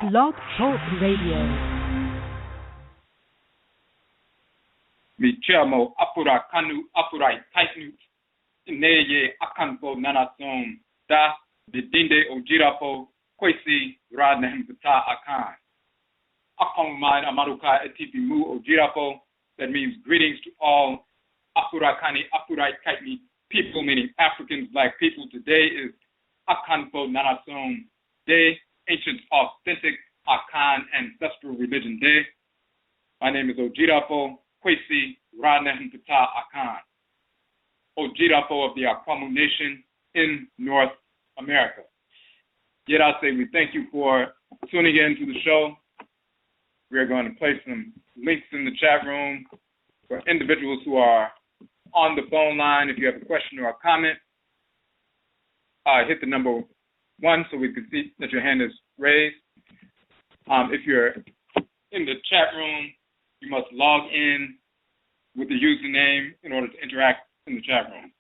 Blog Talk Radio. Mi chiamo Afurakanu Afuraitkaitnut, Neye AKANFO NANASOM, Da Bidinde Odwirafo, Kwesi, Nehem, Ptah, Akhan. Aakhuamuman, Amaruka, Atifi, Odwirafo. That means greetings to all Afurakani, Afuraitkaitnut people, meaning Africans, black people. Today is AKANFO NANASOM Day, Ancient, Authentic, Akhan, Ancestral Religion Day. My name is Odwirafo, Kwesi, Nehem, Ptah, Akhan. Odwirafo of the Aakhuamuman Nation in North America. Yet I say we thank you for tuning in to the show. We are going to place some links in the chat room for individuals who are on the phone line. If you have a question or a comment, hit the number 1 so we can see that your hand is raised. If you're in the chat room, you must log in with the username in order to interact in the chat room.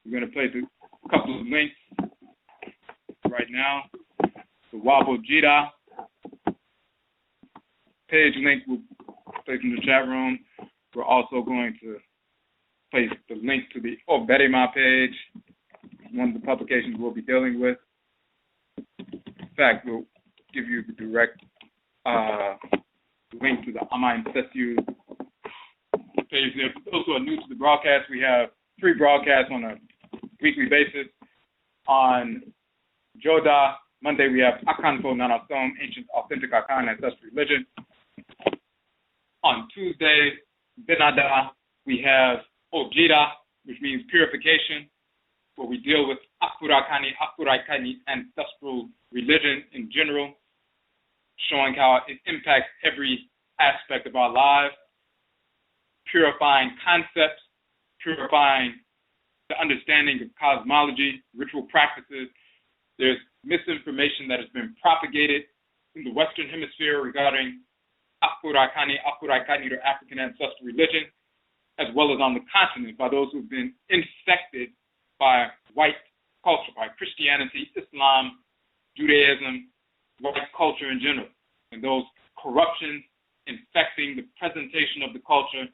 We're going to place a couple of links right now. The UAB-ODWIRA page link will place in the chat room. We're also going to place the link to the OBARIMA page, one of the publications we'll be dealing with. In fact, we'll give you the direct link to the Amansesew page there. For those who are new to the broadcast, we have 3 broadcasts on a weekly basis. On Joda, Monday we have AKANFO NANASOM, Ancient, Authentic, Akhan, Ancestral Religion. On Tuesday, Benada, we have ODWIRA, which means purification, where we deal with Afurakani, Afuraitkaitnut, Ancestral Religion in general, showing how it impacts every aspect of our lives, purifying concepts, purifying the understanding of cosmology, ritual practices. There's misinformation that has been propagated in the Western Hemisphere regarding Afurakani, Afuraitkaitnut, or African ancestral religion, as well as on the continent by those who've been infected by white culture, by Christianity, Islam, Judaism, white culture in general. And those corruptions infecting the presentation of the culture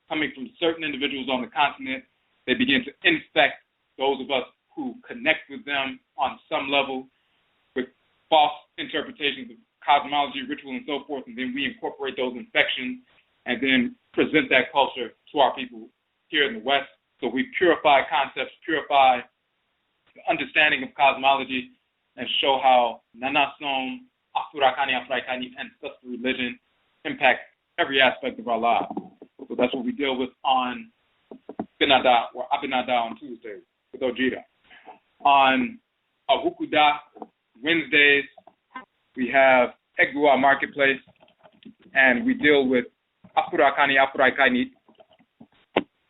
coming from certain individuals on the continent, they begin to infect those of us who connect with them on some level with false interpretations of cosmology, ritual, and so forth, and then we incorporate those infections and then present that culture to our people here in the West. So we purify concepts, purify the understanding of cosmology, and show how Nanasom, Afurakani, Afuraitkaitnut, ancestral religion impacts every aspect of our lives. So that's what we deal with on Benada or Abinada on Tuesday with ODWIRA. On Arukuda, Wednesdays, we have Egua Marketplace, and we deal with Afurakani, Afuraitkaitnut,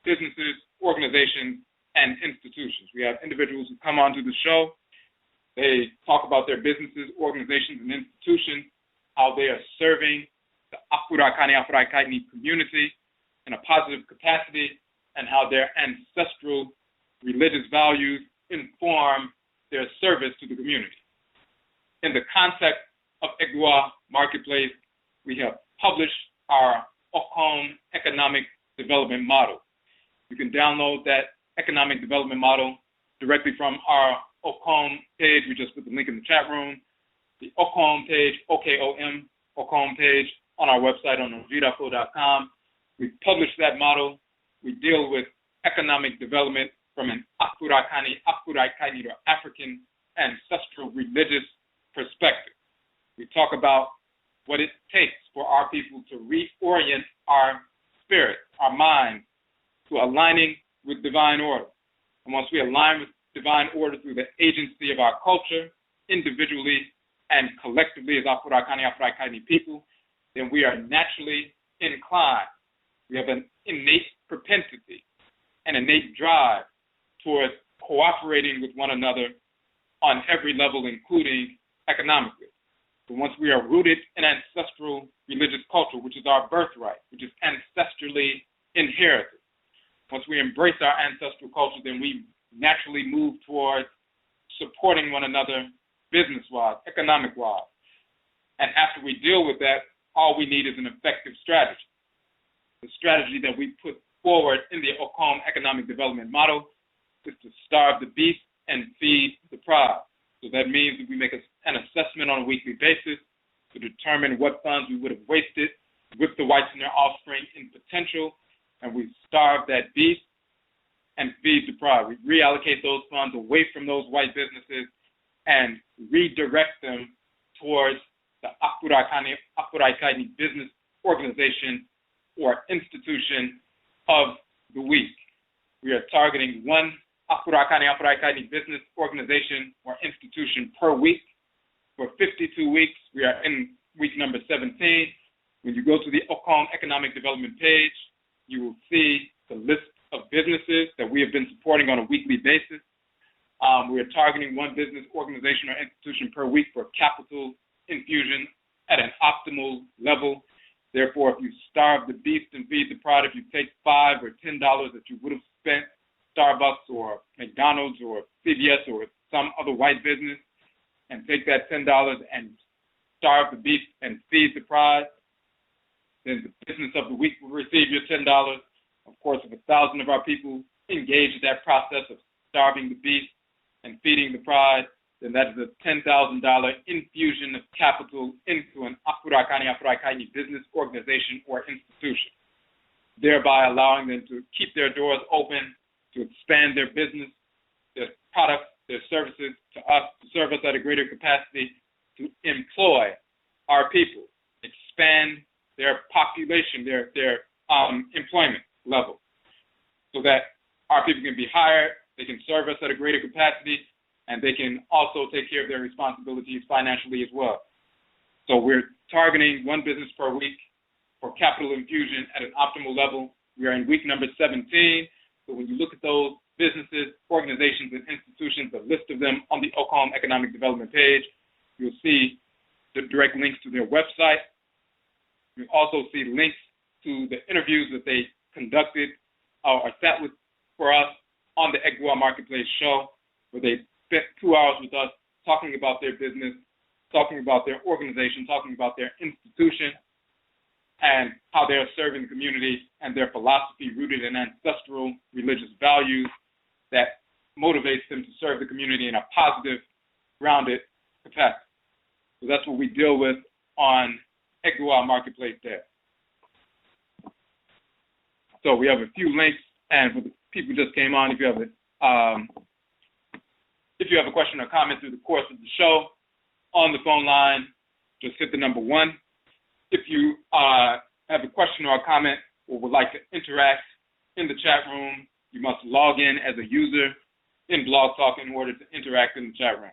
businesses, organizations, and institutions. We have individuals who come onto the show. They talk about their businesses, organizations, and institutions, how they are serving the Afurakani, Afuraitkaitnut community in a positive capacity, and how their ancestral religious values inform their service to the community. In the context of Egua Marketplace, we have published our Okom Economic Development Model. You can download that economic development model directly from our Okom page. We just put the link in the chat room. The Okom page, OKOM, Okom page on our website on Odwirafo.com. We published that model. We deal with economic development from an Afurakani, Afuraitkaitnut, or African ancestral religious perspective. We talk about what it takes for our people to reorient our spirit, our mind, to aligning with divine order. And once we align with divine order through the agency of our culture, individually and collectively as Afurakani, Afuraitkaitnut people, then we are naturally inclined. We have an innate propensity, an innate drive towards cooperating with one another on every level, including economically. But once we are rooted in ancestral religious culture, which is our birthright, which is ancestrally inherited, once we embrace our ancestral culture, then we naturally move towards supporting one another business-wise, economic-wise. And after we deal with that, all we need is an effective strategy. The strategy that we put forward in the Akhan economic development model is to starve the beast and feed the pride. So that means that we make an assessment on a weekly basis to determine what funds we would have wasted with the whites and their offspring in potential, and we starve that beast and feed the pride. We reallocate those funds away from those white businesses and redirect them towards the Afuraitkaitnut business organization or institution of the week. We are targeting one Afuraitkaitnut business organization or institution per week. For 52 weeks, we are in week number 17. When you go to the Akhan economic development page, you will see the list of businesses that we have been supporting on a weekly basis. We are targeting one business organization or institution per week for capital infusion at an optimal level. Therefore, if you starve the beast and feed the pride, if you take $5 or $10 that you would have spent Starbucks or McDonald's or CVS or some other white business and take that $10 and starve the beast and feed the pride, then the business of the week will receive your $10. Of course, if 1,000 of our people engage in that process of starving the beast and feeding the pride, then that is a $10,000 infusion of capital into an Afuraitkaitnut business organization or institution, thereby allowing them to keep their doors open, to expand their business, their products, their services to us, to serve us at a greater capacity, to employ our people, expand their population, their employment level, so that our people can be hired, they can serve us at a greater capacity, and they can also take care of their responsibilities financially as well. So we're targeting one business per week for capital infusion at an optimal level. We are in week number 17. So when you look at those businesses, organizations, and institutions, a list of them on the Akhan economic development page, you'll see the direct links to their website. You'll also see links to the interviews that they conducted or sat with for us on the Egua Marketplace show, where they spent 2 hours with us talking about their business, talking about their organization, talking about their institution, and how they are serving the community and their philosophy rooted in ancestral religious values that motivates them to serve the community in a positive, grounded capacity. So that's what we deal with on Egua Marketplace there. So we have a few links, and for the people who just came on, if you have a question or comment through the course of the show, on the phone line, just hit the number 1. If you have a question or a comment or would like to interact in the chat room, you must log in as a user in Blog Talk in order to interact in the chat room.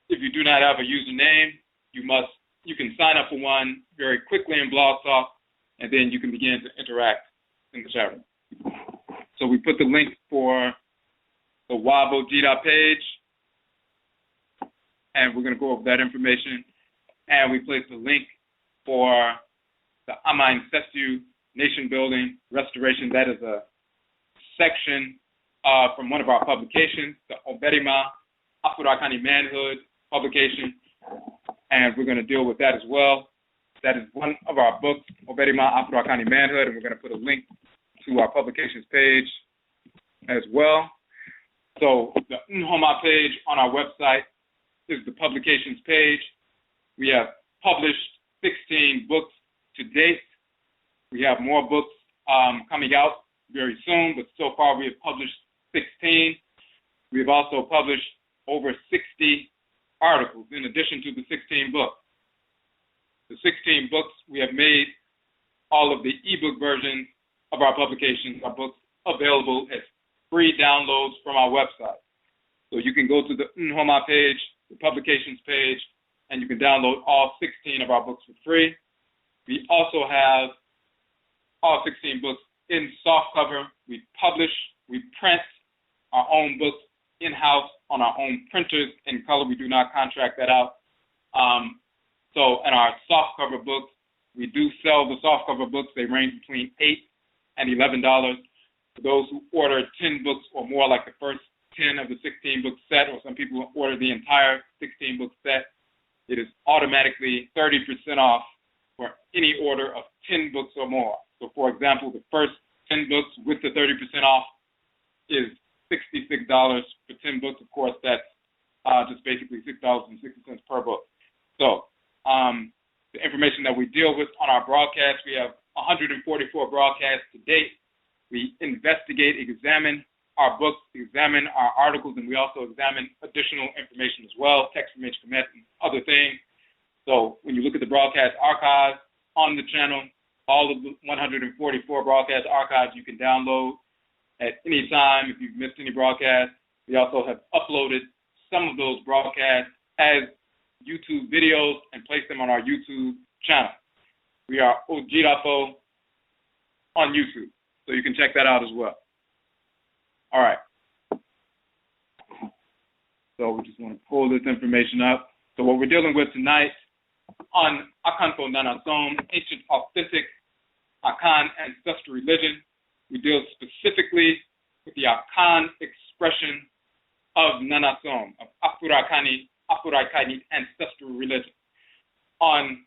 If you do not have a username, you can sign up for one very quickly in Blog Talk, and then you can begin to interact in the chat room. So we put the link for the UAB-ODWIRA page, and we're going to go over that information. And we place the link for the Amansesew Nationbuilding Restoration. That is a section from one of our publications, the OBARIMA Afurakani Manhood publication, and we're going to deal with that as well. That is one of our books, OBARIMA Afurakani Manhood, and we're going to put a link to our publications page as well. So the Nhoma page on our website is the publications page. We have published 16 books to date. We have more books coming out very soon, but so far we have published 16. We have also published over 60 articles in addition to the 16 books. The 16 books, we have made all of the ebook versions of our publications, our books, available as free downloads from our website. So you can go to the Nhoma page, the publications page, and you can download all 16 of our books for free. We also have all 16 books in softcover. We publish, we print our own books in-house on our own printers in color. We do not contract that out. So in our softcover books, we do sell the softcover books. They range between $8 and $11. For those who order 10 books or more, like the first 10 of the 16-book set, or some people order the entire 16-book set, it is automatically 30% off for any order of 10 books or more. So, for example, the first 10 books with the 30% off is $66 for 10 books. Of course, that's just basically $6.60 per book. So, the information that we deal with on our broadcast, we have 144 broadcasts to date. We investigate, examine our books, examine our articles, and we also examine additional information as well, text from HCommet and other things. So when you look at the broadcast archives on the channel, all of the 144 broadcast archives you can download at any time if you've missed any broadcast. We also have uploaded some of those broadcasts as YouTube videos and placed them on our YouTube channel. We are Odwirafo on YouTube, so you can check that out as well. All right. So we just want to pull this information up. So what we're dealing with tonight on AKANFO NANASOM, ancient authentic Akhan ancestral religion, we deal specifically with the Akhan expression of Nanasom, of Afurakani, Afuraitkaitnut ancestral religion on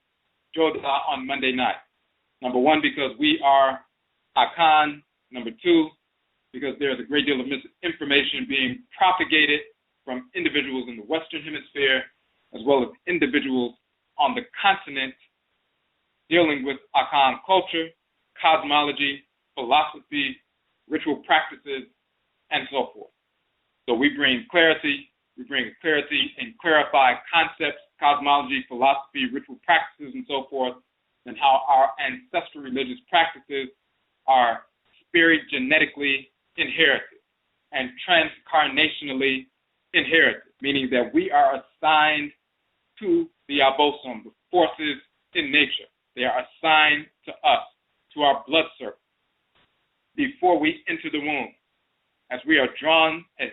Joda on Monday night. Number one, because we are Akhan. Number two, because there's a great deal of misinformation being propagated from individuals in the Western Hemisphere as well as individuals on the continent dealing with Akhan culture, cosmology, philosophy, ritual practices, and so forth. So we bring clarity and clarify concepts, cosmology, philosophy, ritual practices, and so forth, and how our ancestral religious practices are spiri-genetically inherited and transcarnationally inherited, meaning that we are assigned to the abosom, the forces in nature. They are assigned to us, to our blood circle, before we enter the womb, as we are drawn as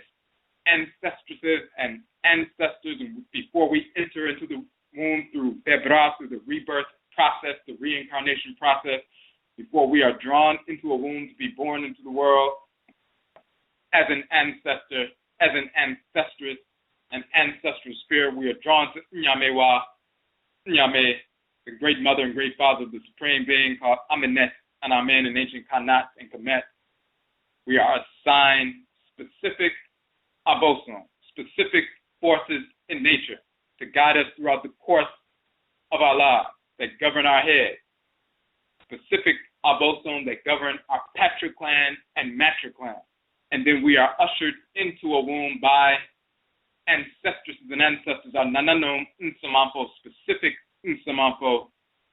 ancestresses and ancestors, and before we enter into the womb through Bebra, through the rebirth process, the reincarnation process, before we are drawn into a womb to be born into the world as an ancestor, as an ancestress, an ancestral spirit, we are drawn to Nyamewa, Nyame, the great mother and great father of the supreme being called Amenet and Amen in ancient Kanat and Kemet. We are assigned specific abosom, specific forces in nature to guide us throughout the course of our lives that govern our head, specific abosom that govern our patriclan and matriclan. And then we are ushered into a womb by ancestresses and ancestors, our nananom nsamanfo, specific nsamanfo,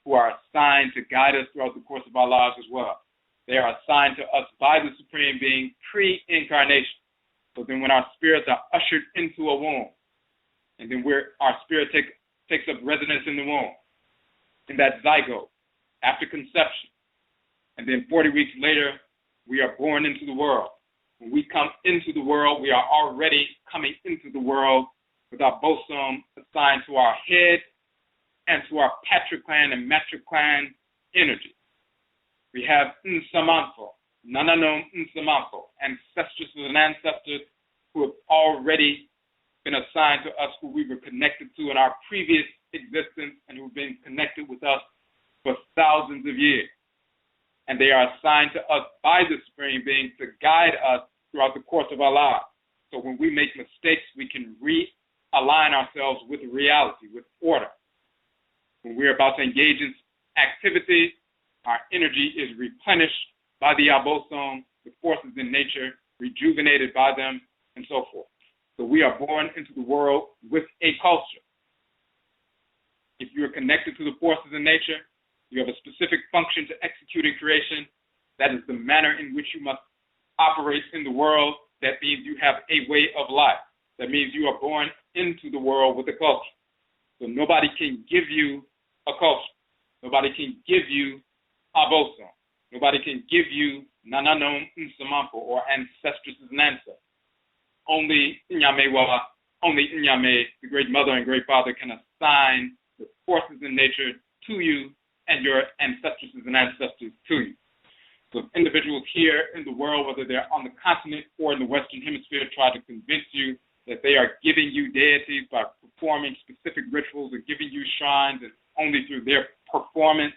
who are assigned to guide us throughout the course of our lives as well. They are assigned to us by the Supreme Being pre-incarnation. So then when our spirits are ushered into a womb, and then our spirit takes up residence in the womb, in that zygote, after conception, and then 40 weeks later, we are born into the world. When we come into the world, we are already coming into the world with our bosom assigned to our head and to our patriclan and matriclan energy. We have Nsamanfo, Nananom Nsamanfo, ancestresses and ancestors who have already been assigned to us, who we were connected to in our previous existence and who've been connected with us for thousands of years. And they are assigned to us by the Supreme Being to guide us throughout the course of our lives. So when we make mistakes, we can realign ourselves with reality, with order. When we're about to engage in activity, our energy is replenished by the abosom, the forces in nature, rejuvenated by them, and so forth. So we are born into the world with a culture. If you are connected to the forces in nature, you have a specific function to execute in creation. That is the manner in which you must operate in the world. That means you have a way of life. That means you are born into the world with a culture. So nobody can give you a culture. Nobody can give you abosom. Nobody can give you nananom nsamanfo, or ancestresses and ancestors. Only Nyamewa, only Nyame, the great mother and great father, can assign the forces in nature to you and your ancestresses and ancestors to you. So if individuals here in the world, whether they're on the continent or in the Western Hemisphere, try to convince you that they are giving you deities by performing specific rituals or giving you shrines, and only through their performance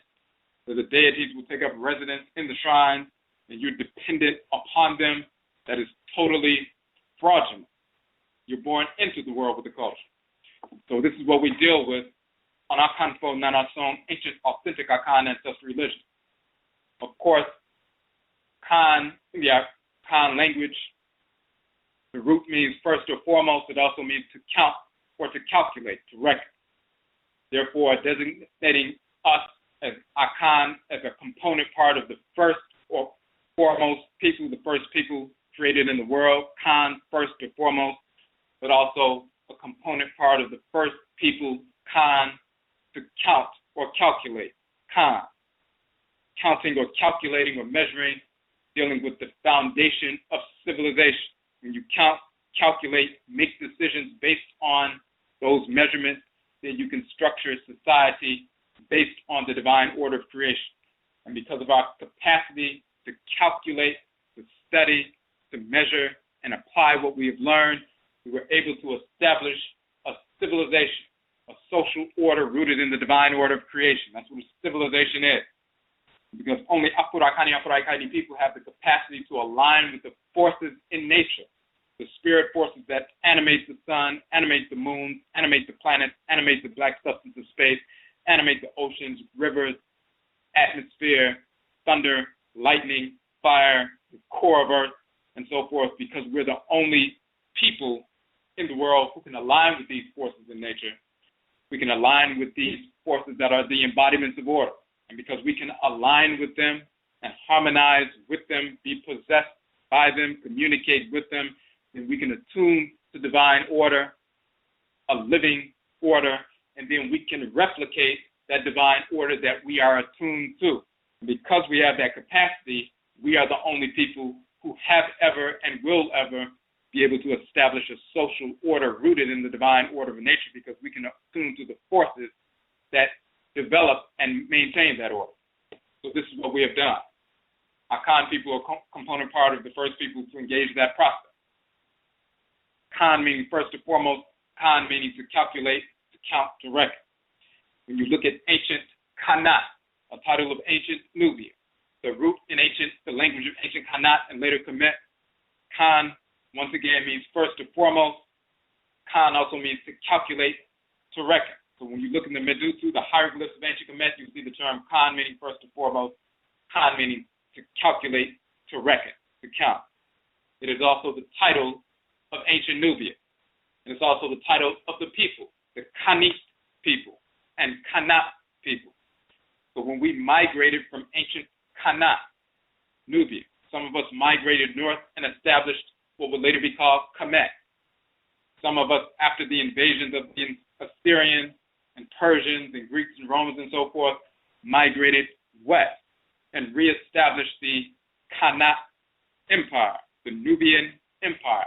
that the deities will take up residence in the shrine, and you're dependent upon them. That is totally fraudulent. You're born into the world with the culture. So this is what we deal with on AKANFO NANASOM, ancient authentic Akhan ancestral religion. Of course, Khan, in the Khan language, the root means first or foremost. It also means to count or to calculate, to reckon. Therefore, designating us as Akhan as a component part of the first or foremost people, the first people created in the world, Khan first or foremost, but also a component part of the first people, Khan, to count or calculate, Khan. Counting or calculating or measuring, dealing with the foundation of civilization. When you count, calculate, make decisions based on those measurements, then you can structure society based on the divine order of creation. And because of our capacity to calculate, to study, to measure, and apply what we have learned, we were able to establish a civilization, a social order rooted in the divine order of creation. That's what a civilization is. Because only Afurakani, Afuraitkaitnut people have the capacity to align with the forces in nature, the spirit forces that animate the sun, animate the moon, animate the planets, animate the black substance of space, animate the oceans, rivers, atmosphere, thunder, lightning, fire, the core of earth, and so forth, because we're the only people in the world who can align with these forces in nature. We can align with these forces that are the embodiments of order. And because we can align with them and harmonize with them, be possessed by them, communicate with them, then we can attune to divine order, a living order, and then we can replicate that divine order that we are attuned to. And because we have that capacity, we are the only people who have ever and will ever be able to establish a social order rooted in the divine order of nature, because we can attune to the forces that develop and maintain that order. So this is what we have done. Akhan people are component part of the first people to engage that process. Khan meaning first and foremost, Khan meaning to calculate, to count, to reckon. When you look at ancient Khanat, a title of ancient Nubia, the root in the language of ancient Khanat and later Kemet, Khan once again means first and foremost. Khan also means to calculate, to reckon. So when you look in the Medutu, the hieroglyphs of ancient Kemet, you see the term Khan meaning first and foremost, Khan meaning to calculate, to reckon, to count. It is also the title of ancient Nubia. And it's also the title of the people, the Khanit people and Khanat people. So when we migrated from ancient Khanat, Nubia, some of us migrated north and established what would later be called Kemet. Some of us, after the invasions of the Assyrians and Persians and Greeks and Romans and so forth, migrated west and reestablished the Khanat Empire, the Nubian Empire,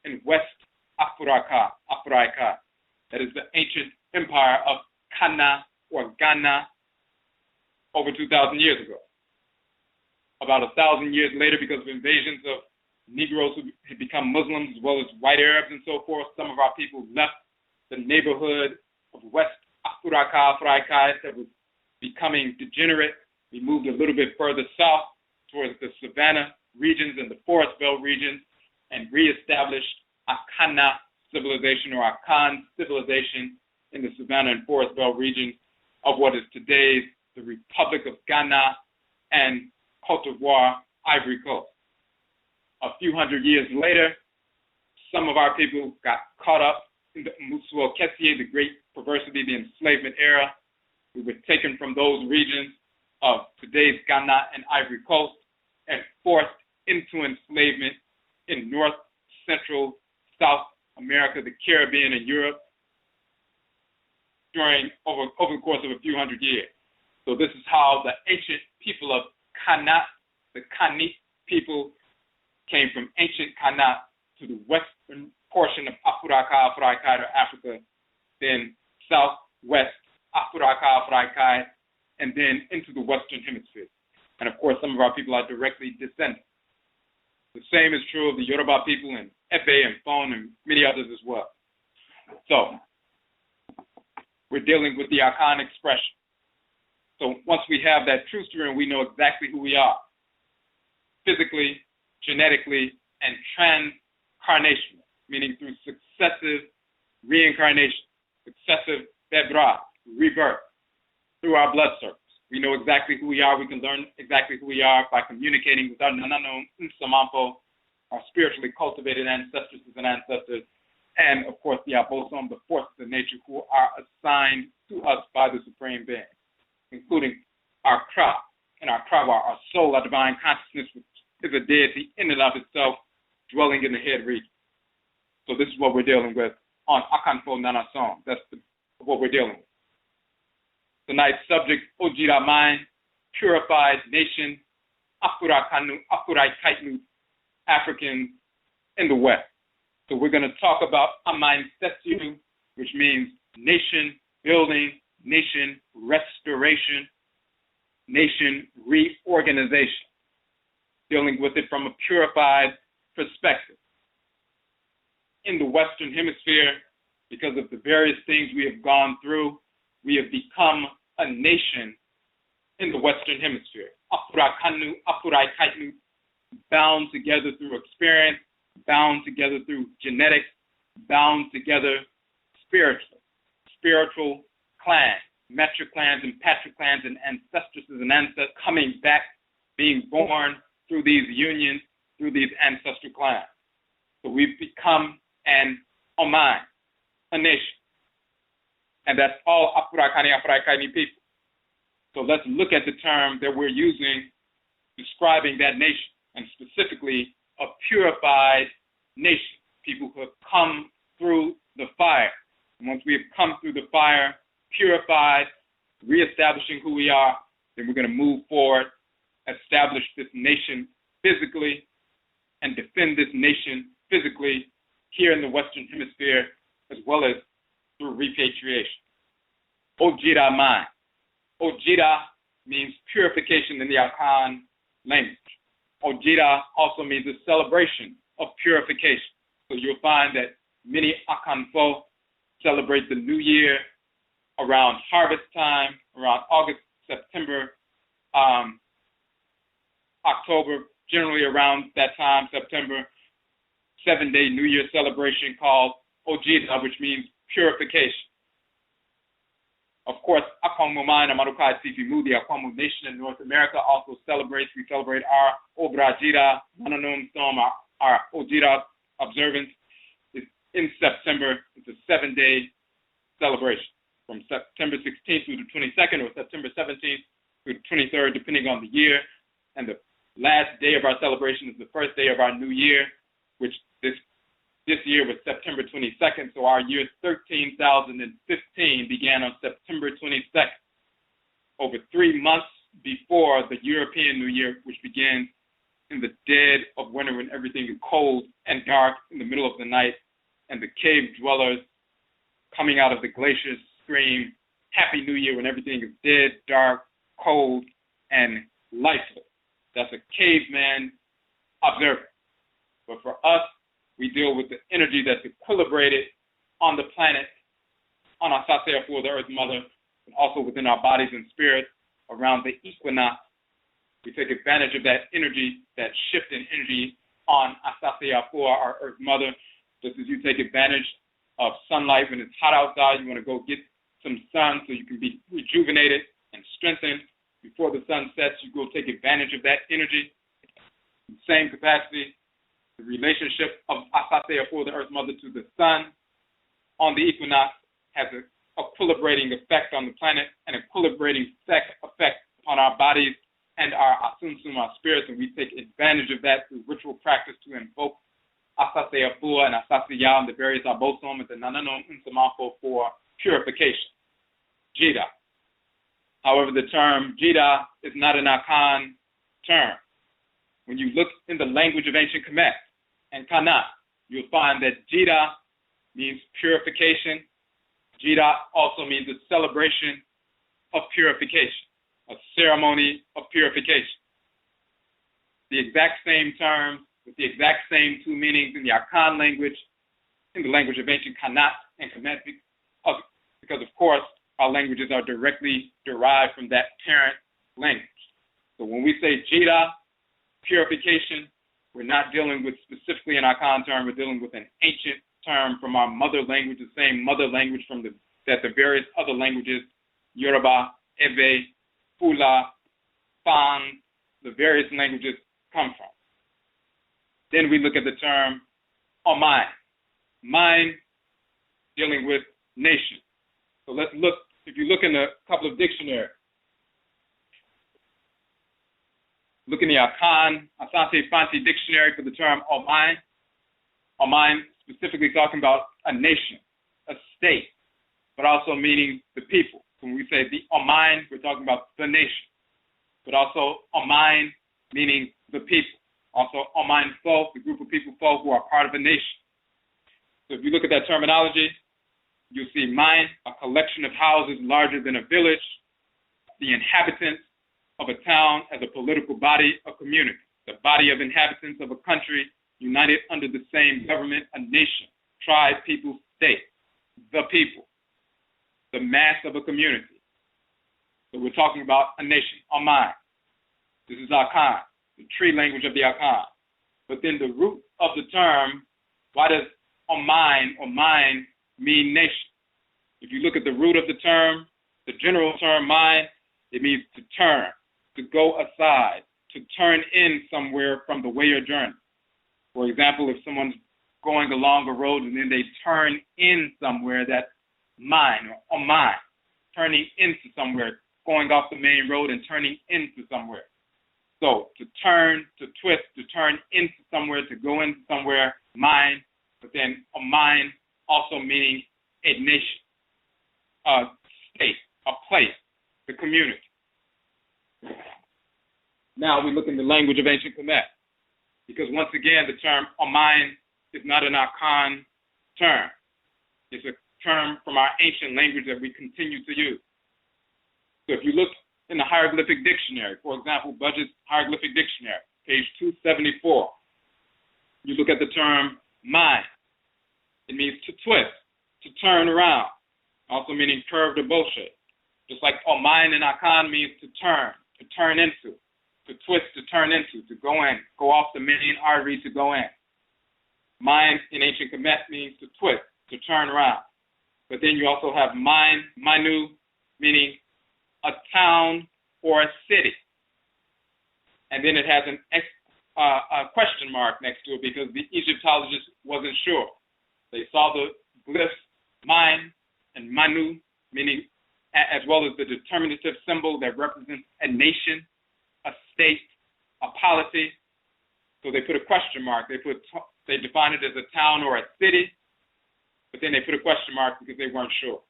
in West Afuraika. That is the ancient empire of Kana or Ghana over 2,000 years ago. About 1,000 years later, because of invasions of Negroes who had become Muslims as well as white Arabs and so forth, some of our people left the neighborhood of West Afuraika that was becoming degenerate. We moved a little bit further south towards the savanna regions and the forest belt regions and reestablished Akhana civilization or Akhan civilization in the savanna and forest belt region of what is today's the Republic of Ghana and Cote d'Ivoire, Ivory Coast. A few hundred years later, some of our people got caught up in the Musuo Kessie, the great perversity, the enslavement era. We were taken from those regions of today's Ghana and Ivory Coast and forced into enslavement in North, Central, South America, the Caribbean, and Europe over the course of a few hundred years. So this is how the ancient people of Khanat, the Khanit people, came from ancient Khanat to the western portion of Afuraitkaitnut, Africa, then southwest Afuraitkaitnut, and then into the western hemisphere. And of course, some of our people are directly descendants. The same is true of the Yoruba people and Efe and phone and many others as well. So we're dealing with the Akhan expression. So once we have that truth serum, we know exactly who we are, physically, genetically, and transcarnationally, meaning through successive reincarnation, successive bedra, rebirth, through our blood circles. We know exactly who we are. We can learn exactly who we are by communicating with our our spiritually cultivated ancestresses and ancestors, and of course the abosom, the forces of nature who are assigned to us by the Supreme Being, including our Kra and our Krawa, our soul, our divine consciousness, which is a deity in and of itself, dwelling in the head region. So this is what we're dealing with on AKANFO NANASOM. That's what we're dealing with. Tonight's subject, ODWIRAMAN, Purified Nation, Afurakanu, Afuraitkaitnut, Africans in the West. So we're going to talk about Amansesew, which means nation building, nation restoration, nation reorganization, dealing with it from a purified perspective. In the Western Hemisphere, because of the various things we have gone through, we have become a nation in the Western Hemisphere. Afurakanu, Afuraitkaitnut, bound together through experience, bound together through genetics, bound together spiritually. Spiritual clans, matriclans and patriclans and ancestresses and ancestors coming back, being born through these unions, through these ancestral clans. So we've become an Oman, a nation. And that's all Afurakani, Afuraitkaitnut people. So let's look at the term that we're using describing that nation, and specifically a purified nation, people who have come through the fire. And once we have come through the fire, purified, reestablishing who we are, then we're going to move forward, establish this nation physically, and defend this nation physically here in the Western Hemisphere, as well as through repatriation. ODWIRAMAN. Odwira means purification in the Akhan language. Odwira also means a celebration of purification. So you'll find that many Akanfo celebrate the new year around harvest time, around August, September, October, generally around that time, September, 7-day New Year celebration called Odwira, which means purification. Of course, Aakhuamuman, Amaruka, Atifi, the Aakhuamuman nation in North America also celebrates. We celebrate our OBARIMA, our Odwira observance is in September. It's a 7-day celebration from September 16th through the 22nd or September 17th through the 23rd, depending on the year. And the last day of our celebration is the first day of our new year, which this year was September 22nd, so our year 13,015 began on September 22nd, over 3 months before the European New Year, which begins in the dead of winter when everything is cold and dark in the middle of the night, and the cave dwellers coming out of the glaciers scream, Happy New Year, when everything is dead, dark, cold, and lifeless. That's a caveman observance. But for us, we deal with the energy that's equilibrated on the planet, on Amansesew, the Earth Mother, and also within our bodies and spirits around the equinox. We take advantage of that energy, that shift in energy on Amansesew, our Earth Mother, just as you take advantage of sunlight when it's hot outside. You want to go get some sun so you can be rejuvenated and strengthened. Before the sun sets, you go take advantage of that energy. In the same capacity, the relationship of Amansesew, the Earth Mother, to the sun on the equinox has an equilibrating effect on the planet, an equilibrating effect upon our bodies and our asunsum, our spirits, and we take advantage of that through ritual practice to invoke Amansesew and Amansesew and the various abosom and the Nationhood for purification. Jida. However, the term Jida is not an Akhan term. When you look in the language of ancient Kemet and Kana, you'll find that Jida means purification. Jida also means a celebration of purification, a ceremony of purification. The exact same terms with the exact same two meanings in the Akhan language, in the language of ancient Kanat and Kemet, because of course our languages are directly derived from that parent language. So when we say Jida, purification, we're not dealing with specifically an Akhan term, we're dealing with an ancient term from our mother language, the same mother language that the various other languages, Yoruba, Ebe, Fula, Fan, the various languages come from. Then we look at the term Oman. Mine, dealing with nation. So let's look, if you look in a couple of dictionaries, look in the Akhan, Asante Fanti dictionary for the term Oman. Oman specifically talking about a nation, a state, but also meaning the people. When we say the Oman, we're talking about the nation, but also Oman meaning the people. Also Oman folk, the group of people folk who are part of a nation. So if you look at that terminology, you'll see mine, a collection of houses larger than a village, the inhabitants of a town as a political body, a community, the body of inhabitants of a country united under the same government, a nation, tribe, people, state, the people, the mass of a community. So we're talking about a nation, Oman. This is Akhan, the tree language of the Akhan. But then the root of the term, why does Oman or mine mean nation? If you look at the root of the term, the general term mine, it means to turn, to go aside, to turn in somewhere from the way you're journeying. For example, if someone's going along a road and then they turn in somewhere, that's mine or Oman, turning into somewhere, going off the main road and turning into somewhere. So to turn, to twist, to turn into somewhere, to go into somewhere, mine, but then a mine also meaning a nation, a state, a place, the community. Now we look in the language of ancient Kemet, because once again the term Oman is not an Akhan term. It's a term from our ancient language that we continue to use. So if you look in the hieroglyphic dictionary, for example, Budget's hieroglyphic dictionary, page 274, you look at the term mine. It means to twist, to turn around, also meaning curved or bow-shaped. Just like Oman in Akhan means to turn into, to twist, to turn into, to go in, go off the main artery to go in. Mine in ancient Kemet means to twist, to turn around. But then you also have mine, manu, meaning a town or a city. And then it has a question mark next to it because the Egyptologist wasn't sure. They saw the glyphs mine and manu, meaning as well as the determinative symbol that represents a nation, a state, a polity. So they put a question mark. They defined it as a town or a city, but then they put a question mark because they weren't sure.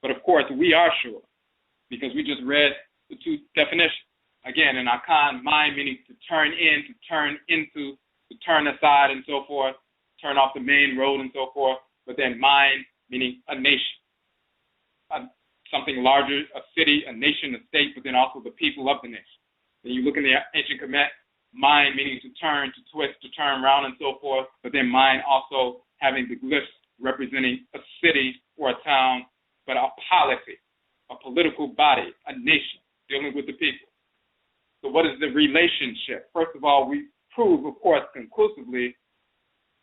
But of course, we are sure because we just read the two definitions. Again, in Akhan, mine meaning to turn in, to turn into, to turn aside and so forth, turn off the main road and so forth, but then mine meaning a nation, something larger, a city, a nation, a state, but then also the people of the nation. Then you look in the ancient Kemet, mine meaning to turn, to twist, to turn around and so forth, but then mine also having the glyphs representing a city or a town, but a polity, a political body, a nation, dealing with the people. So what is the relationship? First of all, we prove, of course, conclusively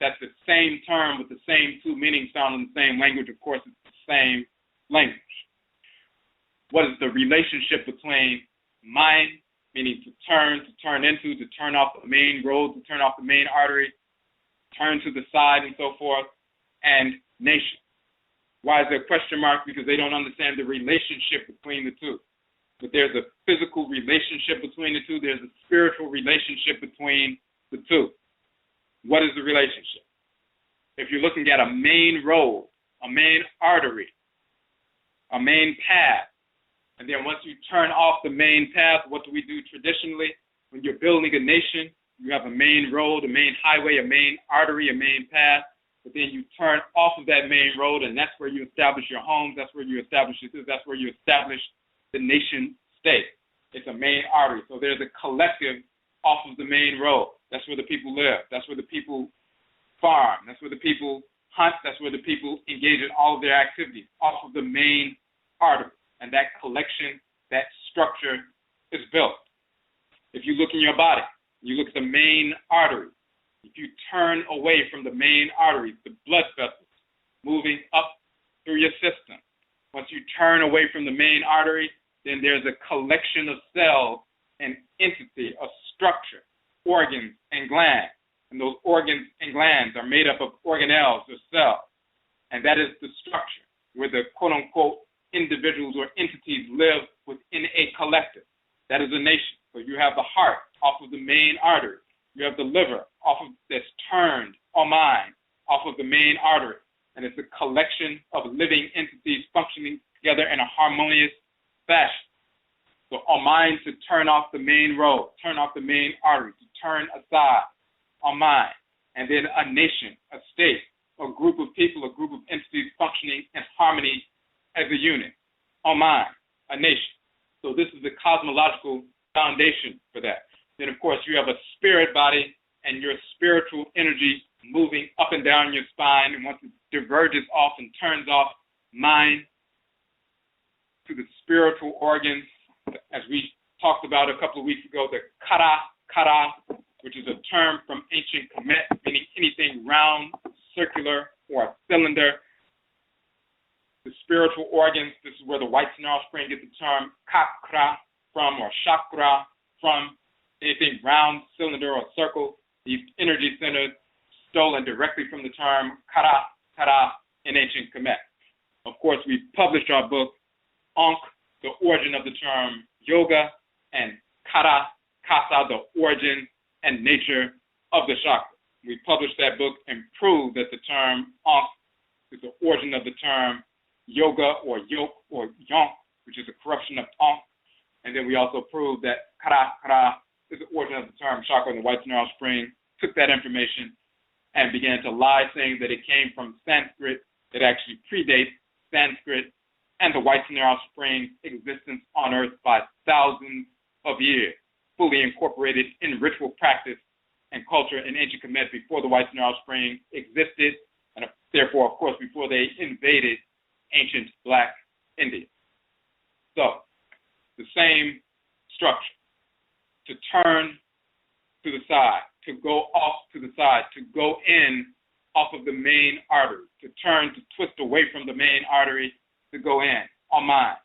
that the same term with the same two meanings found in the same language, of course, it's the same language. What is the relationship between mine, meaning to turn into, to turn off the main road, to turn off the main artery, turn to the side and so forth, and nation? Why is there a question mark? Because they don't understand the relationship between the two. But there's a physical relationship between the two. There's a spiritual relationship between the two. What is the relationship? If you're looking at a main road, a main artery, a main path, and then once you turn off the main path, what do we do traditionally? When you're building a nation, you have a main road, a main highway, a main artery, a main path, but then you turn off of that main road, and that's where you establish your homes, that's where you establish the nation state. It's a main artery. So there's a collective off of the main road. That's where the people live. That's where the people farm. That's where the people hunt. That's where the people engage in all of their activities off of the main artery. And that collection, that structure is built. If you look in your body, you look at the main artery. If you turn away from the main arteries, the blood vessels moving up through your system, once you turn away from the main artery, then there's a collection of cells, an entity, a structure, organs and glands. And those organs and glands are made up of organelles or cells. And that is the structure where the quote-unquote individuals or entities live within a collective. That is a nation. So you have the heart off of the main artery. You have the liver that's turned, Oman, off of the main artery. And it's a collection of living entities functioning together in a harmonious fashion. So Oman to turn off the main road, turn off the main artery, to turn aside, Oman. And then a nation, a state, a group of people, a group of entities functioning in harmony as a unit, Oman, a nation. So this is the cosmological foundation for that. Then, of course, you have a spirit body and your spiritual energy moving up and down your spine. And once it diverges off and turns off mind to the spiritual organs, as we talked about a couple of weeks ago, the kara, which is a term from ancient Kemet, meaning anything round, circular, or a cylinder. The spiritual organs, this is where the white neural spring gets the term kakra from, or chakra from. Anything round, cylinder, or circle, these energy centers stolen directly from the term kara in ancient Kemet. Of course, we published our book, Ankh, the origin of the term yoga, and kasa, the origin and nature of the chakra. We published that book and proved that the term Ankh is the origin of the term yoga or yoke or yonk, which is a corruption of Ankh. And then we also proved that kara is the origin of the term chakra in the white neural spring, took that information and began to lie, saying that it came from Sanskrit. It actually predates Sanskrit and the white neural spring existence on Earth by thousands of years, fully incorporated in ritual practice and culture in ancient Kemet before the white neural spring existed, and therefore, of course, before they invaded ancient Black India. So, the same structure. To turn to the side, to go off to the side, to go in off of the main artery, to turn, to twist away from the main artery, to go in, Oman.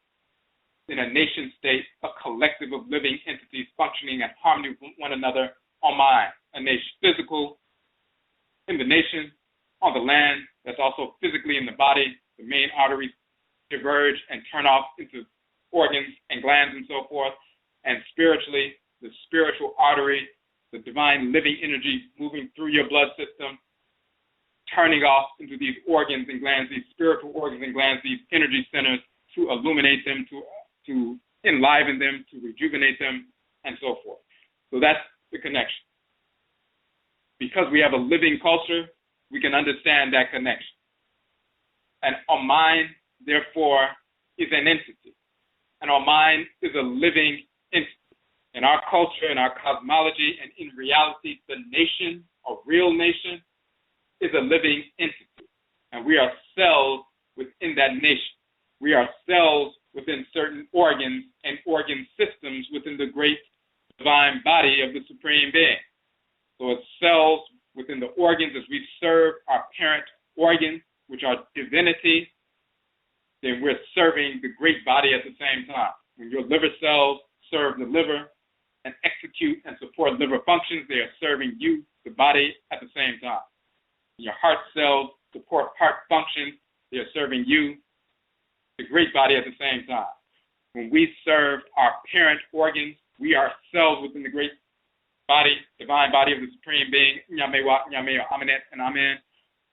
In a nation state, a collective of living entities functioning in harmony with one another, Oman. A nation physical in the nation, on the land, that's also physically in the body. The main arteries diverge and turn off into organs and glands and so forth. And spiritually, the spiritual artery, the divine living energy moving through your blood system, turning off into these organs and glands, these spiritual organs and glands, these energy centers, to illuminate them, to enliven them, to rejuvenate them, and so forth. So that's the connection. Because we have a living culture, we can understand that connection. And our mind, therefore, is an entity. And our mind is a living entity. In our culture, in our cosmology, and in reality, the nation, a real nation, is a living entity. And we are cells within that nation. We are cells within certain organs and organ systems within the great divine body of the Supreme Being. So it's cells within the organs as we serve our parent organs, which are divinity, then we're serving the great body at the same time. When your liver cells serve the liver and execute and support liver functions, they are serving you, the body, at the same time. When your heart cells support heart functions, they are serving you, the great body, at the same time. When we serve our parent organs, we are cells within the great body, divine body of the Supreme Being, Nyamewa, Nyameo, Aminet, and Amen.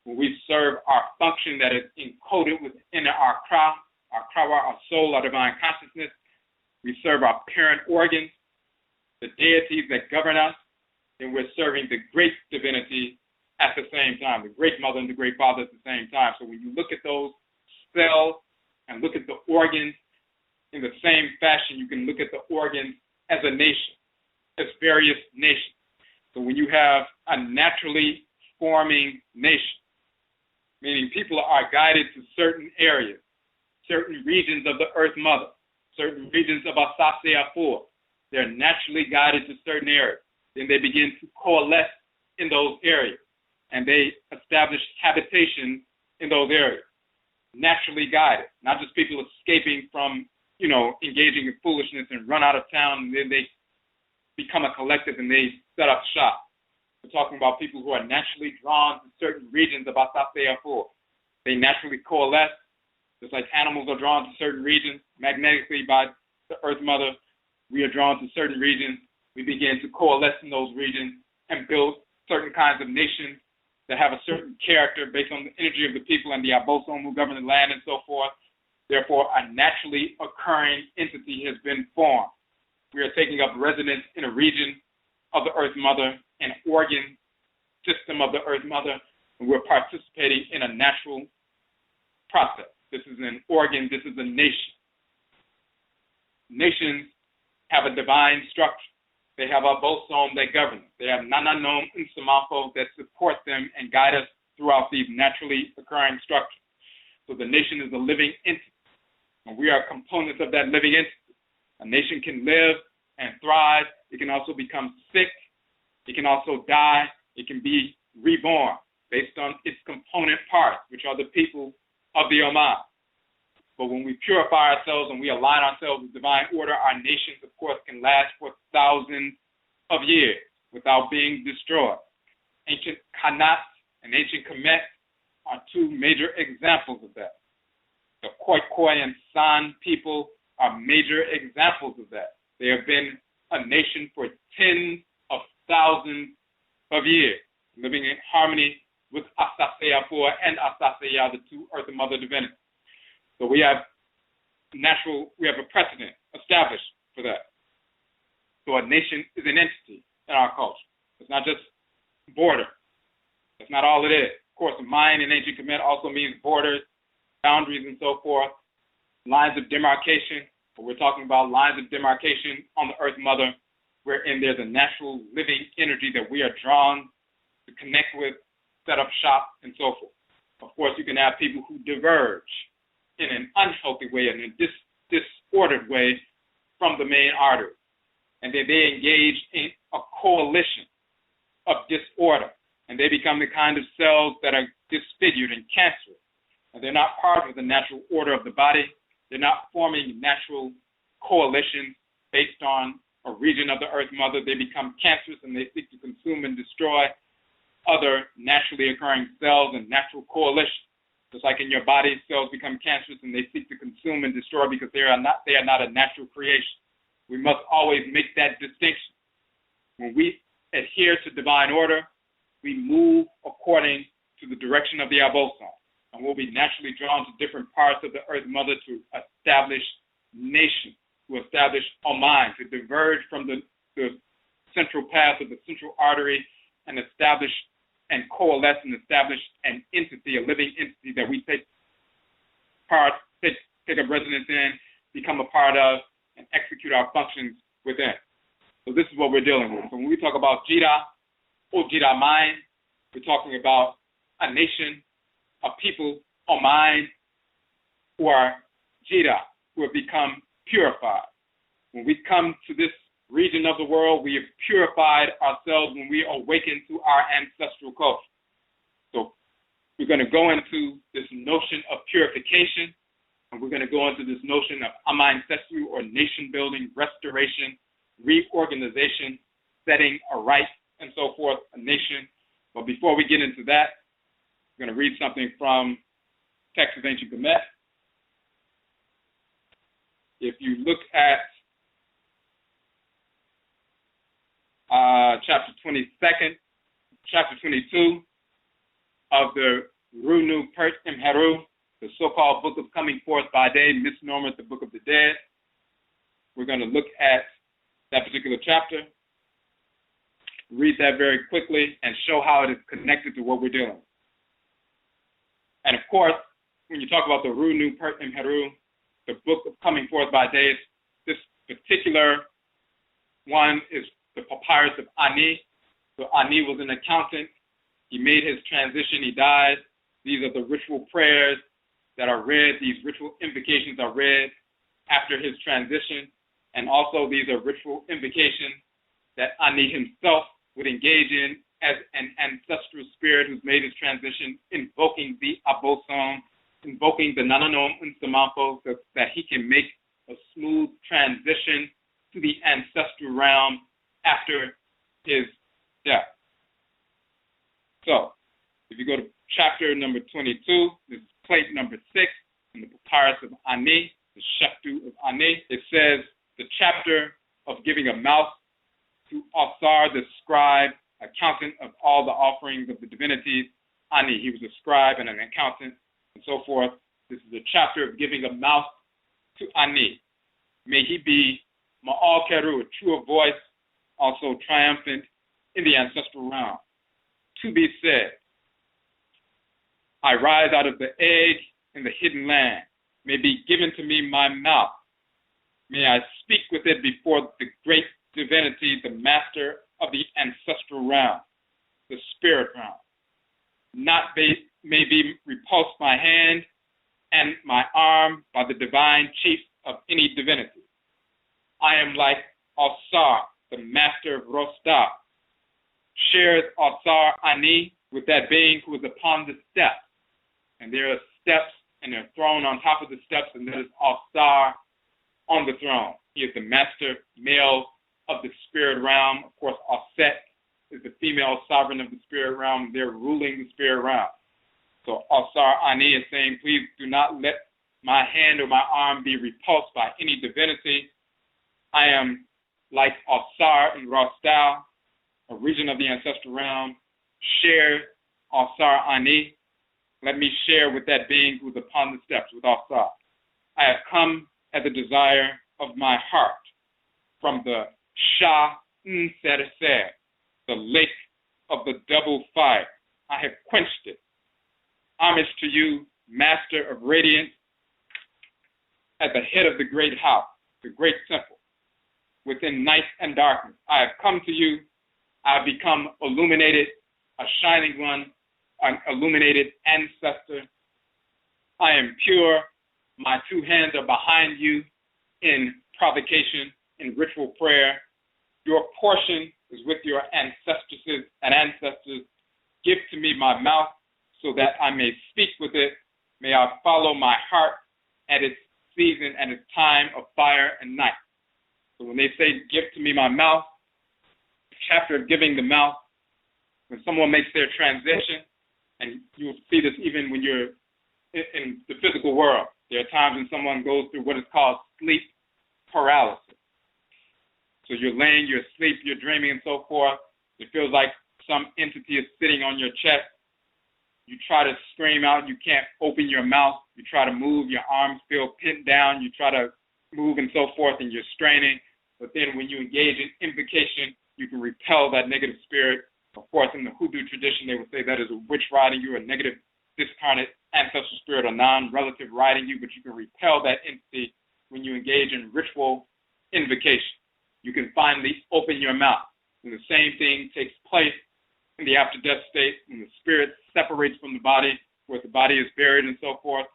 When we serve our function that is encoded within our krawa, our soul, our divine consciousness, we serve our parent organs, the deities that govern us, then we're serving the great divinity at the same time, the great mother and the great father at the same time. So when you look at those cells and look at the organs in the same fashion, you can look at the organs as a nation, as various nations. So when you have a naturally forming nation, meaning people are guided to certain areas, certain regions of the Earth Mother, certain regions of Amansesew, they're naturally guided to certain areas. Then they begin to coalesce in those areas, and they establish habitation in those areas, naturally guided, not just people escaping from, engaging in foolishness and run out of town, and then they become a collective and they set up shop. We're talking about people who are naturally drawn to certain regions of Amansesew. They naturally coalesce, just like animals are drawn to certain regions magnetically by the Earth Mother. We are drawn to certain regions. We begin to coalesce in those regions and build certain kinds of nations that have a certain character based on the energy of the people and the abosom who govern the land and so forth. Therefore, a naturally occurring entity has been formed. We are taking up residence in a region of the Earth Mother, an organ system of the Earth Mother, and we're participating in a natural process. This is an organ, this is a nation. Nations have a divine structure. They have a bosom that governs. They have nananom and samafo that support them and guide us throughout these naturally occurring structures. So the nation is a living entity, and we are components of that living entity. A nation can live and thrive. It can also become sick. It can also die. It can be reborn based on its component parts, which are the people of the Oman. But when we purify ourselves and we align ourselves with divine order, our nations, of course, can last for thousands of years without being destroyed. Ancient Khanat and ancient Kemet are two major examples of that. The Khoikhoi and San people are major examples of that. They have been a nation for tens of thousands of years, living in harmony with Amansesew and Amansesew, the two Earth and Mother divinities. So we have a precedent established for that. So a nation is an entity in our culture. It's not just border. That's not all it is. Of course, Mayan and ancient Kemet also means borders, boundaries, and so forth, lines of demarcation. But we're talking about lines of demarcation on the Earth Mother, wherein there's a natural living energy that we are drawn to connect with, set up shop, and so forth. Of course, you can have people who diverge in an unhealthy way, in a disordered way from the main artery. And then they engage in a coalition of disorder. And they become the kind of cells that are disfigured and cancerous. And they're not part of the natural order of the body. They're not forming natural coalitions based on a region of the Earth Mother. They become cancerous and they seek to consume and destroy other naturally occurring cells and natural coalitions. Just like in your body, cells become cancerous and they seek to consume and destroy because they are not a natural creation. We must always make that distinction. When we adhere to divine order, we move according to the direction of the abosom, and we'll be naturally drawn to different parts of the Earth Mother to establish nations, to establish Oman, to diverge from the central path of the central artery and establish and coalesce and establish an entity, a living entity that we take up residence in, become a part of, and execute our functions within. So this is what we're dealing with. So when we talk about ODWIRAMAN, we're talking about a nation, a people, Oman, who are Jida, who have become purified. When we come to this region of the world, we have purified ourselves when we awaken to our ancestral culture. So we're going to go into this notion of purification, and we're going to go into this notion of Amansesew, or nation building, restoration, reorganization, setting aright, and so forth, a nation. But before we get into that, I'm going to read something from text of ancient Kemet. If you look at chapter 22 of the Runu Pert Imheru, the so-called Book of Coming Forth by Day, misnomer the Book of the Dead. We're going to look at that particular chapter, read that very quickly, and show how it is connected to what we're doing. And of course, when you talk about the Runu Pert Imheru, the Book of Coming Forth by Day, this particular one is the papyrus of Ani. So Ani was an accountant. He made his transition. He died. These are the ritual prayers that are read. These ritual invocations are read after his transition. And also these are ritual invocations that Ani himself would engage in as an ancestral spirit who's made his transition, invoking the Abosom, invoking the Nananom Unsamanfo, so that he can make a smooth transition to the ancestral realm after his death. So, if you go to chapter number 22, this is plate number 6 in the papyrus of Ani, the Sheftu of Ani. It says, the chapter of giving a mouth to Asar, the scribe, accountant of all the offerings of the divinities. Ani, he was a scribe and an accountant, and so forth. This is the chapter of giving a mouth to Ani. May he be Ma'al Keru, a true voice, also triumphant in the ancestral realm. To be said, I rise out of the egg in the hidden land. May be given to me my mouth. May I speak with it before the great divinity, the master of the ancestral realm, the spirit realm. May be repulsed my hand and my arm by the divine chief of any divinity. I am like Asar, the master of Rostah. Shares Asar Ani with that being who is upon the steps. And there are steps, and they're thrown on top of the steps, and there is Asar on the throne. He is the master male of the spirit realm. Of course, Aset is the female sovereign of the spirit realm. They're ruling the spirit realm. So Asar Ani is saying, please do not let my hand or my arm be repulsed by any divinity. I am like Asar in Rostah, a region of the ancestral realm. Share Asar Ani. Let me share with that being who is upon the steps, with Asar. I have come at the desire of my heart from the Shah Nsereser, the lake of the double fire. I have quenched it. Homage to you, master of radiance, at the head of the great house, the great temple, within night and darkness. I have come to you. I have become illuminated, a shining one, an illuminated ancestor. I am pure. My two hands are behind you in provocation, in ritual prayer. Your portion is with your ancestresses and ancestors. Give to me my mouth so that I may speak with it. May I follow my heart at its season and its time of fire and night. So when they say, give to me my mouth, the chapter of giving the mouth, when someone makes their transition, and you'll see this even when you're in the physical world, there are times when someone goes through what is called sleep paralysis. So you're laying, you're asleep, you're dreaming and so forth. It feels like some entity is sitting on your chest. You try to scream out, you can't open your mouth. You try to move, your arms feel pinned down. You try to move and so forth, and you're straining. But then when you engage in invocation, you can repel that negative spirit. Of course, in the Hoodoo tradition, they would say that is a witch riding you, a negative discarnate ancestral spirit, a non-relative riding you, but you can repel that entity when you engage in ritual invocation. You can finally open your mouth. And the same thing takes place in the after-death state, when the spirit separates from the body, where the body is buried and so forth.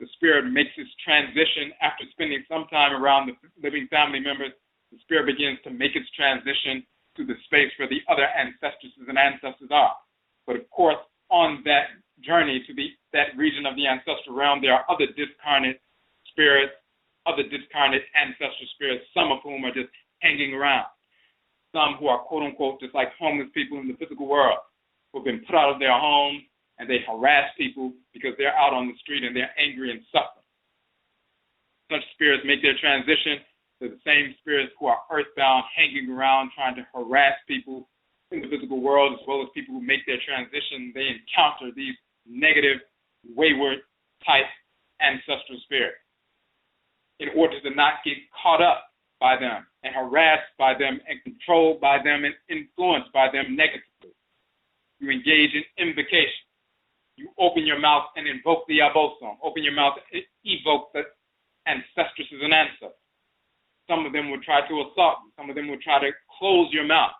The spirit makes its transition after spending some time around the living family members. The spirit begins to make its transition to the space where the other ancestresses and ancestors are. But of course, on that journey to that region of the ancestral realm, there are other discarnate spirits, other discarnate ancestral spirits, some of whom are just hanging around. Some who are, quote unquote, just like homeless people in the physical world, who have been put out of their homes, and they harass people because they're out on the street and they're angry and suffering. Such spirits make their transition to the same spirits who are earthbound, hanging around, trying to harass people in the physical world, as well as people who make their transition. They encounter these negative, wayward type ancestral spirits in order to not get caught up by them and harassed by them and controlled by them and influenced by them negatively. You engage in invocation. You open your mouth and invoke the Abosom. Open your mouth and evoke the ancestresses and ancestors. Some of them will try to assault you. Some of them will try to close your mouth.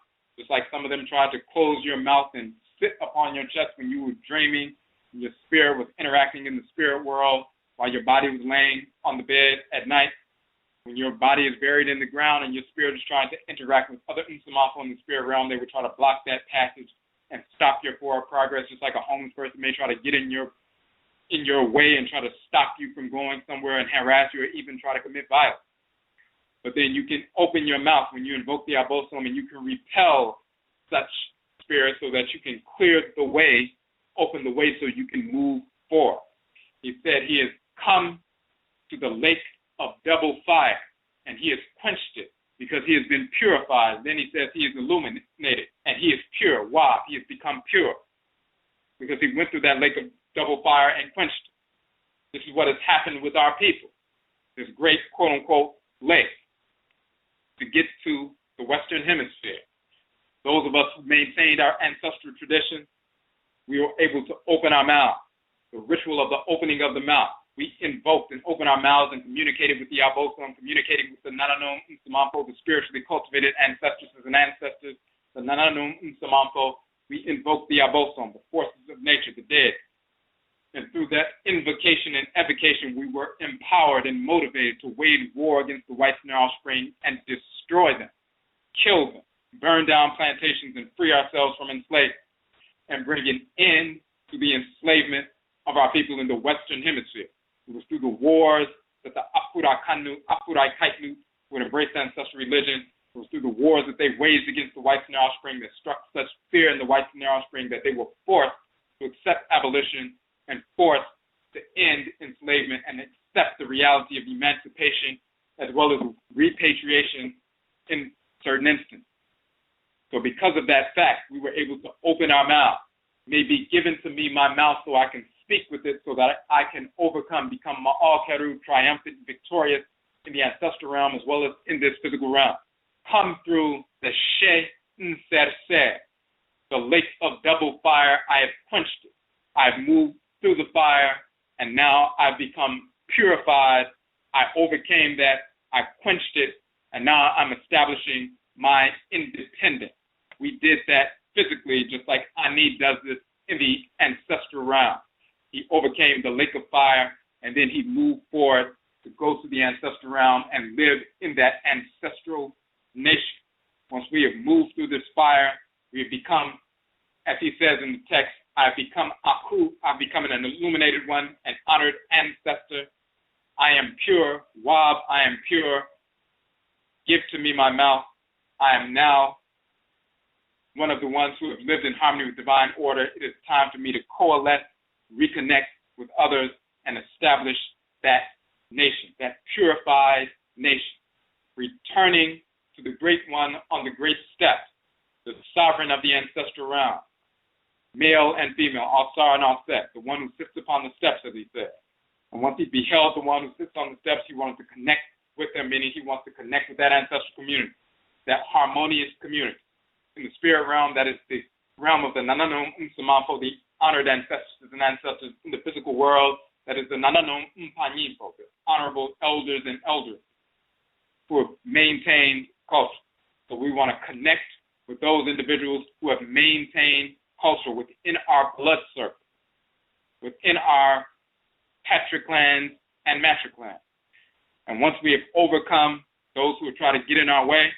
Just like some of them tried to close your mouth and sit upon your chest when you were dreaming, and your spirit was interacting in the spirit world while your body was laying on the bed at night. When your body is buried in the ground and your spirit is trying to interact with other Nsamafo in the spirit realm, they would try to block that passage and stop your forward progress, just like a homeless person may try to get in your way and try to stop you from going somewhere and harass you or even try to commit violence. But then you can open your mouth when you invoke the Abosom, and you can repel such spirits so that you can clear the way, open the way so you can move forward. He said he has come to the lake of double fire, and he has quenched it because he has been purified. Then he says he is illuminated, and he is pure. Why? He has become pure because he went through that lake of double fire and quenched it. This is what has happened with our people. This great, quote-unquote, lake to get to the Western Hemisphere. Those of us who maintained our ancestral tradition, we were able to open our mouth. The ritual of the opening of the mouth. We invoked and opened our mouths and communicated with the Abosom, communicated with the Nananum Nsamampo, the spiritually cultivated ancestresses and ancestors, the Nananum Nsamampo. We invoked the Abosom, the forces of nature, the dead. And through that invocation and evocation, we were empowered and motivated to wage war against the whites in our offspring and destroy them, kill them, burn down plantations, and free ourselves from enslavement, and bring an end to the enslavement of our people in the Western Hemisphere. It was through the wars that the Afurakanu, Afuraitkaitnut would embrace ancestral religion. It was through the wars that they waged against the whites in their offspring that struck such fear in the whites in their offspring that they were forced to accept abolition and forced to end enslavement and accept the reality of emancipation as well as repatriation in certain instances. So because of that fact, we were able to open our mouth. May be given to me my mouth so I can speak with it so that I can overcome, become Ma'al-Keru, triumphant, victorious in the ancestral realm as well as in this physical realm. Come through the She-Nserser, the lake of double fire. I have quenched it. I've moved through the fire, and now I've become purified. I overcame that. I quenched it, and now I'm establishing my independence. We did that physically, just like Ani does this in the ancestral realm. He overcame the lake of fire, and then he moved forward to go to the ancestral realm and live in that ancestral nation. Once we have moved through this fire, we have become, as he says in the text, I've become Akhu, I've become an illuminated one, an honored ancestor. I am pure. Wab, I am pure. Give to me my mouth. I am now one of the ones who have lived in harmony with divine order. It is time for me to coalesce, reconnect with others, and establish that nation, that purified nation, returning to the great one on the great steps, the sovereign of the ancestral realm, male and female, All-Star and All-Set, the one who sits upon the steps, as he said. And once he beheld the one who sits on the steps, he wanted to connect with them, meaning he wants to connect with that ancestral community, that harmonious community. In the spirit realm, that is the realm of the Nananum Nsamampo, the honored ancestors and ancestors. In the physical world, that is the Nananum Mpanyimpo, the honorable elders and elders who have maintained culture. So we want to connect with those individuals who have maintained culture within our blood circle, within our patriclans and matriclans. And once we have overcome those who have tried to get in our way,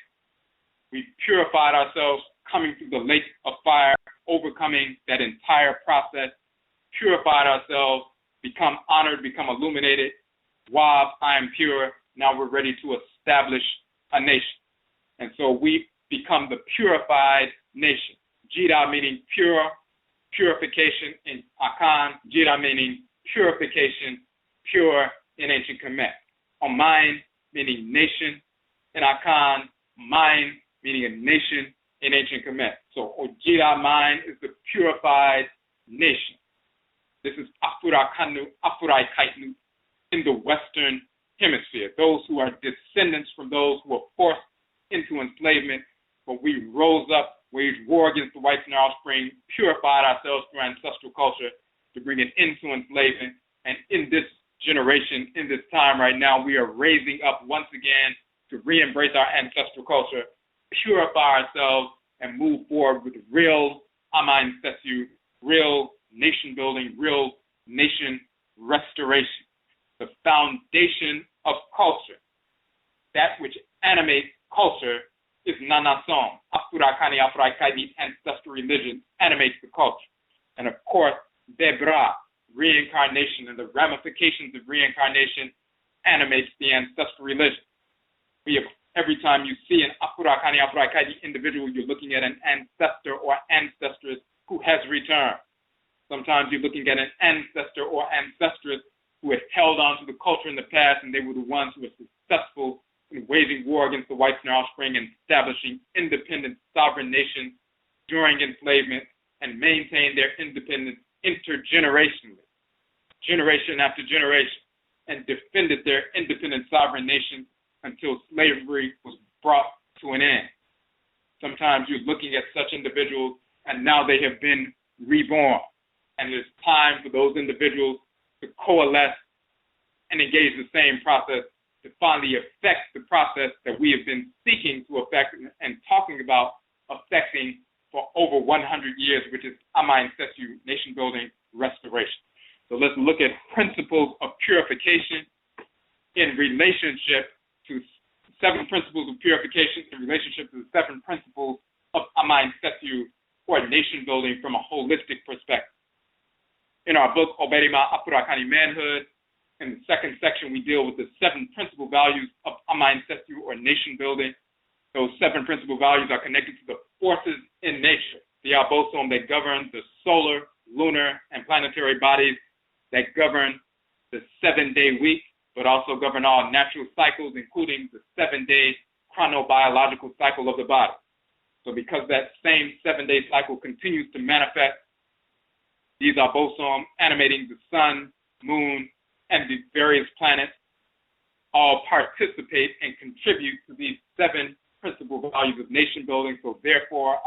we purified ourselves coming through the lake of fire, overcoming that entire process, purified ourselves, become honored, become illuminated. Wab, I am pure. Now we're ready to establish a nation. And so we become the purified nation. Jira meaning pure, purification in Akhan. Jira meaning purification, pure in ancient Kemet. Oman meaning nation in Akhan. Mine meaning a nation in ancient Kemet. So ODWIRAMAN is the purified nation. This is Afurakanu, Afuraitkaitnut in the Western Hemisphere. Those who are descendants from those who were forced into enslavement, but we rose up, waged war against the whites in our offspring, purified ourselves through ancestral culture to bring an end to enslavement. And in this generation, in this time right now, we are raising up once again to re-embrace our ancestral culture, purify ourselves, and move forward with real Amansesew, real nation building, real nation restoration. The foundation of culture, that which animates culture, is Nanasom. Afurakani, Afuraitkaitnut, ancestral religion animates the culture. And of course, Bebra, reincarnation, and the ramifications of reincarnation animates the ancestral religion. Every time you see an Afurakani, Afuraitkaitnut individual, you're looking at an ancestor or ancestress who has returned. Sometimes you're looking at an ancestor or ancestress who had held on to the culture in the past, and they were the ones who were successful in waging war against the whites and their offspring and establishing independent sovereign nations during enslavement and maintained their independence intergenerationally, generation after generation, and defended their independent sovereign nation until slavery was brought to an end. Sometimes you're looking at such individuals, and now they have been reborn, and it's time for those individuals to coalesce and engage the same process to finally affect the process that we have been seeking to affect and talking about affecting for over 100 years, which is Amansesew, nation building, restoration. So let's look at principles of purification in relationship to 7 principles of purification in relationship to the 7 principles of Amansesew, or nation building from a holistic perspective. In our book, OBARIMA, Afurakani, Manhood, in the second section, we deal with the 7 principal values of Amansesew, or nation building. Those 7 principal values are connected to the forces in nature, the abosom that govern the solar, lunar, and planetary bodies that govern the 7-day week, but also govern all natural cycles, including the 7-day chronobiological cycle of the body. So because that same 7-day cycle continues to manifest, these abosom animating the sun, moon, and the various planets all participate and contribute to these 7 principal values of nation building. So therefore,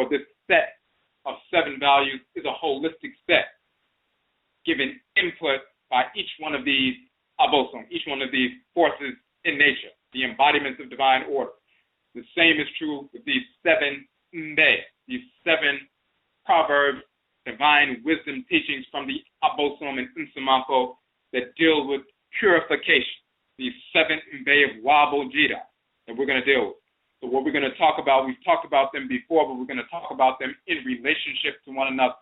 this set of 7 values is a holistic set, given input by each one of these abosom, each one of these forces in nature, the embodiments of divine order. The same is true with these 7 mbe, these 7 proverbs, divine wisdom teachings from the abosom and Nsamako that deal with purification, these 7 mbe of UAB-ODWIRA that we're going to deal with. So what we're going to talk about, we've talked about them before, but we're going to talk about them in relationship to one another.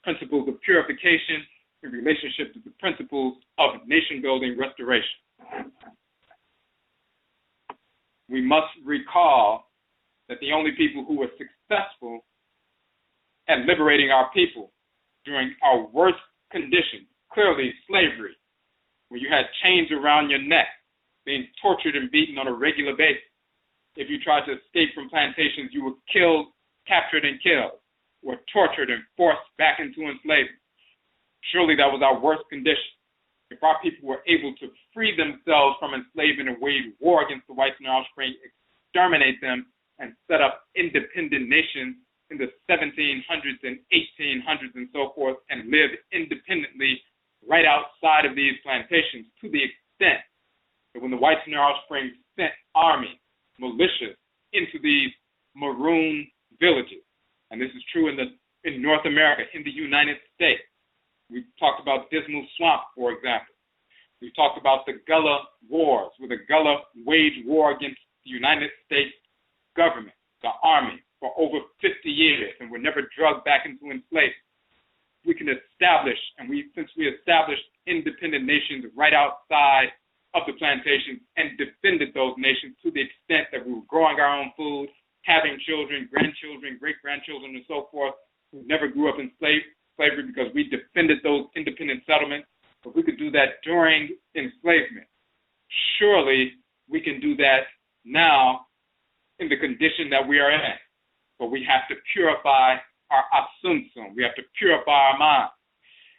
Principles of purification in relationship to the principles of nation building restoration. We must recall that the only people who were successful at liberating our people during our worst conditions, clearly slavery, where you had chains around your neck, being tortured and beaten on a regular basis. If you tried to escape from plantations, you were killed, captured, and killed, or tortured and forced back into enslavement. Surely that was our worst condition. If our people were able to free themselves from enslavement and wage war against the whites and their offspring, exterminate them, and set up independent nations in the 1700s and 1800s and so forth, and live independently right outside of these plantations, to the extent that when the whites and their offspring sent armies, militias into these maroon villages, and this is true in North America, in the United States. We've talked about Dismal Swamp, for example. We've talked about the Gullah Wars, where the Gullah waged war against the United States government, the army, for over 50 years, and were never drugged back into enslavement. We can establish, since we established independent nations right outside of the plantations and defended those nations to the extent that we were growing our own food, having children, grandchildren, great-grandchildren, and so forth, who never grew up in slavery because we defended those independent settlements. If we could do that during enslavement, surely we can do that now in the condition that we are in. But we have to purify our asunsum. We have to purify our mind.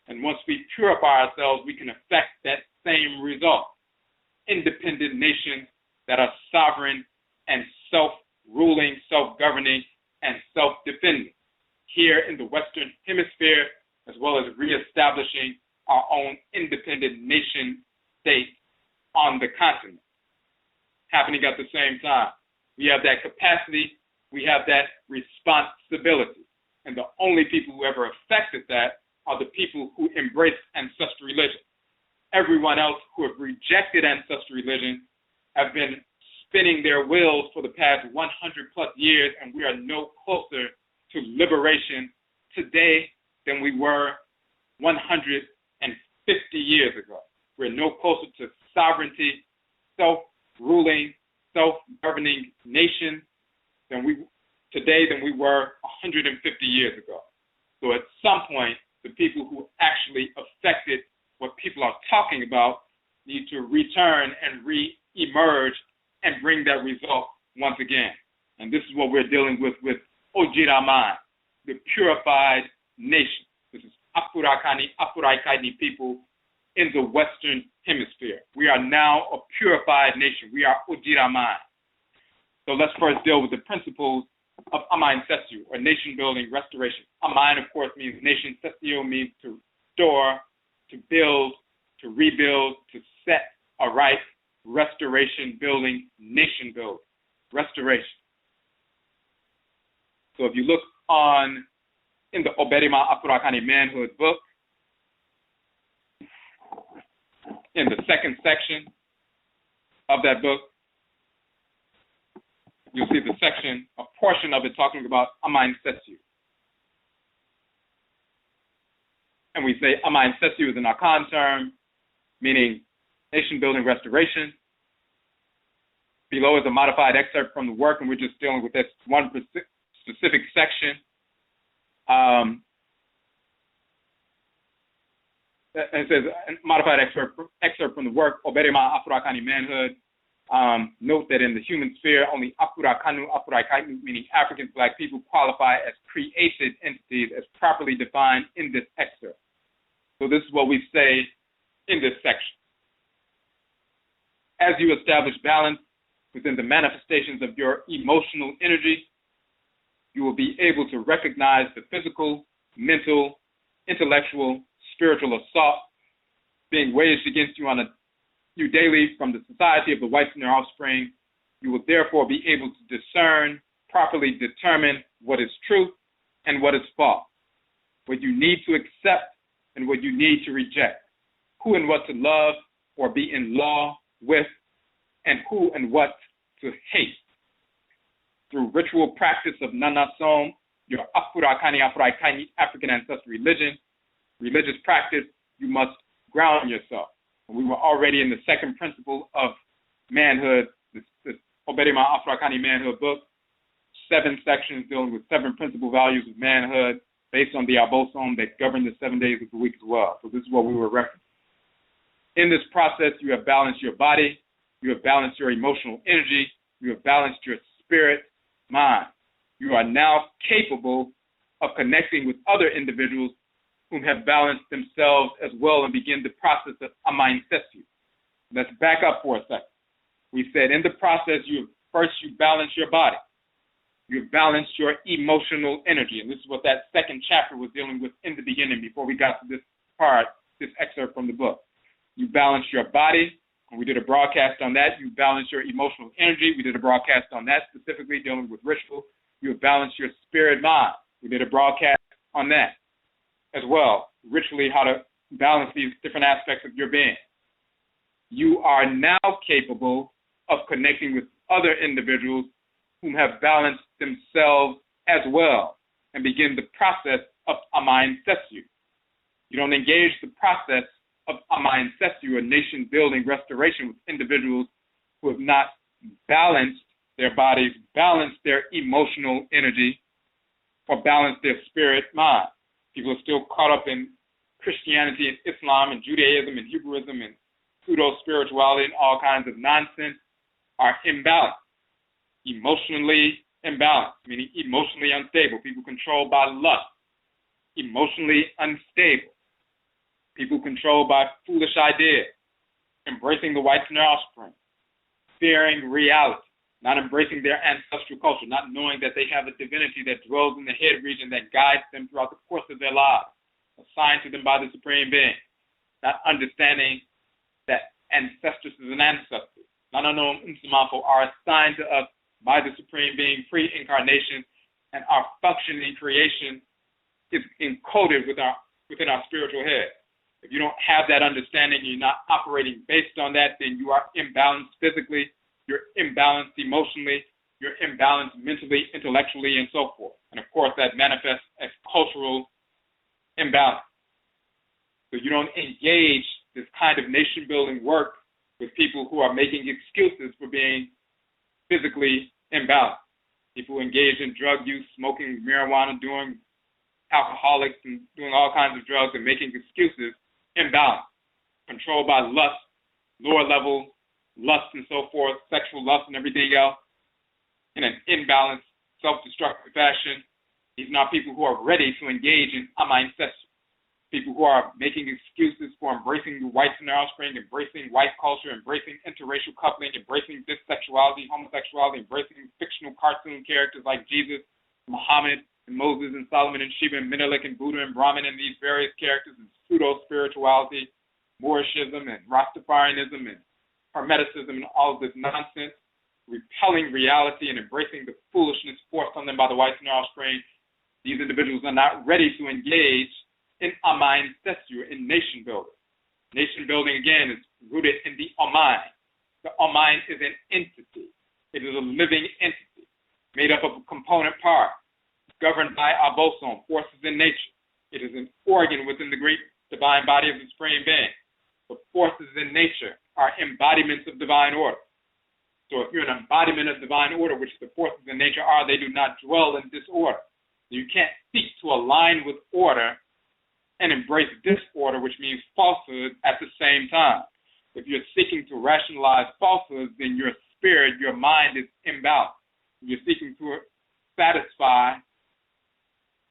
And once we purify ourselves, we can affect that same result. Independent nations that are sovereign and self-ruling, self-governing, and self-defending here in the Western Hemisphere, as well as reestablishing our own independent nation state on the continent, happening at the same time. We have that capacity we have that responsibility. And the only people who ever affected that are the people who embraced ancestral religion. Everyone else who have rejected ancestral religion have been spinning their wheels for the past 100 plus years, and we are no closer to liberation today than we were 150 years ago. We're no closer to sovereignty, self-ruling, self-governing nation today than we were 150 years ago. So at some point, the people who actually affected what people are talking about need to return and re-emerge and bring that result once again. And this is what we're dealing with ODWIRAMAN, the purified nation. This is Afurakani, Afuraitkaitnut people in the Western Hemisphere. We are now a purified nation. We are ODWIRAMAN. So let's first deal with the principles of Amansesew, or nation building restoration. Aman, of course, means nation. Sesew means to restore, to build, to rebuild, to set aright. Restoration, building, nation building, restoration. So if you look in the OBARIMA Afurakani Manhood book, in the second section of that book, you'll see the section, a portion of it talking about Amansesew. And we say Amansesew is an Akhan term, meaning nation building restoration. Below is a modified excerpt from the work, and we're just dealing with this one specific section. It says, modified excerpt from the work, OBARIMA Afurakani Manhood. Note that in the human sphere, only Afurakanu, Afuraitkaitnut, meaning African Black people, qualify as created entities as properly defined in this excerpt. So this is what we say in this section. As you establish balance within the manifestations of your emotional energy, you will be able to recognize the physical, mental, intellectual, spiritual assault being waged against you daily from the society of the whites and their offspring. You will therefore be able to discern, properly determine what is truth and what is false, what you need to accept and what you need to reject, who and what to love or be in law with, and who and what to hate. Through ritual practice of Nanasom, your Afurakani, Afuraitkaitnut, African ancestral religious practice, you must ground yourself. And we were already in the second principle of manhood, this OBARIMA Afurakani Manhood book, 7 sections dealing with 7 principal values of manhood based on the Abosom that govern the 7 days of the week as well. So this is what we were referencing. In this process, you have balanced your body, you have balanced your emotional energy, you have balanced your spirit, mind. You are now capable of connecting with other individuals whom have balanced themselves as well and begin the process of Amansesew. Let's back up for a second. We said in the process, you balance your body. You've balanced your emotional energy. And this is what that second chapter was dealing with in the beginning before we got to this part, this excerpt from the book. You balance your body, and we did a broadcast on that. You balance your emotional energy. We did a broadcast on that, specifically dealing with ritual. You have balanced your spirit mind. We did a broadcast on that as well, ritually, how to balance these different aspects of your being. You are now capable of connecting with other individuals whom have balanced themselves as well and begin the process of Amansesew. You don't engage the process of Amansesew, a nation-building restoration, with individuals who have not balanced their bodies, balanced their emotional energy, or balanced their spirit mind. People are still caught up in Christianity and Islam and Judaism and Hebrewism and pseudo-spirituality and all kinds of nonsense, are imbalanced, emotionally imbalanced, meaning emotionally unstable. People controlled by lust, emotionally unstable. People controlled by foolish ideas, embracing the whites and their offspring, fearing reality, not embracing their ancestral culture, not knowing that they have a divinity that dwells in the head region that guides them throughout the course of their lives, assigned to them by the Supreme Being, not understanding that ancestresses and ancestors, not unknown are assigned to us by the Supreme Being, pre-incarnation, and our function in creation is encoded within our spiritual head. If you don't have that understanding, you're not operating based on that, then you are imbalanced physically, you're imbalanced emotionally, you're imbalanced mentally, intellectually, and so forth. And of course, that manifests as cultural imbalance. So you don't engage this kind of nation-building work with people who are making excuses for being physically imbalanced. People who engage in drug use, smoking marijuana, doing alcoholics, and doing all kinds of drugs and making excuses, imbalanced, controlled by lust, lower level lust and so forth, sexual lust and everything else, in an imbalanced, self-destructive fashion. These are not people who are ready to engage in Amansesew. People who are making excuses for embracing the whites in their offspring, embracing white culture, embracing interracial coupling, embracing bisexuality, homosexuality, embracing fictional cartoon characters like Jesus, Muhammad, and Moses, and Solomon, and Shiva, and Menelik, and Buddha, and Brahman, and these various characters, and pseudo-spirituality, Moorishism, and Rastafarianism, and Hermeticism, and all of this nonsense, repelling reality and embracing the foolishness forced on them by the whites in their offspring. These individuals are not ready to engage in Amansesew, in nation building. Nation building, again, is rooted in the Oman. The Oman is an entity. It is a living entity made up of component parts, governed by a boson, forces in nature. It is an organ within the great divine body of the Supreme Being. The forces in nature are embodiments of divine order. So if you're an embodiment of divine order, which the forces in nature are, they do not dwell in disorder. You can't seek to align with order and embrace disorder, which means falsehood, at the same time. If you're seeking to rationalize falsehoods, then your spirit, your mind is imbalanced. You're seeking to satisfy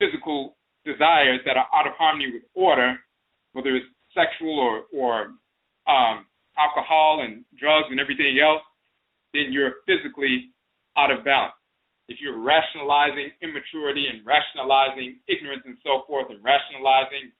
physical desires that are out of harmony with order, whether it's sexual or alcohol and drugs and everything else, then you're physically out of balance. If you're rationalizing immaturity and rationalizing ignorance and so forth, and rationalizing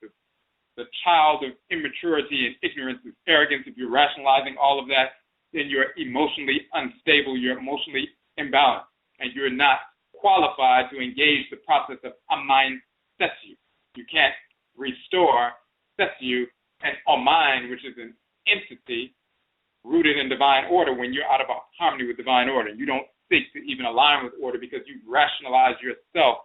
the child of immaturity and ignorance is arrogance, if you're rationalizing all of that, then you're emotionally unstable, you're emotionally imbalanced, and you're not qualified to engage the process of Amansesew. You can't restore Sesew and Oman, which is an entity rooted in divine order, when you're out of harmony with divine order. You don't seek to even align with order because you've rationalized yourself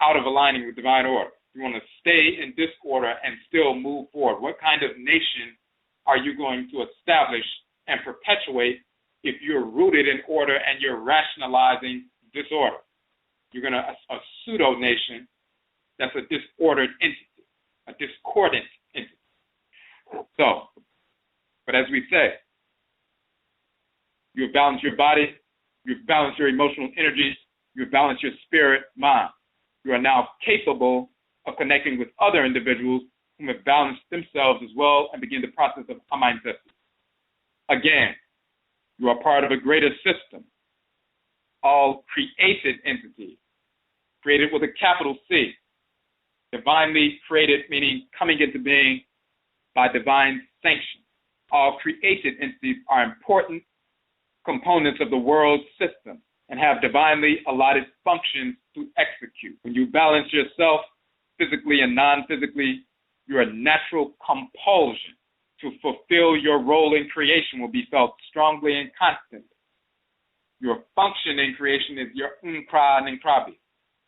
out of aligning with divine order. You want to stay in disorder and still move forward. What kind of nation are you going to establish and perpetuate if you're rooted in order and you're rationalizing disorder? You're going to a pseudo nation that's a disordered entity, a discordant entity. So, but as we say, you've balanced your body, you've balanced your emotional energies, you've balanced your spirit, mind. You are now capable of connecting with other individuals who have balanced themselves as well and begin the process of Amansesew. Again, you are part of a greater system, all created entities, created with a capital C, divinely created, meaning coming into being by divine sanction. All created entities are important components of the world system and have divinely allotted functions to execute. When you balance yourself physically and non-physically, your natural compulsion to fulfill your role in creation will be felt strongly and constantly. Your function in creation is your nkra and nkrabi.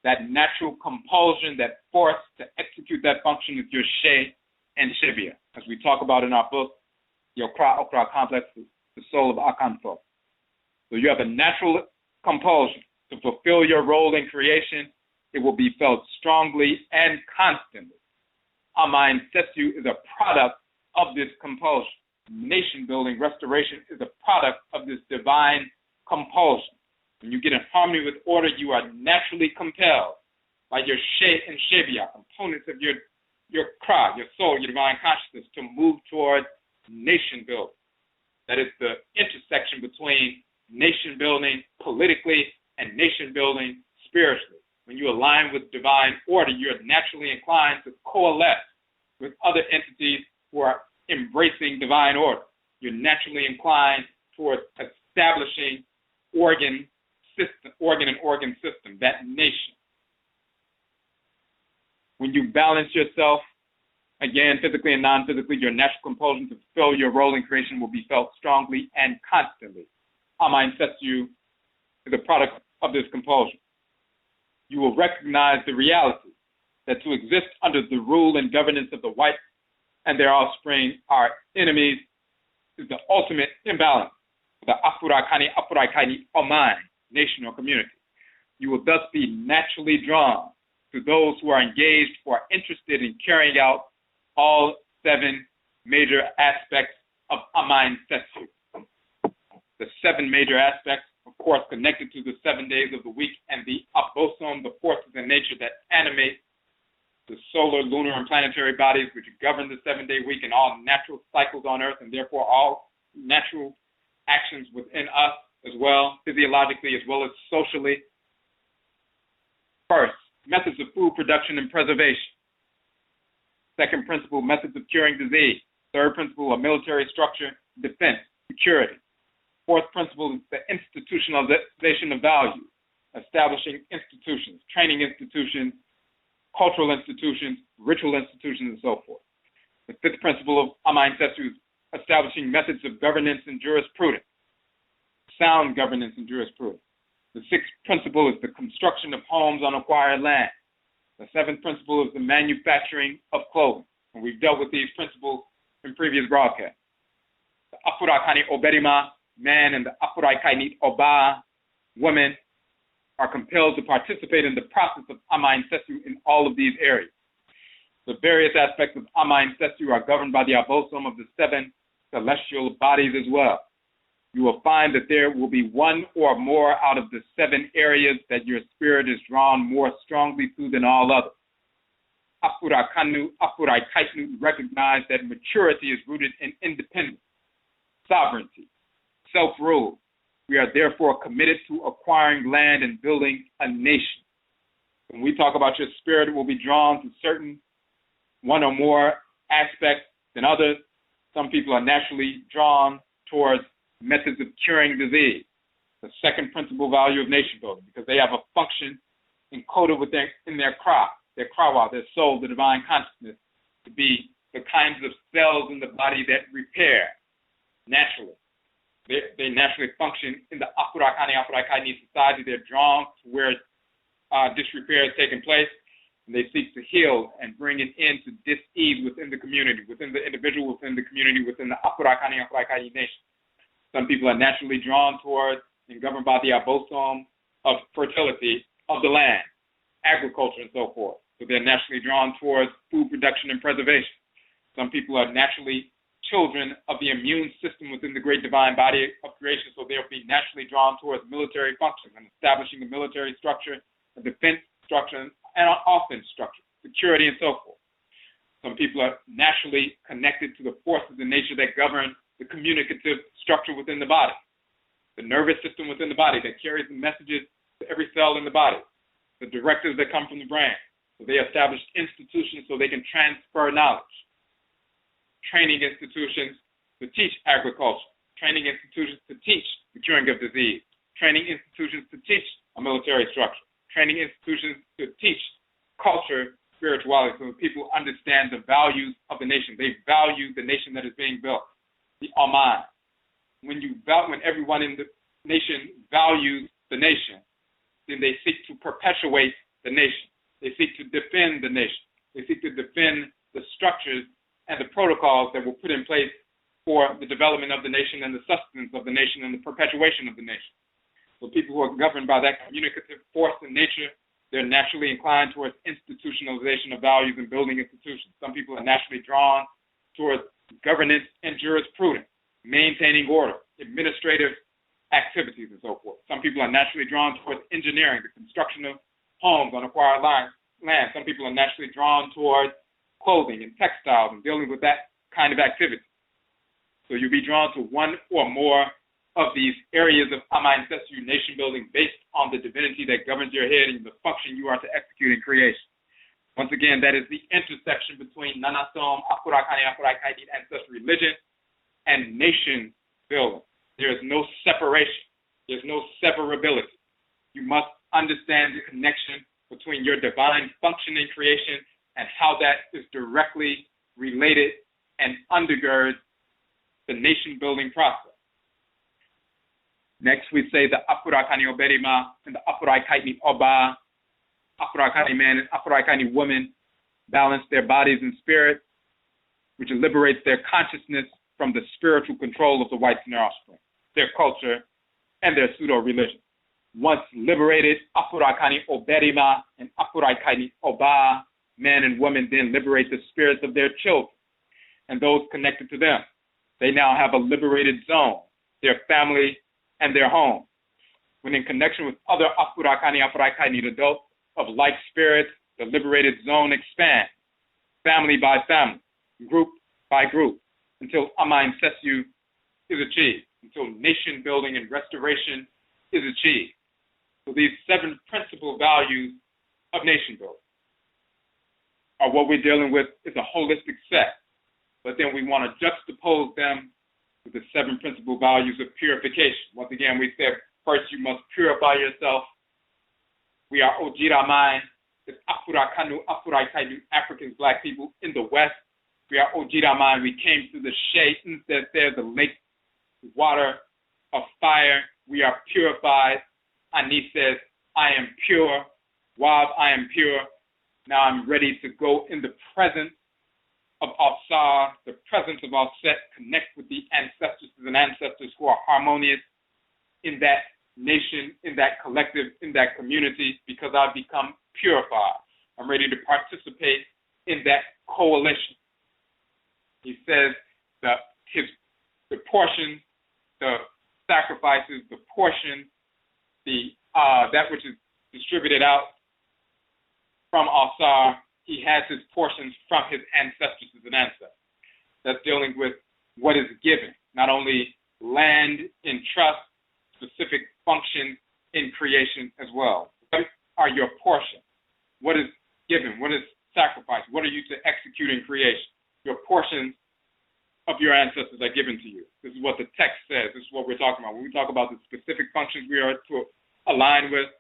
That natural compulsion, that force to execute that function is your she and shibia. As we talk about in our book, your okra complex, the soul of AKANFO. So you have a natural compulsion to fulfill your role in creation. It will be felt strongly and constantly. Amansesew is a product of this compulsion. Nation building, restoration is a product of this divine compulsion. When you get in harmony with order, you are naturally compelled by your she and shebia, components of your kra, your soul, your divine consciousness, to move towards nation building. That is the intersection between nation building politically and nation building spiritually. When you align with divine order, you're naturally inclined to coalesce with other entities who are embracing divine order. You're naturally inclined towards establishing organ system, organ and organ system, that nation. When you balance yourself, again, physically and non-physically, your natural compulsion to fulfill your role in creation will be felt strongly and constantly. Amansesew is a product of this compulsion. You will recognize the reality that to exist under the rule and governance of the whites and their offspring, our enemies, is the ultimate imbalance for the Afurakani, Afuraitkaitnut, Oman, nation or community. You will thus be naturally drawn to those who are engaged or interested in carrying out all 7 major aspects of Amansesew. The 7 major aspects, of course, connected to the 7 days of the week and the abosom, the forces in nature that animate the solar, lunar, and planetary bodies which govern the 7-day week and all natural cycles on Earth, and therefore all natural actions within us as well, physiologically as well as socially. First, methods of food production and preservation. Second principle, methods of curing disease. Third principle, a military structure, defense, security. Fourth principle is the institutionalization of value, establishing institutions, training institutions, cultural institutions, ritual institutions, and so forth. The fifth principle of Amansesew is establishing methods of governance and jurisprudence, sound governance and jurisprudence. The sixth principle is the construction of homes on acquired land. The seventh principle is the manufacturing of clothing. And we've dealt with these principles in previous broadcasts. The Afurakani OBARIMA, man, and the Afuraitkaitnut, Oba, woman, are compelled to participate in the process of Amansesew in all of these areas. The various aspects of Amansesew are governed by the abosom of the 7 celestial bodies as well. You will find that there will be one or more out of the 7 areas that your spirit is drawn more strongly to than all others. Afurakanu, Afuraitkaitnut recognize that maturity is rooted in independence, sovereignty, self-rule. We are therefore committed to acquiring land and building a nation. When we talk about your spirit, it will be drawn to certain one or more aspects than others. Some people are naturally drawn towards methods of curing disease, the second principal value of nation building, because they have a function encoded in their krawa, their soul, the divine consciousness, to be the kinds of cells in the body that repair naturally. They naturally function in the Afurakani, Afuraitkaitnut society. They're drawn to where disrepair is taking place, and they seek to heal and bring it into dis-ease within the community, within the individual, within the community, within the Afurakani, Afuraitkaitnut nation. Some people are naturally drawn towards and governed by the abosom of fertility of the land, agriculture, and so forth. So they're naturally drawn towards food production and preservation. Some people are naturally children of the immune system within the great divine body of creation, so they'll be naturally drawn towards military functions and establishing a military structure, a defense structure, and an offense structure, security, and so forth. Some people are naturally connected to the forces in nature that govern the communicative structure within the body, the nervous system within the body that carries the messages to every cell in the body, the directives that come from the brain. So they establish institutions so they can transfer knowledge. Training institutions to teach agriculture, training institutions to teach the curing of disease, training institutions to teach a military structure, training institutions to teach culture, spirituality, so that people understand the values of the nation. They value the nation that is being built, the Oman. When everyone in the nation values the nation, then they seek to perpetuate the nation. They seek to defend the nation. They seek to defend the structures and the protocols that were put in place for the development of the nation and the sustenance of the nation and the perpetuation of the nation. So people who are governed by that communicative force in nature, they're naturally inclined towards institutionalization of values and building institutions. Some people are naturally drawn towards governance and jurisprudence, maintaining order, administrative activities, and so forth. Some people are naturally drawn towards engineering, the construction of homes on acquired land. Some people are naturally drawn towards clothing and textiles and dealing with that kind of activity. So you'll be drawn to one or more of these areas of Amansesew nation building based on the divinity that governs your head and the function you are to execute in creation. Once again, that is the intersection between Nanasom, Afurakani, Afuraitkaitnut, ancestral religion, and nation building. There is no separation. There's no severability. You must understand the connection between your divine function in creation and how that is directly related and undergirds the nation-building process. Next, we say the Afurakani OBARIMA and the Afuraitkaitnut Oba, Afurakani man and Afurakani woman balance their bodies and spirit, which liberates their consciousness from the spiritual control of the whites and their offspring, their culture, and their pseudo-religion. Once liberated, Afurakani OBARIMA and Afuraitkaitnut Oba, man and woman, then liberate the spirits of their children and those connected to them. They now have a liberated zone, their family and their home. When in connection with other Afurakani Afuraitkaitnut adults of like spirits, the liberated zone expands, family by family, group by group, until Amansesew is achieved, until nation building and restoration is achieved. So these 7 principal values of nation building are what we're dealing with is a holistic set, but then we want to juxtapose them with the 7 principal values of purification. Once again, we said first you must purify yourself. We are ODWIRAMAN, it's Afurakanu, Afuraitkaitnut, Africans, black people in the West. We are ODWIRAMAN, we came through the shade, the lake, water of fire. We are purified. Ani says, I am pure. Wab, I am pure. Now I'm ready to go in the presence of Afsar, the presence of Afset, connect with the ancestors and ancestors who are harmonious in that nation, in that collective, in that community, because I've become purified. I'm ready to participate in that coalition. He says that the portion, the sacrifices, the portion, that which is distributed out from Afsar, he has his portions from his ancestors and ancestors. That's dealing with what is given, not only land in trust, specific functions in creation as well. What are your portions? What is given? What is sacrificed? What are you to execute in creation? Your portions of your ancestors are given to you. This is what the text says. This is what we're talking about. When we talk about the specific functions we are to align with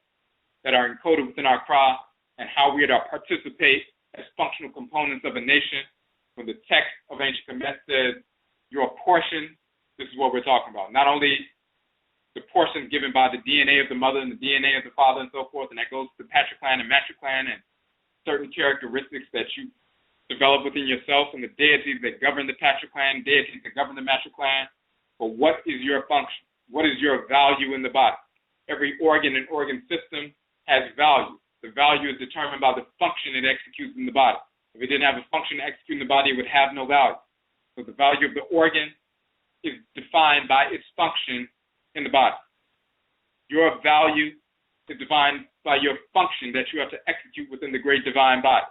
that are encoded within our craft and how we are to participate as functional components of a nation, when the text of ancient Kemet says your portion, this is what we're talking about. Not only the portions given by the DNA of the mother and the DNA of the father and so forth, and that goes to patriclan and matriclan and certain characteristics that you develop within yourself and the deities that govern the patriclan, deities that govern the matriclan, but what is your function? What is your value in the body? Every organ and organ system has value. The value is determined by the function it executes in the body. If it didn't have a function to execute in the body, it would have no value. So the value of the organ is defined by its function in the body. Your value is defined by your function that you have to execute within the great divine body.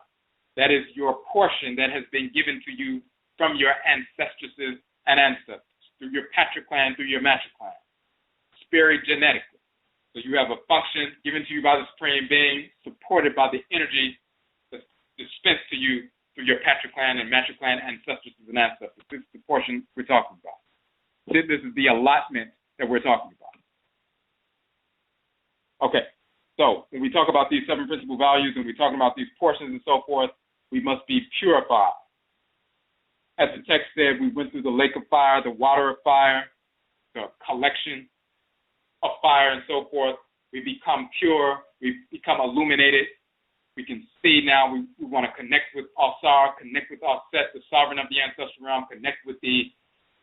That is your portion that has been given to you from your ancestresses and ancestors, through your patriclan, through your matriclan, spiri-genetically. So you have a function given to you by the Supreme Being, supported by the energy that's dispensed to you through your patriclan and matriclan ancestors and ancestors. This is the portion we're talking about. This is the allotment that we're talking about. Okay, so when we talk about these 7 principal values and we're talking about these portions and so forth, we must be purified. As the text said, we went through the lake of fire, the water of fire, the collection of fire and so forth. We become pure. We become illuminated. We can see now. We want to connect with Afsar, connect with Afset, the sovereign of the ancestral realm, connect with the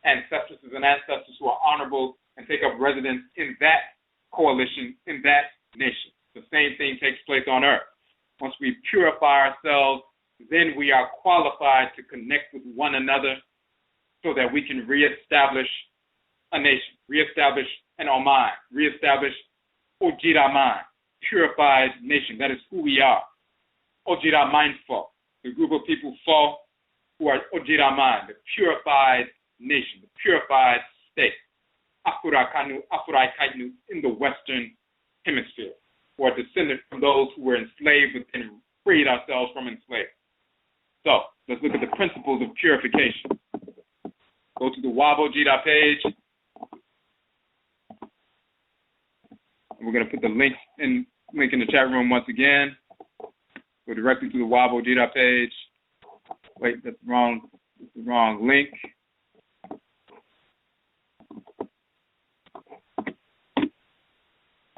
ancestresses and ancestors who are honorable and take up residence in that coalition, in that nation. The same thing takes place on earth. Once we purify ourselves, then we are qualified to connect with one another so that we can reestablish a nation, reestablish an Oman, reestablish ODWIRAMAN, purified nation. That is who we are. ODWIRAMAN folk, the group of people folk who are ODWIRAMAN, the purified nation, the purified state. Afurakanu, Afuraitkaitnut in the Western Hemisphere, who are descended from those who were enslaved and freed ourselves from enslavement. So let's look at the principles of purification. Go to the UAB-ODWIRA page. And we're going to put the link in the chat room once again. Go directly to the UAB-ODWIRA page. Wait, that's the wrong link.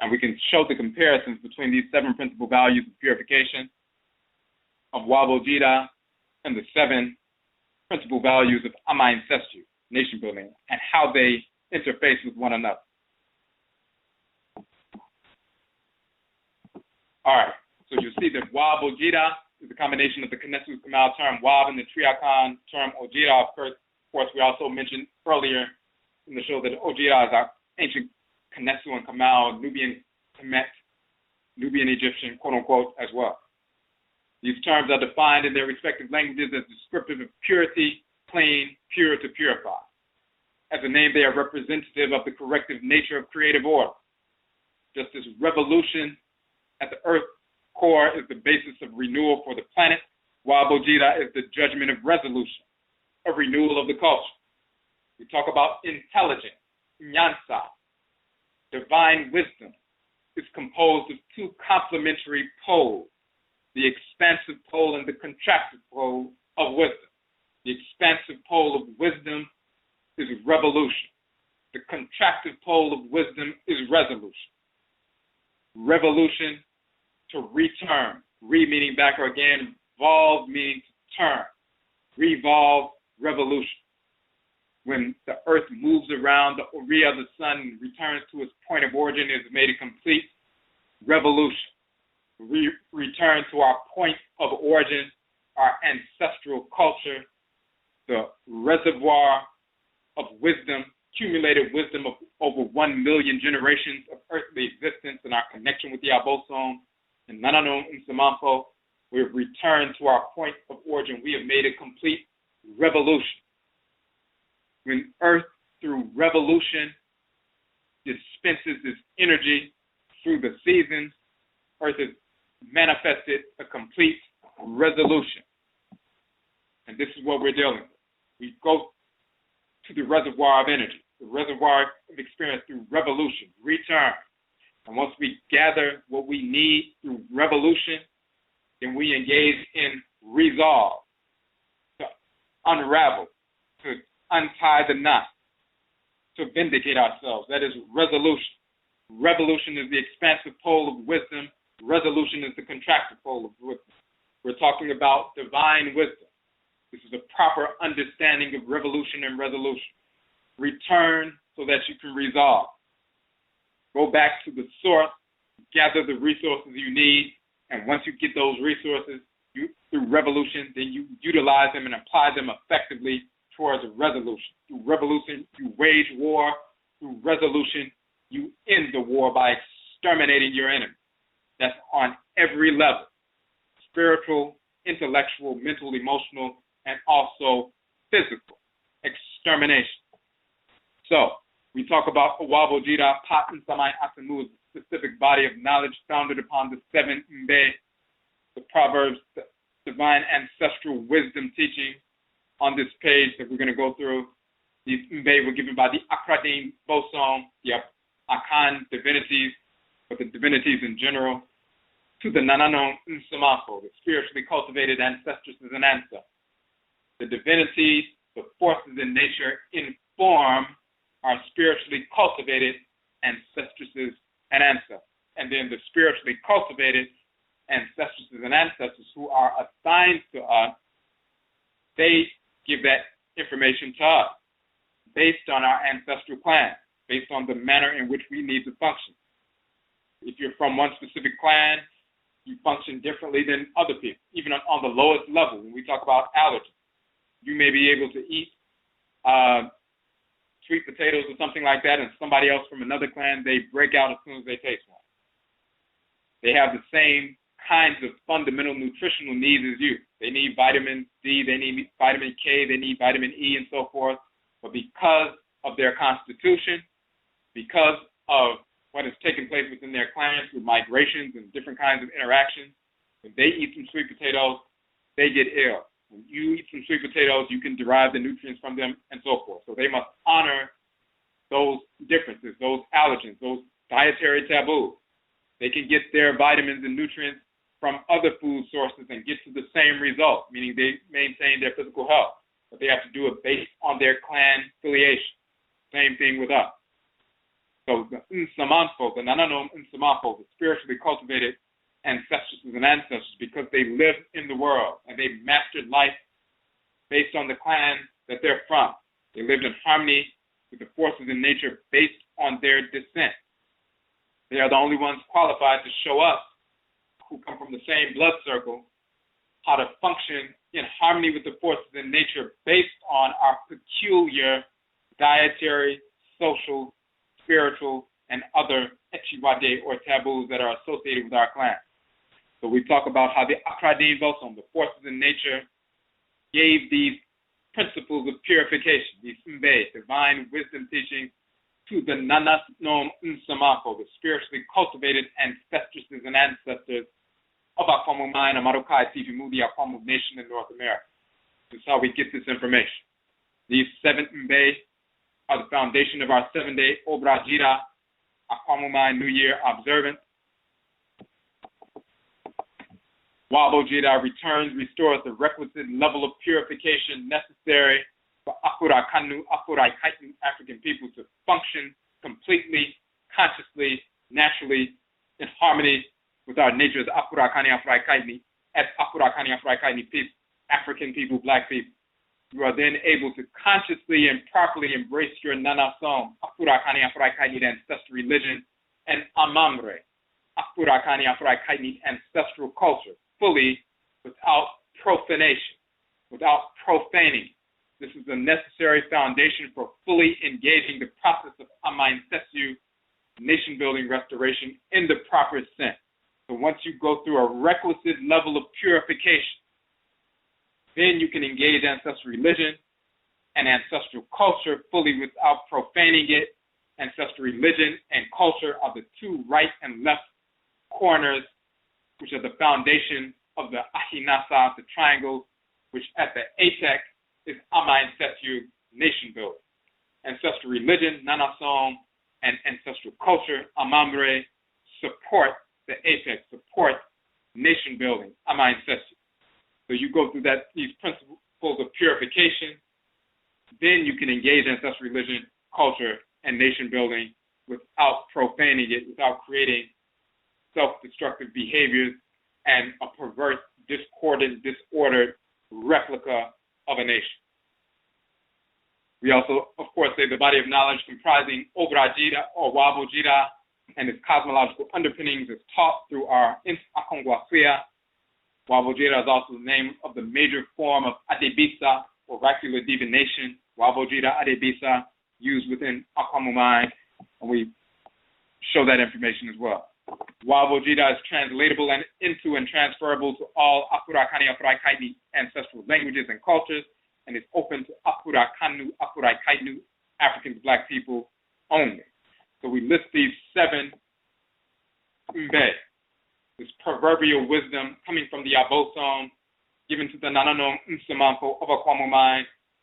And we can show the comparisons between these 7 principal values of purification of UAB-ODWIRA and the 7 principal values of Amansesew, nation building, and how they interface with one another. All right, so you'll see that UAB-ODWIRA is a combination of the Knesset Kamal term Wab and the Triakhan term ODWIRA. Of course, we also mentioned earlier in the show that ODWIRA is our ancient Knesset and Kamal, Nubian Kemet, Nubian Egyptian, quote unquote, as well. These terms are defined in their respective languages as descriptive of purity, clean, pure to purify. As a name, they are representative of the corrective nature of creative order. Just as revolution at the earth core is the basis of renewal for the planet, UAB-ODWIRA is the judgment of resolution, a renewal of the culture. We talk about intelligence, nyansa. Divine wisdom is composed of 2 complementary poles, the expansive pole and the contractive pole of wisdom. The expansive pole of wisdom is revolution. The contractive pole of wisdom is resolution. Revolution, to return. Re meaning back or again. Volve meaning to turn. Revolve, revolution. When the earth moves around the area of the sun and returns to its point of origin, it is made a complete revolution. We return to our point of origin, our ancestral culture, the reservoir of wisdom, accumulated wisdom of over 1 million generations of earthly existence and our connection with the Abosom and Nanano and Samanfo. We have returned to our point of origin. We have made a complete revolution. When earth, through revolution, dispenses its energy through the seasons, earth has manifested a complete resolution. And this is what we're dealing with. We go to the reservoir of energy, the reservoir of experience through revolution, return. And once we gather what we need through revolution, then we engage in resolve, to unravel, to untie the knot, to vindicate ourselves. That is resolution. Revolution is the expansive pole of wisdom. Resolution is the contractive pole of wisdom. We're talking about divine wisdom. This is a proper understanding of revolution and resolution. Return so that you can resolve. Go back to the source, gather the resources you need, and once you get those resources through revolution, then you utilize them and apply them effectively towards a resolution. Through revolution, you wage war. Through resolution, you end the war by exterminating your enemy. That's on every level: spiritual, intellectual, mental, emotional, and also physical extermination. So, we talk about UAB-ODWIRA, Patin Samai Asanu, is a specific body of knowledge founded upon the 7 Mbe, the Proverbs, the divine ancestral wisdom teaching. On this page that we're going to go through, these Mbe were given by the Akradim Bosom, the Akhan divinities, but the divinities in general, to the Nanano Nsamafo, the spiritually cultivated ancestresses and ancestors. The divinities, the forces in nature, inform our spiritually cultivated ancestresses and ancestors. And then the spiritually cultivated ancestresses and ancestors who are assigned to us, they give that information to us based on our ancestral clan, based on the manner in which we need to function. If you're from one specific clan, you function differently than other people, even on the lowest level. When we talk about allergies, you may be able to eat sweet potatoes or something like that, and somebody else from another clan, they break out as soon as they taste one. They have the same kinds of fundamental nutritional needs as you. They need vitamin D, they need vitamin K, they need vitamin E, and so forth. But because of their constitution, because of what has taken place within their clans with migrations and different kinds of interactions, when they eat some sweet potatoes, they get ill. When you eat some sweet potatoes, you can derive the nutrients from them and so forth. So they must honor those differences, those allergens, those dietary taboo. They can get their vitamins and nutrients from other food sources and get to the same result, meaning they maintain their physical health. But they have to do it based on their clan affiliation. Same thing with us. So the Nsamanfo, the Nananom Nsamanfo, the spiritually cultivated ancestresses and ancestors, because they live in the world and they mastered life based on the clan that they're from. They lived in harmony with the forces in nature based on their descent. They are the only ones qualified to show us, who come from the same blood circle, how to function in harmony with the forces in nature based on our peculiar dietary, social, spiritual, and other echiwade or taboos that are associated with our clan. So we talk about how the Akradin Vosom, the forces in nature, gave these principles of purification, these mbe, divine wisdom teachings, to the Nanas-nom Nsamako, the spiritually cultivated ancestresses and ancestors of Aakhuamuman, Amaruka, Atifi, the Akhamu nation in North America. This is how we get this information. These 7 mbe are the foundation of our 7-day OBARIMA, Aakhuamuman New Year observance. UAB-ODWIRA returns, restores the requisite level of purification necessary for Afurakanu, Afuraitkaitnut African people to function completely, consciously, naturally, in harmony with our nature as Afurakani, Afuraitkaitnut, as Afurakani, Afuraitkaitnut people, African people, black people. You are then able to consciously and properly embrace your Nanasom, Afurakani, Afuraitkaitnut ancestral religion, and Amamre, Afurakani, Afuraitkaitnut ancestral culture, fully without profanation, without profaning. This is a necessary foundation for fully engaging the process of Amansesew, nation building restoration in the proper sense. So once you go through a requisite level of purification, then you can engage ancestral religion and ancestral culture fully without profaning it. Ancestral religion and culture are the 2 right and left corners, which are the foundation of the Ahinasa, the triangle, which at the apex is Amansesew, nation building. Ancestral religion, Nanasom, and ancestral culture, Amamre, support the apex, support nation building, Amansesew. So you go through these principles of purification, then you can engage ancestral religion, culture, and nation building without profaning it, without creating self-destructive behaviors and a perverse, discordant, disordered replica of a nation. We also, of course, say the body of knowledge comprising OBARIMA or UAB-ODWIRA and its cosmological underpinnings is taught through our Akongwasuya. UAB-ODWIRA is also the name of the major form of Adebisa, oracular divination. UAB-ODWIRA, Adebisa, used within Aakhuamuman, and we show that information as well. UAB-ODWIRA is translatable and into and transferable to all Afurakani, Afuraitkaitnut ancestral languages and cultures, and is open to Afurakanu, Afuraitkaitnut, African black people only. So we list these 7 mbe, this proverbial wisdom coming from the Abosom, given to the Nananom Nsamanfo of Aakhuamuman,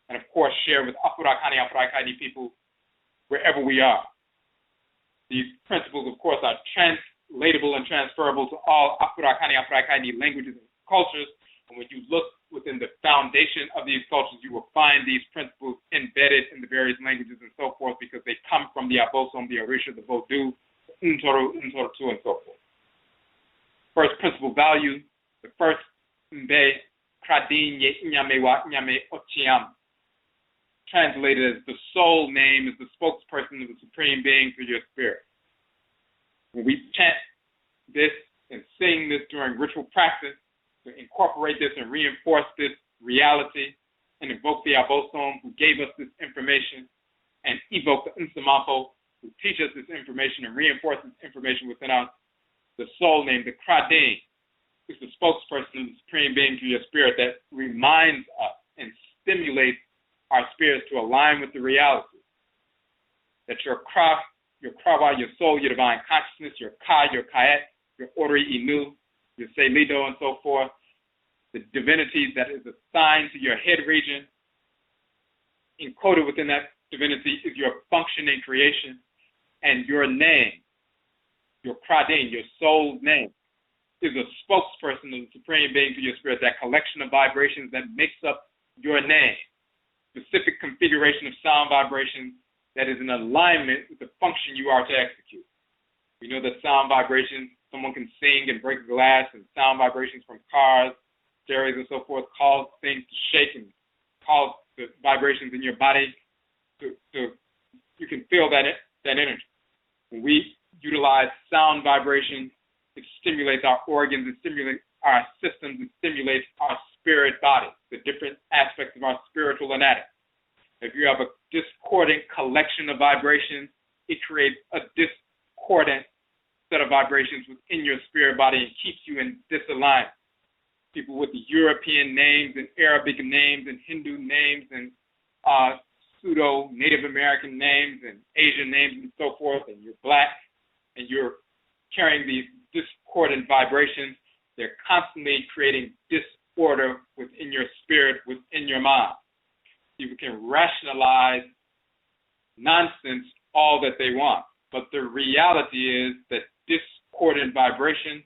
and of course share with Afurakani, Afuraitkaitnut people wherever we are. These principles, of course, are translatable and transferable to all Afurakani, Afuraitkaitnut languages and cultures. And when you look within the foundation of these cultures, you will find these principles embedded in the various languages and so forth, because they come from the Abosom, the Orisha, the Vodou, Ntoru, Ntoru, and so forth. First principle value, the first mbe, Kradin ye Inyamewa Inyame Ochiam. Translated as the soul name is the spokesperson of the Supreme Being through your spirit. When we chant this and sing this during ritual practice, to incorporate this and reinforce this reality and invoke the Abosom who gave us this information, and evoke the Nsamanfo who teach us this information and reinforce this information within us, the soul name, the Kradin, is the spokesperson of the Supreme Being through your spirit that reminds us and stimulates our spirits to align with the reality. That your Krawa, your soul, your divine consciousness, your Ka, your Kaet, your Ori Inu, your Selido, and so forth, the divinity that is assigned to your head region, encoded within that divinity is your function in creation, and your name, your Kradin, your soul's name, is a spokesperson of the Supreme Being to your spirit, that collection of vibrations that makes up your name, specific configuration of sound vibrations that is in alignment with the function you are to execute. We know that sound vibrations, someone can sing and break glass, and sound vibrations from cars, stereos, and so forth cause things to shake and cause the vibrations in your body to you can feel that energy. When we utilize sound vibrations, it stimulates our organs, it stimulates our systems, it stimulates our spirit body, the different aspects of our spiritual anatomy. If you have a discordant collection of vibrations, it creates a discordant set of vibrations within your spirit body and keeps you in disalignment. People with the European names and Arabic names and Hindu names and pseudo-Native American names and Asian names and so forth, and you're black and you're carrying these discordant vibrations, they're constantly creating disorder within your spirit, within your mind. People can rationalize nonsense all that they want, but the reality is that discordant vibrations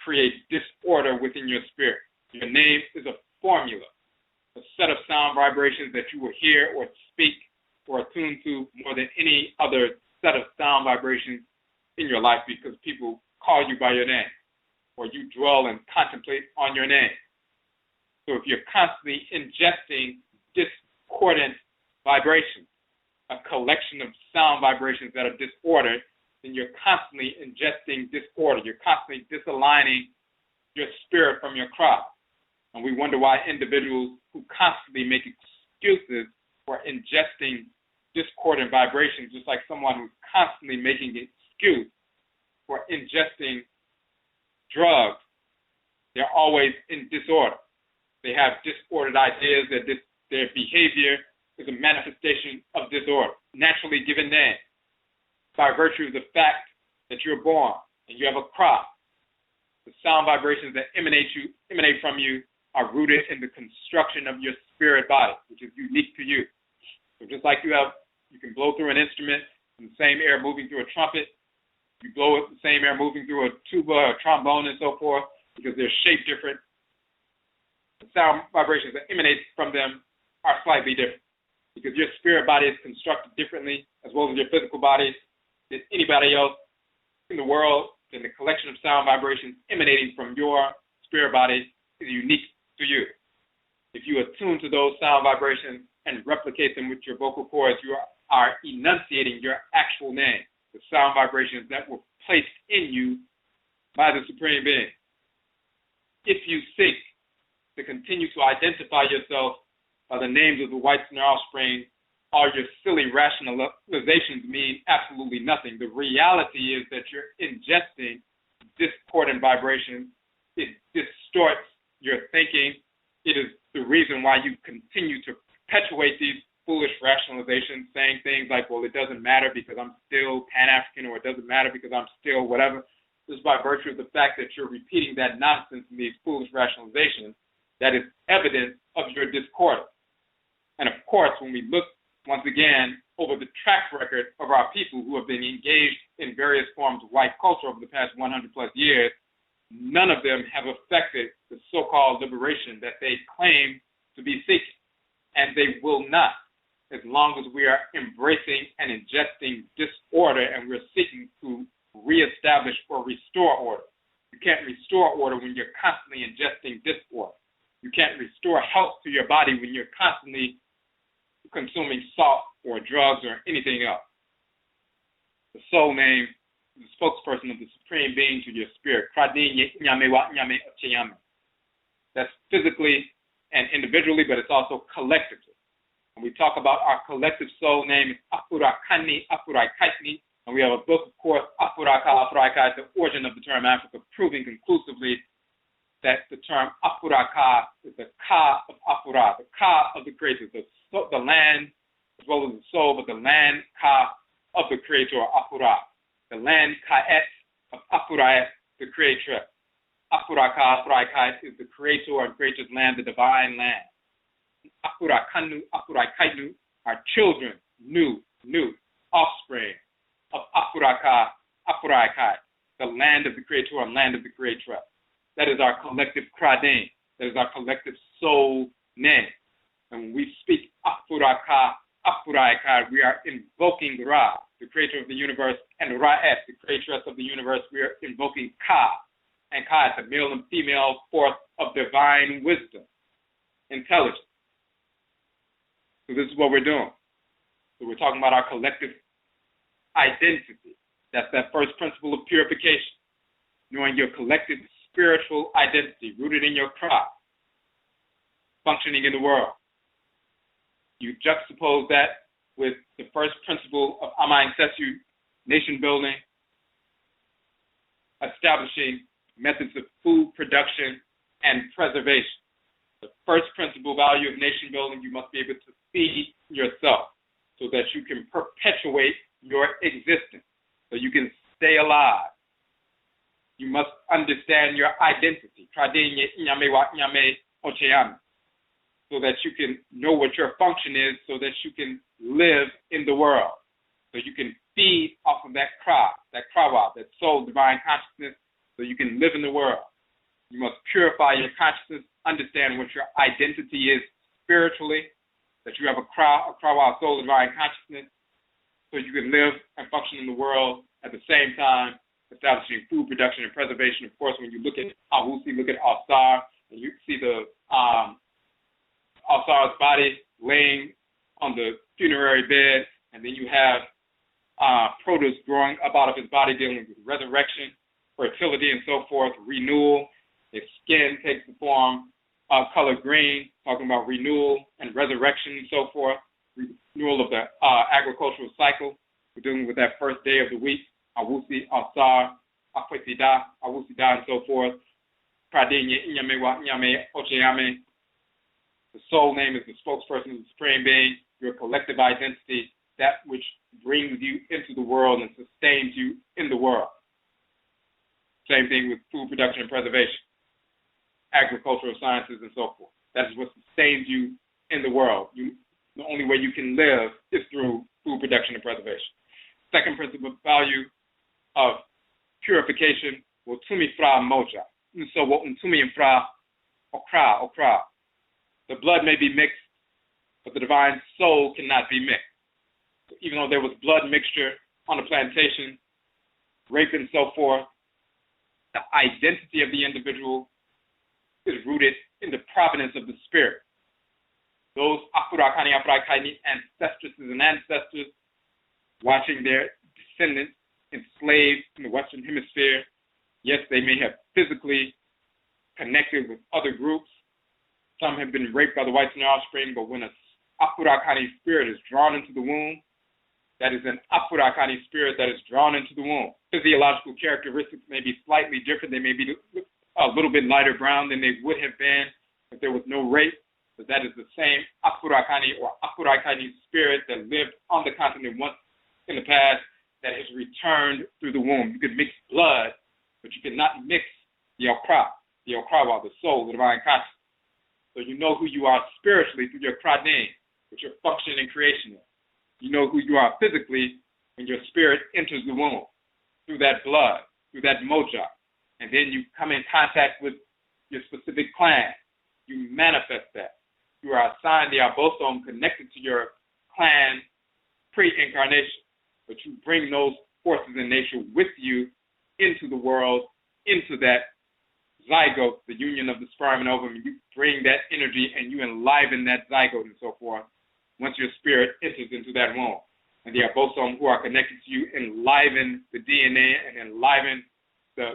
create disorder within your spirit. Your name is a formula, a set of sound vibrations that you will hear or speak or attune to more than any other set of sound vibrations in your life, because people call you by your name or you dwell and contemplate on your name. So if you're constantly ingesting discordant vibrations, a collection of sound vibrations that are disordered, then you're constantly ingesting disorder. You're constantly disaligning your spirit from your crowd. And we wonder why individuals who constantly make excuses for ingesting discordant vibrations, just like someone who's constantly making an excuse for ingesting drugs, they're always in disorder. They have disordered ideas, that their behavior is a manifestation of disorder, naturally given name, by virtue of the fact that you're born and you have a crop. The sound vibrations that emanate from you are rooted in the construction of your spirit body, which is unique to you. So just like you can blow through an instrument in the same air moving through a trumpet, you blow the same air moving through a tuba, a trombone, and so forth, because they're shaped different. The sound vibrations that emanate from them are slightly different, because your spirit body is constructed differently, as well as your physical body, than anybody else in the world. And the collection of sound vibrations emanating from your spirit body is unique to you. If you attune to those sound vibrations and replicate them with your vocal cords, you are enunciating your actual name, the sound vibrations that were placed in you by the Supreme Being. If you seek to continue to identify yourself by the names of the whites and their offspring, all your silly rationalizations mean absolutely nothing. The reality is that you're ingesting discordant vibrations. It distorts your thinking. It is the reason why you continue to perpetuate these foolish rationalizations, saying things like, well, it doesn't matter because I'm still Pan-African, or it doesn't matter because I'm still whatever. This is by virtue of the fact that you're repeating that nonsense in these foolish rationalizations that is evidence of your discordance. And of course, when we look once again over the track record of our people who have been engaged in various forms of white culture over the past 100 plus years, none of them have affected the so-called liberation that they claim to be seeking. And they will not, as long as we are embracing and ingesting disorder and we're seeking to reestablish or restore order. You can't restore order when you're constantly ingesting disorder. You can't restore health to your body when you're constantly consuming salt or drugs or anything else. The soul name is the spokesperson of the Supreme Being to your spirit. That's physically and individually, but it's also collectively. When we talk about our collective soul name, it's Afurakani, Afuraitkaitnut, and we have a book, of course, Afuraitkaitnut, the origin of the term Africa, proving conclusively that the term Afuraka is the Ka of Afura, the Ka of the Creator, the land as well as the soul, but the land Ka of the Creator, Afura, the land Ka'et of Afurait, the Creator. Afuraka, Afuraitkaitnut is the Creator and Creator's land, the divine land. Afurakanu, Afuraitkaitnut are children, new offspring of Afuraka, Afuraitkaitnut, the land of the Creator and land of the Creatress. That is our collective Kradin. That is our collective soul name. And when we speak Afuraka, Afuraitkaitnut, we are invoking Ra, the creator of the universe, and Ra'et, the creatress of the universe. We are invoking Ka. And Ka is the male and female force of divine wisdom, intelligence. So this is what we're doing. So we're talking about our collective identity. That's that first principle of purification, knowing your collective spiritual identity rooted in your craft, functioning in the world. You juxtapose that with the first principle of Amansesew, nation building, establishing methods of food production and preservation. The first principal value of nation building, you must be able to feed yourself so that you can perpetuate your existence, so you can stay alive. You must understand your identity, so that you can know what your function is, so that you can live in the world, so you can feed off of that krawa, that soul, divine consciousness, so you can live in the world. You must purify your consciousness, understand what your identity is spiritually, that you have a krawa, soul, divine consciousness, so you can live and function in the world at the same time, establishing food production and preservation. Of course, when you look at Awusi, look at Alsar, and you see the Alsar's body laying on the funerary bed, and then you have produce growing up out of his body, dealing with resurrection, fertility, and so forth, renewal. His skin takes the form of color green, talking about renewal and resurrection and so forth, renewal of the agricultural cycle. We're dealing with that first day of the week, Awusi, Alsar, Akwesida, Awusida, and so forth. The soul name is the spokesperson of the Supreme Being, your collective identity, that which brings you into the world and sustains you in the world. Same thing with food production and preservation, agricultural sciences, and so forth. That is what sustains you in the world. The only way you can live is through food production and preservation. Second principle value of purification, wotumi fra moja. So wotumi fra okra. The blood may be mixed, but the divine soul cannot be mixed. So even though there was blood mixture on the plantation, rape and so forth, the identity of the individual is rooted in the provenance of the spirit. Those Afurakani, Afuraitkaitnut ancestresses and ancestors watching their descendants enslaved in the Western Hemisphere, yes, they may have physically connected with other groups. Some have been raped by the whites and their offspring, but when an Afurakani spirit is drawn into the womb, that is an Afurakani spirit that is drawn into the womb. Physiological characteristics may be slightly different. They may be a little bit lighter brown than they would have been if there was no rape, but that is the same Afurakani or Afuraitkaitnut spirit that lived on the continent once in the past that has returned through the womb. You could mix blood, but you cannot mix theOkrawa, the soul, the divine consciousness. So you know who you are spiritually through your Kradin, which your function in creation is. You know who you are physically when your spirit enters the womb, through that blood, through that moja. And then you come in contact with your specific clan. You manifest that. You are assigned the abosom connected to your clan pre-incarnation. But you bring those forces in nature with you into the world, into that zygote, the union of the sperm and ovum. You bring that energy and you enliven that zygote and so forth once your spirit enters into that womb. And the abosom who are connected to you enliven the DNA and enliven the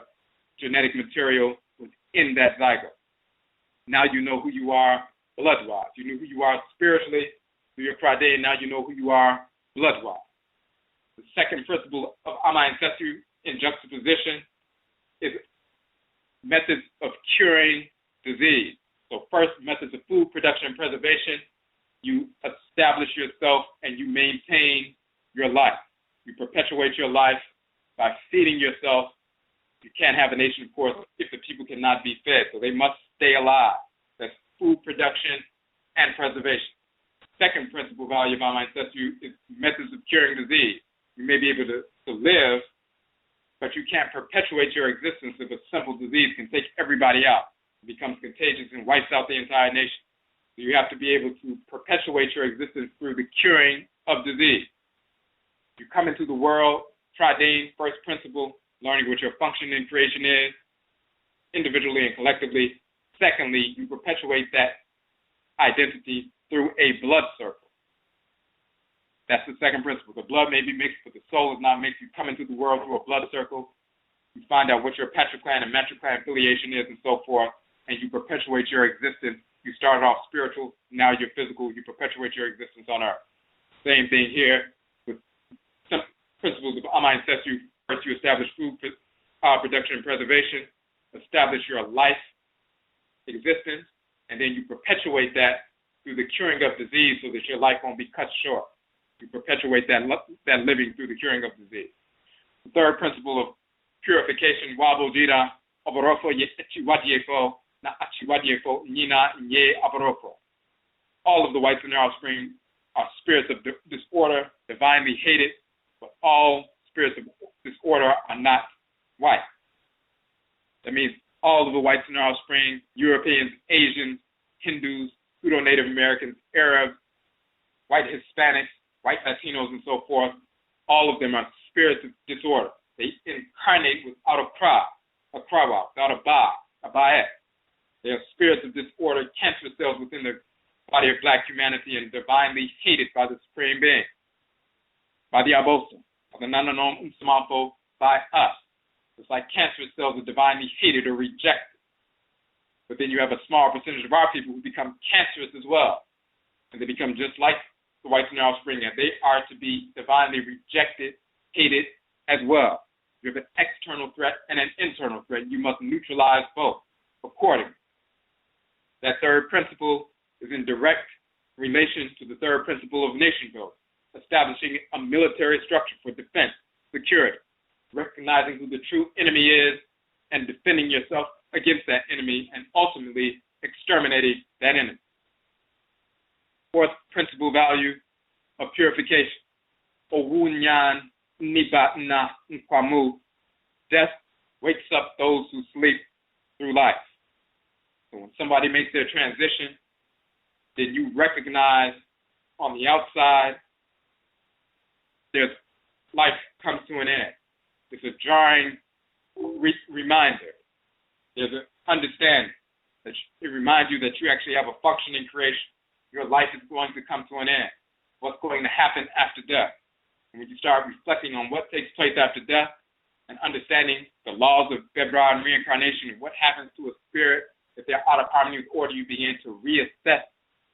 genetic material within that zygote. Now you know who you are blood-wise. You know who you are spiritually through your Kradin. Now you know who you are blood-wise. The second principle of Amansesew in juxtaposition is methods of curing disease. So first, methods of food production and preservation. You establish yourself and you maintain your life. You perpetuate your life by feeding yourself. You can't have a nation, of course, if the people cannot be fed. So they must stay alive. That's food production and preservation. Second principal value of Amansesew is methods of curing disease. You may be able to live but you can't perpetuate your existence if a simple disease can take everybody out. It becomes contagious and wipes out the entire nation. So you have to be able to perpetuate your existence through the curing of disease. You come into the world, Tridane, first principle, learning what your function in creation is, individually and collectively. Secondly, you perpetuate that identity through a blood circle. That's the second principle. The blood may be mixed, but the soul is not mixed. You come into the world through a blood circle. You find out what your patriclan and matriclan filiation is and so forth, and you perpetuate your existence. You started off spiritual, now you're physical. You perpetuate your existence on earth. Same thing here with some principles of Amansesew. First, you establish food production and preservation, establish your life existence, and then you perpetuate that through the curing of disease so that your life won't be cut short. You perpetuate that living through the curing of disease. The third principle of purification, ODWIRA, all of the whites and their offspring are spirits of disorder, divinely hated, but all spirits of disorder are not white. That means all of the whites and their offspring, Europeans, Asians, Hindus, Pseudo-Native Americans, Arabs, white Hispanics, white Latinos, and so forth, all of them are spirits of disorder. They incarnate without a kra, without a baet. They are spirits of disorder, cancerous cells within the body of black humanity and divinely hated by the Supreme Being, by the Abosa, by the Nananom Umsamafo, by us. It's like cancerous cells are divinely hated or rejected. But then you have a small percentage of our people who become cancerous as well. And they become just like the whites and their offspring, and they are to be divinely rejected, hated as well. You have an external threat and an internal threat. You must neutralize both accordingly. That third principle is in direct relation to the third principle of nation building, establishing a military structure for defense, security, recognizing who the true enemy is and defending yourself against that enemy and ultimately exterminating that enemy. Fourth principle value of purification. Owunyan nibatna nkwamu. Death wakes up those who sleep through life. So when somebody makes their transition, then you recognize on the outside there's life comes to an end. It's a jarring reminder. There's an understanding that it reminds you that you actually have a functioning creation. Your life is going to come to an end. What's going to happen after death? And when you start reflecting on what takes place after death and understanding the laws of Bedra and reincarnation and what happens to a spirit, if they're out of harmony with order, you begin to reassess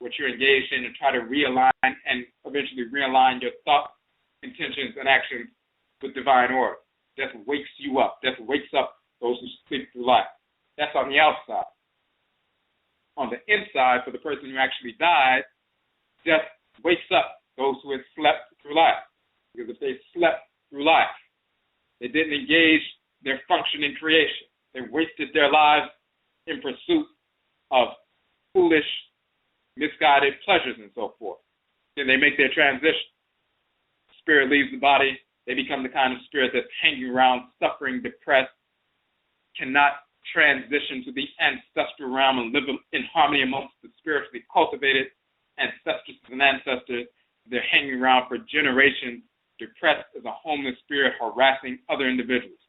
what you're engaged in and try to realign and eventually realign your thoughts, intentions, and actions with divine order. Death wakes you up. Death wakes up those who sleep through life. That's on the outside. On the inside, for the person who actually died, death wakes up those who had slept through life. Because if they slept through life, they didn't engage their function in creation. They wasted their lives in pursuit of foolish, misguided pleasures and so forth. Then they make their transition. Spirit leaves the body. They become the kind of spirit that's hanging around, suffering, depressed, cannot transition to the ancestral realm and live in harmony amongst the spiritually cultivated ancestors and ancestors. They're hanging around for generations, depressed as a homeless spirit, harassing other individuals.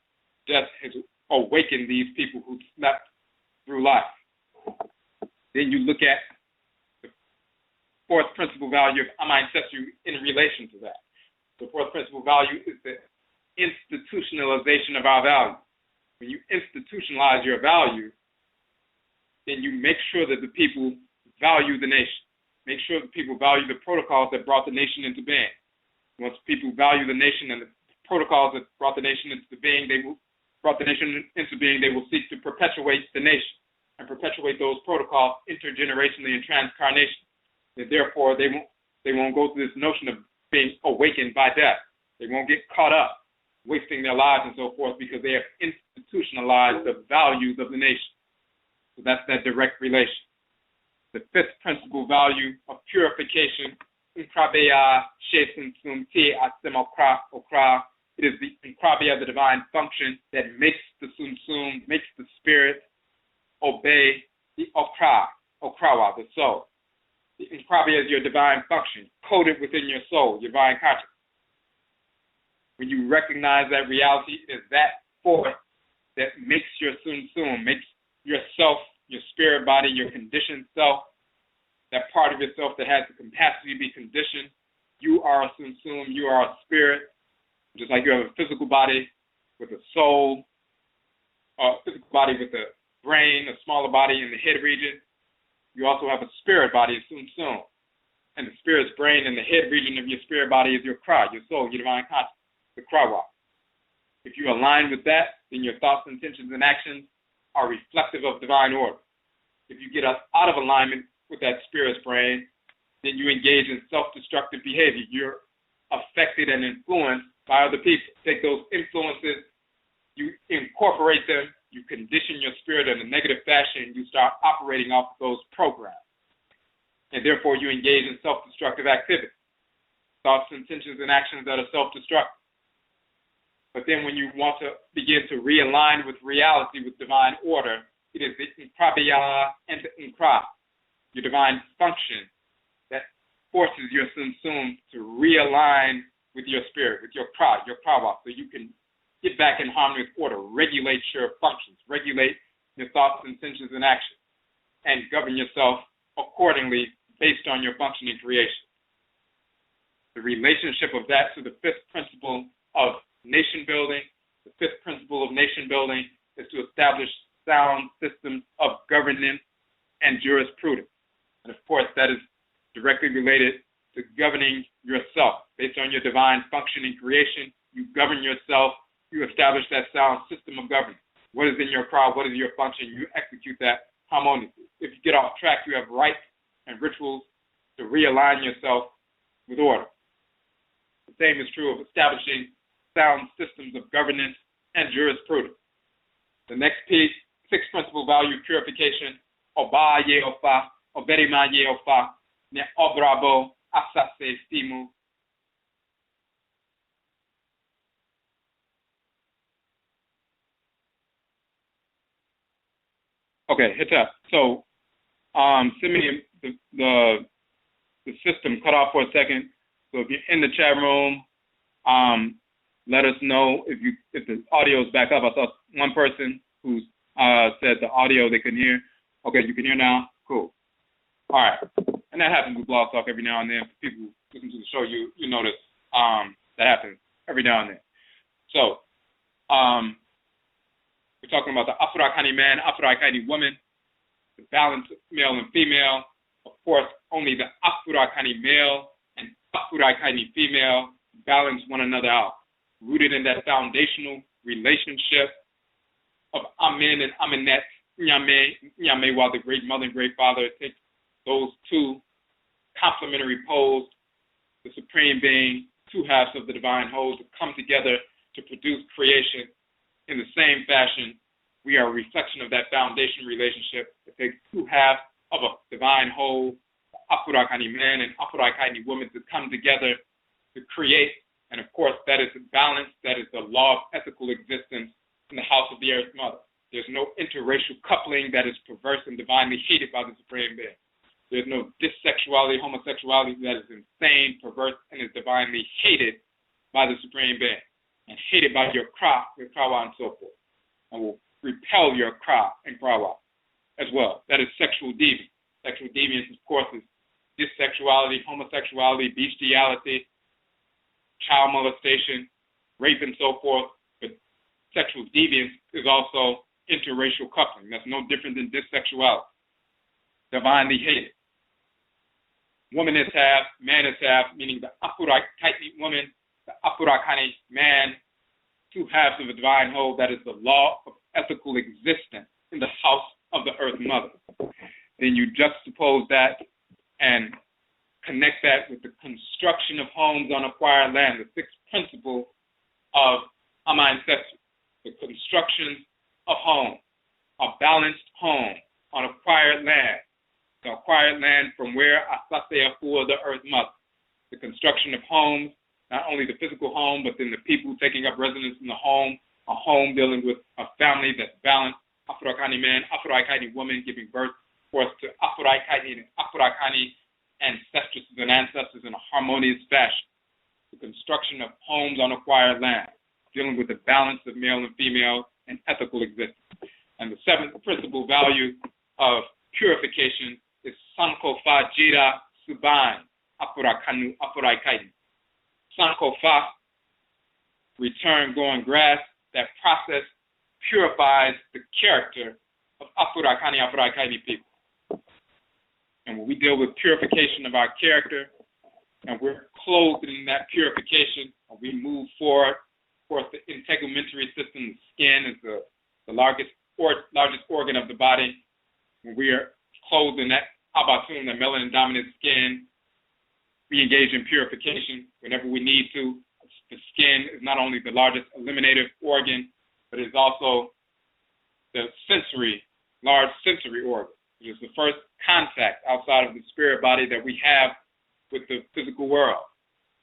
Death has awakened these people who slept through life. Then you look at the fourth principal value of Amansesew in relation to that. The fourth principal value is the institutionalization of our value. When you institutionalize your value, then you make sure that the people value the nation. Make sure that people value the protocols that brought the nation into being. Once people value the nation and the protocols that brought the nation into being, they will seek to perpetuate the nation and perpetuate those protocols intergenerationally and transcarnation. And therefore, they won't go through this notion of being awakened by death. They won't get caught up, wasting their lives and so forth, because they have institutionalized the values of the nation. So that's that direct relation. The fifth principal value of purification, It is the Nkrabia, the divine function, that makes the Sum, makes the spirit obey the Okrawa, the soul. The Nkrabia is your divine function, coded within your soul, your divine consciousness. When you recognize that reality, it is that force that makes your Sum, makes yourself, your spirit body, your conditioned self, that part of yourself that has the capacity to be conditioned. You are a Sum, you are a spirit, just like you have a physical body with a soul, a physical body with a brain, a smaller body in the head region. You also have a spirit body, a Sum. And the spirit's brain and the head region of your spirit body is your Kra, your soul, your divine consciousness, the Krawa. If you align with that, then your thoughts, intentions, and actions are reflective of divine order. If you get out of alignment with that spirit's brain, then you engage in self-destructive behavior. You're affected and influenced by other people. Take those influences, you incorporate them, you condition your spirit in a negative fashion, and you start operating off of those programs. And therefore, you engage in self-destructive activity. Thoughts, intentions, and actions that are self-destructive. But then when you want to begin to realign with reality, with divine order, it is the Nkrabia and the Nkra, your divine function, that forces your Sum to realign with your spirit, with your Kra, your Krawa, so you can get back in harmony with order, regulate your functions, regulate your thoughts, intentions, and actions, and govern yourself accordingly based on your functioning creation. The relationship of that to the fifth principle of nation building, the fifth principle of nation building is to establish sound systems of governance and jurisprudence. And of course, that is directly related to governing yourself. Based on your divine function and creation, you govern yourself, you establish that sound system of governance. What is in your crowd? What is your function? You execute that harmoniously. If you get off track, you have rites and rituals to realign yourself with order. The same is true of establishing sound systems of governance and jurisprudence. The next piece, sixth principle value, purification. Oba yeofa, OBARIMA yeofa, ne obrabo Amansesew. Okay, hit that. So, send me the system cut off for a second. So if you're in the chat room, let us know if the audio is back up. I saw one person who said the audio they couldn't hear. Okay, you can hear now? Cool. All right. And that happens with Blog Talk every now and then. For people who listen to the show, you notice that happens every now and then. So, we're talking about the Afurakani man, Afuraitkaitnut woman, the balance of male and female. Of course, only the Afurakani male and Afuraitkaitnut female balance one another out, rooted in that foundational relationship of Amen and Amenet, Nyame, while the great mother and great father takes those two complementary poles, the supreme being, two halves of the divine whole, to come together to produce creation. In the same fashion, we are a reflection of that foundation relationship. It takes two halves of a divine whole, Afurakani man and Afuraitkaitnut woman, to come together to create. And of course, that is the balance, that is the law of ethical existence in the house of the Earth Mother. There's no interracial coupling that is perverse and divinely hated by the Supreme Being. There's no dissexuality, homosexuality that is insane, perverse, and is divinely hated by the Supreme Being, and hated by your Kra, your Krawa, and so forth, and will repel your Kra and Krawa as well. That is sexual deviance. Sexual deviance, of course, is dissexuality, homosexuality, bestiality, child molestation, rape, and so forth. But sexual deviance is also interracial coupling. That's no different than dissexuality. Divinely hated. Woman is half, man is half, meaning the Afuraitkaitnut woman, the Afurakani man, two halves of a divine whole. That is the law of ethical existence in the house of the Earth Mother. Then you juxtapose that and connect that with the construction of homes on acquired land, the sixth principle of Amansesew, the construction of home, a balanced home on acquired land, the acquired land from where Amansesew, the Earth Mother, the construction of homes not only the physical home, but then the people taking up residence in the home, a home dealing with a family that's balanced, Afurakani man, Afuraitkaitnut woman, giving birth forth to Afuraitkaitnut and Afurakani ancestresses and ancestors in a harmonious fashion. The construction of homes on acquired land, dealing with the balance of male and female and ethical existence. And the seventh principal value of purification is Sankofa Jira Subain, Afurakanu, Afuraitkaitnut. Sankofa, return going grass. That process purifies the character of Afurakani, Afuraitkaitnut people. And when we deal with purification of our character, and we're clothed in that purification, and we move forward, of course, the integumentary system, the skin is the largest organ of the body. When we are clothed in that abatun, the melanin-dominant skin, we engage in purification whenever we need to. The skin is not only the largest eliminative organ, but it is also the large sensory organ. It is the first contact outside of the spirit body that we have with the physical world.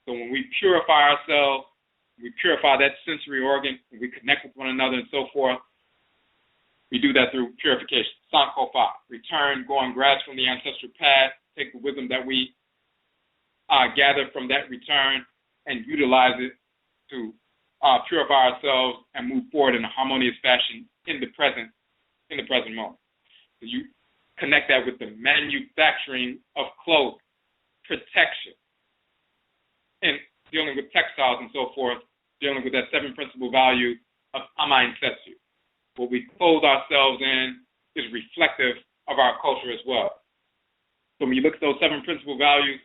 So when we purify ourselves, we purify that sensory organ, and we connect with one another and so forth, we do that through purification. Sankofa, return, going grasp from the ancestral path, take the wisdom that we gather from that return and utilize it to purify ourselves and move forward in a harmonious fashion in the present moment. So you connect that with the manufacturing of clothing, protection, and dealing with textiles and so forth, dealing with that seven principal value of Amansesew. What we clothe ourselves in is reflective of our culture as well. So when you look at those seven principal values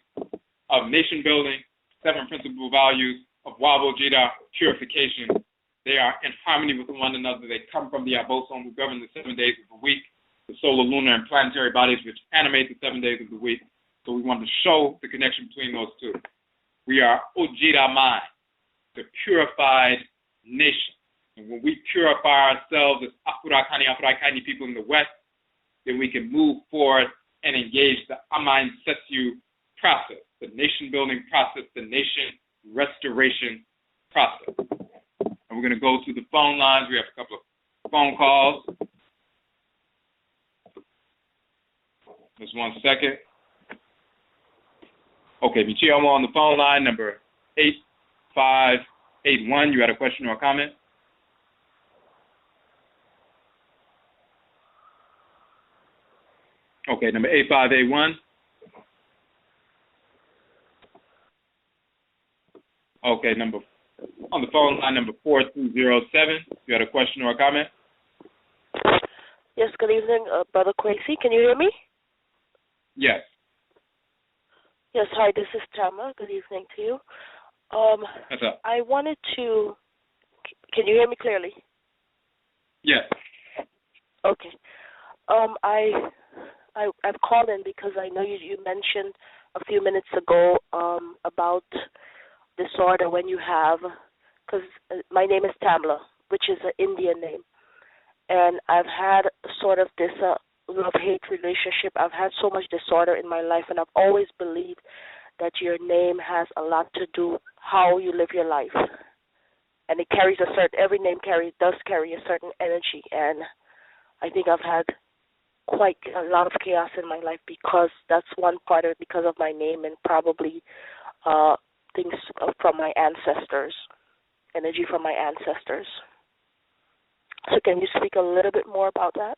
of nation building, seven principal values of UAB-ODWIRA purification, they are in harmony with one another. They come from the Abosom, who govern the 7 days of the week, the solar, lunar, and planetary bodies which animate the 7 days of the week. So we want to show the connection between those two. We are ODWIRAMAN, the purified nation. And when we purify ourselves as Afurakani, Afuraitkaitnut people in the West, then we can move forward and engage the Amansesew process, the nation building process, the nation restoration process. And we're going to go to the phone lines. We have a couple of phone calls. Just 1 second. Okay, Michio on the phone line, number 8581. You had a question or a comment? Okay, number 8581. Okay, on the phone line, number 4207. You had a question or a comment? Yes, good evening, Brother Kwesi. Can you hear me? Yes. Yes, hi, this is Tama. Good evening to you. What's up? I wanted to, can you hear me clearly? Yes. Okay. I've called in because I know you mentioned a few minutes ago about disorder when you have, because my name is Tamla, which is an Indian name, and I've had sort of this love-hate relationship. I've had so much disorder in my life, and I've always believed that your name has a lot to do how you live your life, and it carries every name does carry a certain energy, and I think I've had quite a lot of chaos in my life because that's one part of it, because of my name, and probably things from my ancestors, energy from my ancestors. So can you speak a little bit more about that?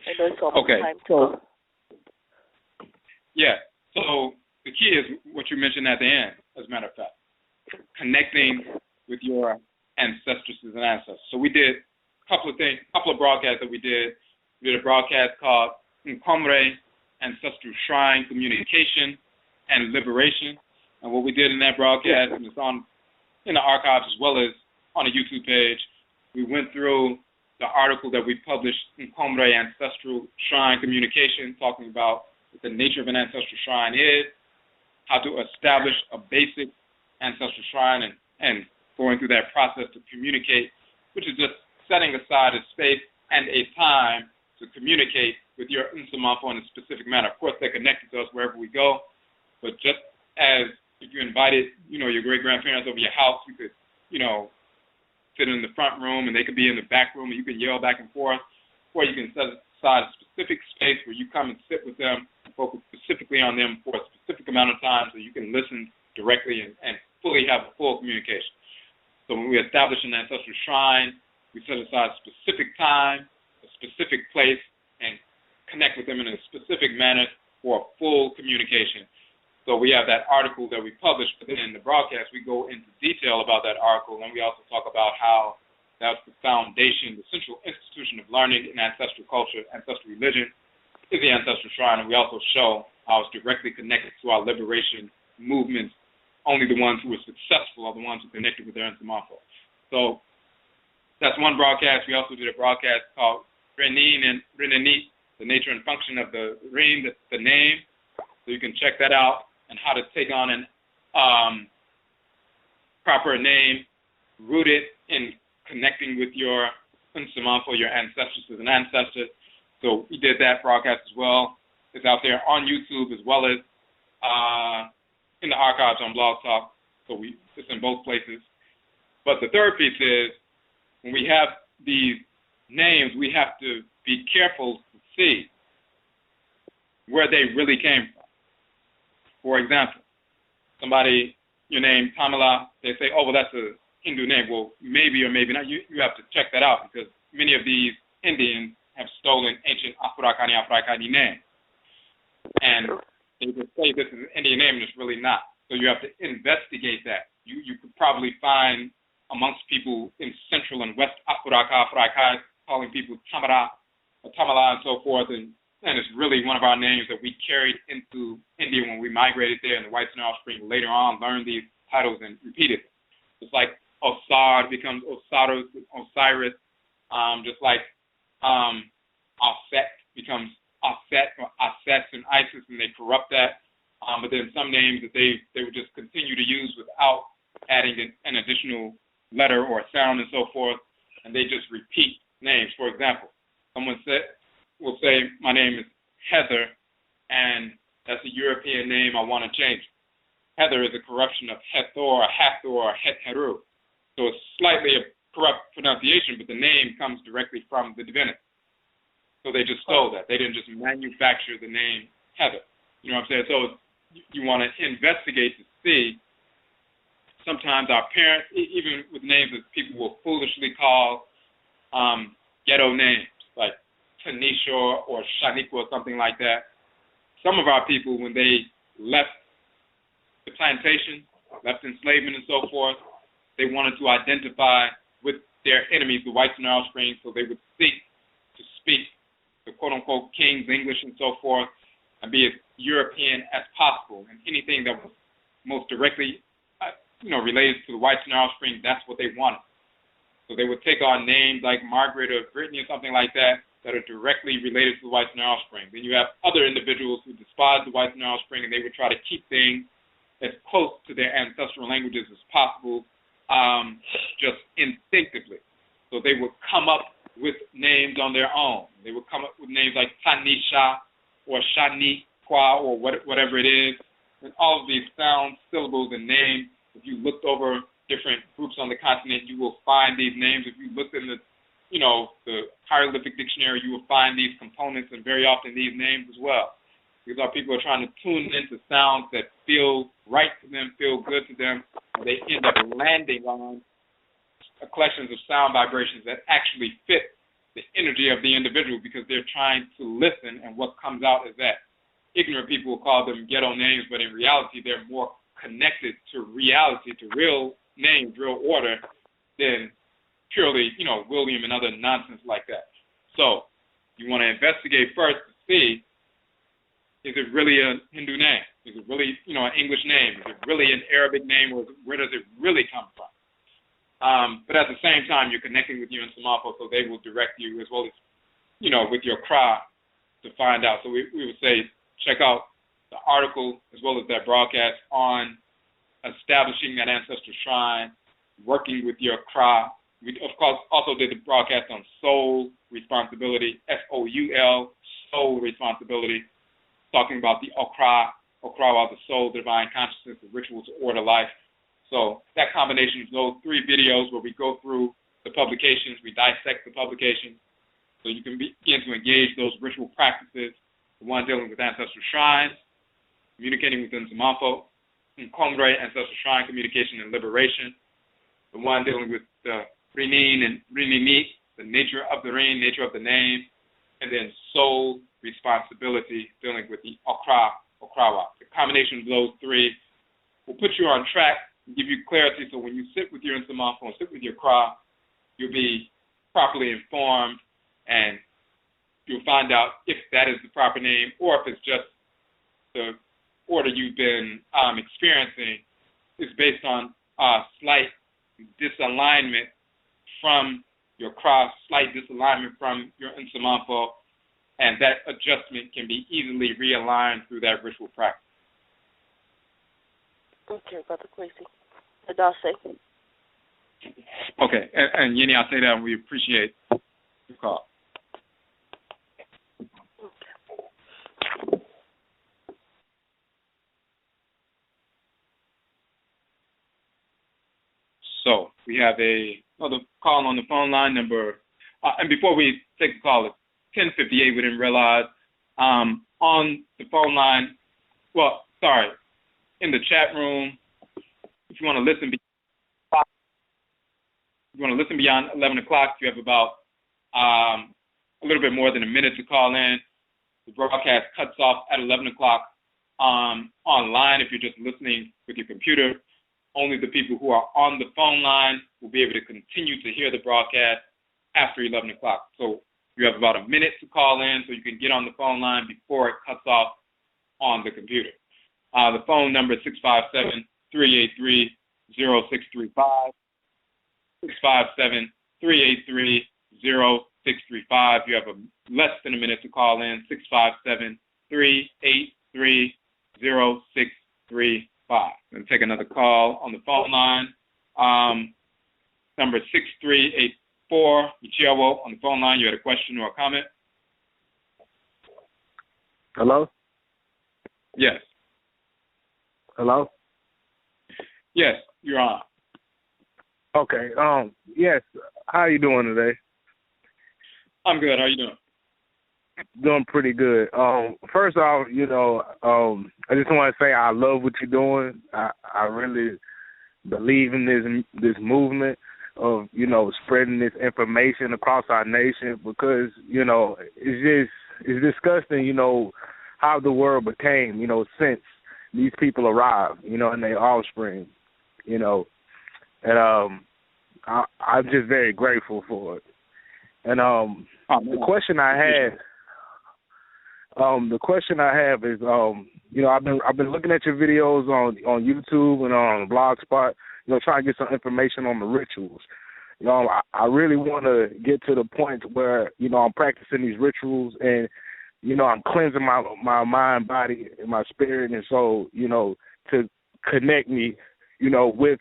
I know it's almost time to go. Yeah, so the key is what you mentioned at the end, as a matter of fact, connecting with your ancestresses and ancestors. So we did a couple of broadcasts that we did. We did a broadcast called Nkomre, Ancestral Shrine, Communication, and Liberation. And what we did in that broadcast, and it's on in the archives as well as on a YouTube page, we went through the article that we published in Nkomre, Ancestral Shrine, Communication, talking about what the nature of an ancestral shrine is, how to establish a basic ancestral shrine, and going through that process to communicate, which is just setting aside a space and a time to communicate with your Nsamanfo in a specific manner. Of course, they're connected to us wherever we go, but just as if you invited, your great-grandparents over your house, you could, sit in the front room and they could be in the back room and you could yell back and forth, or you can set aside a specific space where you come and sit with them and focus specifically on them for a specific amount of time so you can listen directly and fully have a full communication. So when we establish an ancestral shrine, we set aside a specific time, a specific place, and connect with them in a specific manner for a full communication. So we have that article that we published, but then in the broadcast we go into detail about that article, and we also talk about how that's the foundation, the central institution of learning in ancestral culture, ancestral religion, is the ancestral shrine, and we also show how it's directly connected to our liberation movements. Only the ones who are successful are the ones who connected with their Nsamafo. So that's one broadcast. We also did a broadcast called Renin and Renanit, the nature and function of the Rin, the name. So you can check that out, and how to take on an proper name rooted in connecting with your Nsamafo, your ancestors as an ancestor. So we did that broadcast as well. It's out there on YouTube as well as in the archives on Blog Talk. So it's in both places. But the third piece is, when we have these names, we have to be careful to see where they really came from. For example, somebody, your name Tamala, they say, oh, well, that's a Hindu name. Well, maybe or maybe not. You have to check that out, because many of these Indians have stolen ancient Afuraitkaini names. And they just say this is an Indian name, and it's really not. So you have to investigate that. You could probably find amongst people in Central and West Afuraikai calling people Tamara or Tamala and so forth, and it's really one of our names that we carried into India when we migrated there, and the whites in our offspring later on learned these titles and repeated them. Just like Osar becomes Osiris, just like Aset becomes Aset or Aset and Isis, and they corrupt that. But then some names that they would just continue to use without adding an additional letter or sound and so forth, and they just repeat names. For example, someone will say, my name is Heather, and that's a European name, I want to change it. Heather is a corruption of Hethor, or Hetheru. So it's slightly a corrupt pronunciation, but the name comes directly from the divinity. So they just stole that. They didn't just manufacture the name Heather. You know what I'm saying? So you want to investigate to see. Sometimes our parents, even with names that people will foolishly call ghetto names, like Tanisha or Shaniqua or something like that. Some of our people, when they left the plantation, left enslavement and so forth, they wanted to identify with their enemies, the whites in their offspring, so they would seek to speak the quote-unquote King's English and so forth and be as European as possible. And anything that was most directly related to the whites in their offspring, that's what they wanted. So they would take on names like Margaret or Brittany or something like that are directly related to the whites in their offspring. Then you have other individuals who despise the whites in their offspring, and they would try to keep things as close to their ancestral languages as possible, just instinctively. So they would come up with names on their own. They would come up with names like Tanisha or Shaniqua or whatever it is. And all of these sounds, syllables, and names, if you looked over different groups on the continent, you will find these names. If you looked in the hieroglyphic dictionary, you will find these components and very often these names as well. Because our people are trying to tune into sounds that feel right to them, feel good to them, and they end up landing on collections of sound vibrations that actually fit the energy of the individual, because they're trying to listen, and what comes out is that. Ignorant people will call them ghetto names, but in reality, they're more connected to reality, to real names, real order, than purely, William and other nonsense like that. So you want to investigate first to see, is it really a Hindu name? Is it really, an English name? Is it really an Arabic name, or where does it really come from? But at the same time, you're connecting with your Nsamafo, so they will direct you, as well as, with your cry, to find out. So we would say, check out the article as well as that broadcast on establishing that ancestral shrine, working with your cry. We, of course, also did the broadcast on soul responsibility, SOUL, soul responsibility, talking about the Okra Okrawa, the soul, the divine consciousness, the ritual to order life. So that combination of those 3 videos where we go through the publications, we dissect the publications, so you can begin to engage those ritual practices, the one dealing with ancestral shrines, communicating with Nzamamfo, Nkomre, ancestral shrine communication and liberation, the one dealing with the Rinin and Rinini, the nature of the Rin, nature of the name, and then soul responsibility, dealing with the Okrawa. The combination of those 3 will put you on track and give you clarity, so when you sit with your Nzamamfo and sit with your Kra, you'll be properly informed, and you'll find out if that is the proper name or if it's just the order you've been experiencing is based on slight disalignment from your cross, slight disalignment from your Nzamamfo, and that adjustment can be easily realigned through that ritual practice. Okay, Brother Kwesi. Adase. Okay, and Yeni, I'll say that, and we appreciate the call. So we have another call on the phone line number, and before we take the call, it's 10:58. We didn't realize on the phone line. Well, sorry, in the chat room. If you want to listen, beyond 11 o'clock, you have about a little bit more than a minute to call in. The broadcast cuts off at 11 o'clock online. If you're just listening with your computer, only the people who are on the phone line will be able to continue to hear the broadcast after 11 o'clock. So you have about a minute to call in so you can get on the phone line before it cuts off on the computer. The phone number is 657-383-0635. 657-383-0635. You have less than a minute to call in. 657-383-0635. And take another call on the phone line. Number 6384. Uchiawo on the phone line. You had a question or a comment? Hello? Yes. Hello? Yes, you're on. Okay. Yes. How are you doing today? I'm good. How are you doing? Doing pretty good. First off, I just want to say I love what you're doing. I really believe in this movement of, spreading this information across our nation because, it's disgusting, how the world became, since these people arrived, and their offspring, and I'm just very grateful for it. And the question I have is, I've been looking at your videos on YouTube and on Blogspot, trying to get some information on the rituals. I really want to get to the point where, I'm practicing these rituals and, I'm cleansing my mind, body, and my spirit and soul, to connect me, with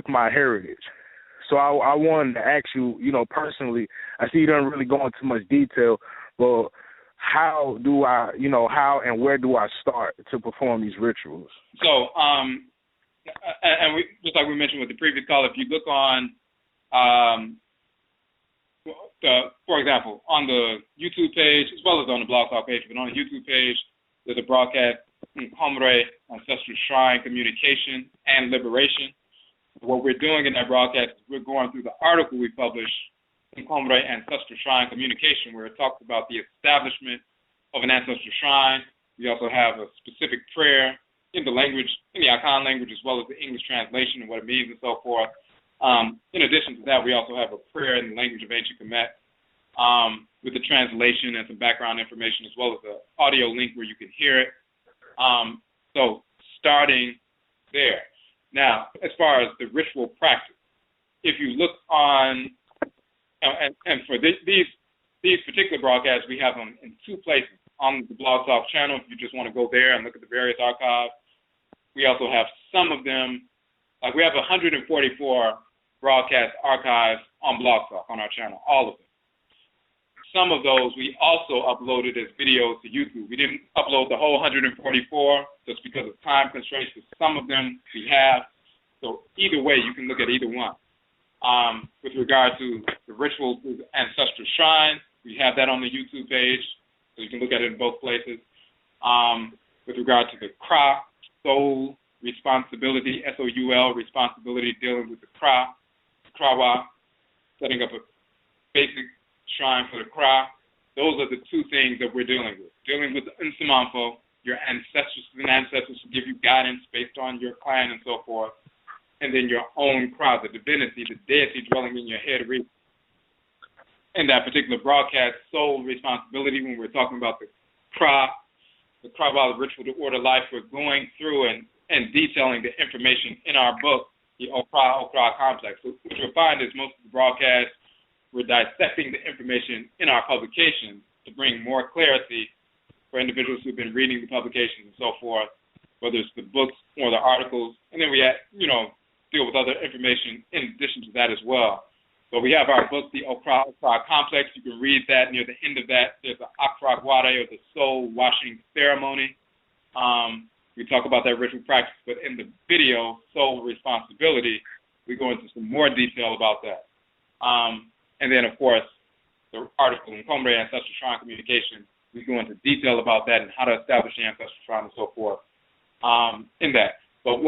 my heritage. So I wanted to ask you, personally, I see you don't really go into much detail, but how do I, how and where do I start to perform these rituals? So, and we, just like we mentioned with the previous call, if you look on, for example, on the YouTube page, as well as on the Blog Talk page, but on the YouTube page, there's a broadcast, Nkomre, Ancestral Shrine Communication and Liberation. What we're doing in that broadcast is we're going through the article we published, Nkomre, Ancestral Shrine Communication, where it talks about the establishment of an ancestral shrine. We also have a specific prayer in the language, in the Akhan language, as well as the English translation and what it means and so forth. In addition to that, we also have a prayer in the language of ancient Kemet with the translation and some background information, as well as an audio link where you can hear it. So starting there. Now, as far as the ritual practice, if you look on, and for these particular broadcasts, we have them in 2 places. On the Blog Talk channel, if you just want to go there and look at the various archives. We also have some of them, like we have 144 broadcast archives on Blog Talk on our channel, all of them. some of those we also uploaded as videos to YouTube. We didn't upload the whole 144 just because of time constraints, but some of them we have. So either way, you can look at either one. With regard to the rituals through the ancestral shrines, we have that on the YouTube page, so you can look at it in both places. With regard to the Kra, soul responsibility, SOUL, responsibility dealing with the Kra, Krawa, setting up a basic shrine for the Kra. Those are the two things that we're dealing with. Dealing with the Nsamanfo, your ancestors and ancestors will give you guidance based on your clan and so forth. And then your own Kra, the divinity, the deity dwelling in your head. In that particular broadcast, soul responsibility, when we're talking about the Kra ritual to order life, we're going through and detailing the information in our book, the Okra complex. So what you'll find is most of the broadcasts, we're dissecting the information in our publications to bring more clarity for individuals who've been reading the publications and so forth, whether it's the books or the articles. And then we, deal with other information in addition to that as well. So we have our book, the Okra complex. You can read that near the end of that. There's the Afurakanu, or the soul washing ceremony. We talk about that ritual practice, but in the video, soul responsibility, we go into some more detail about that. And then, of course, the article in Comrade Ancestral Shrine Communication, we go into detail about that and how to establish the Ancestral Shrine and so forth in that. But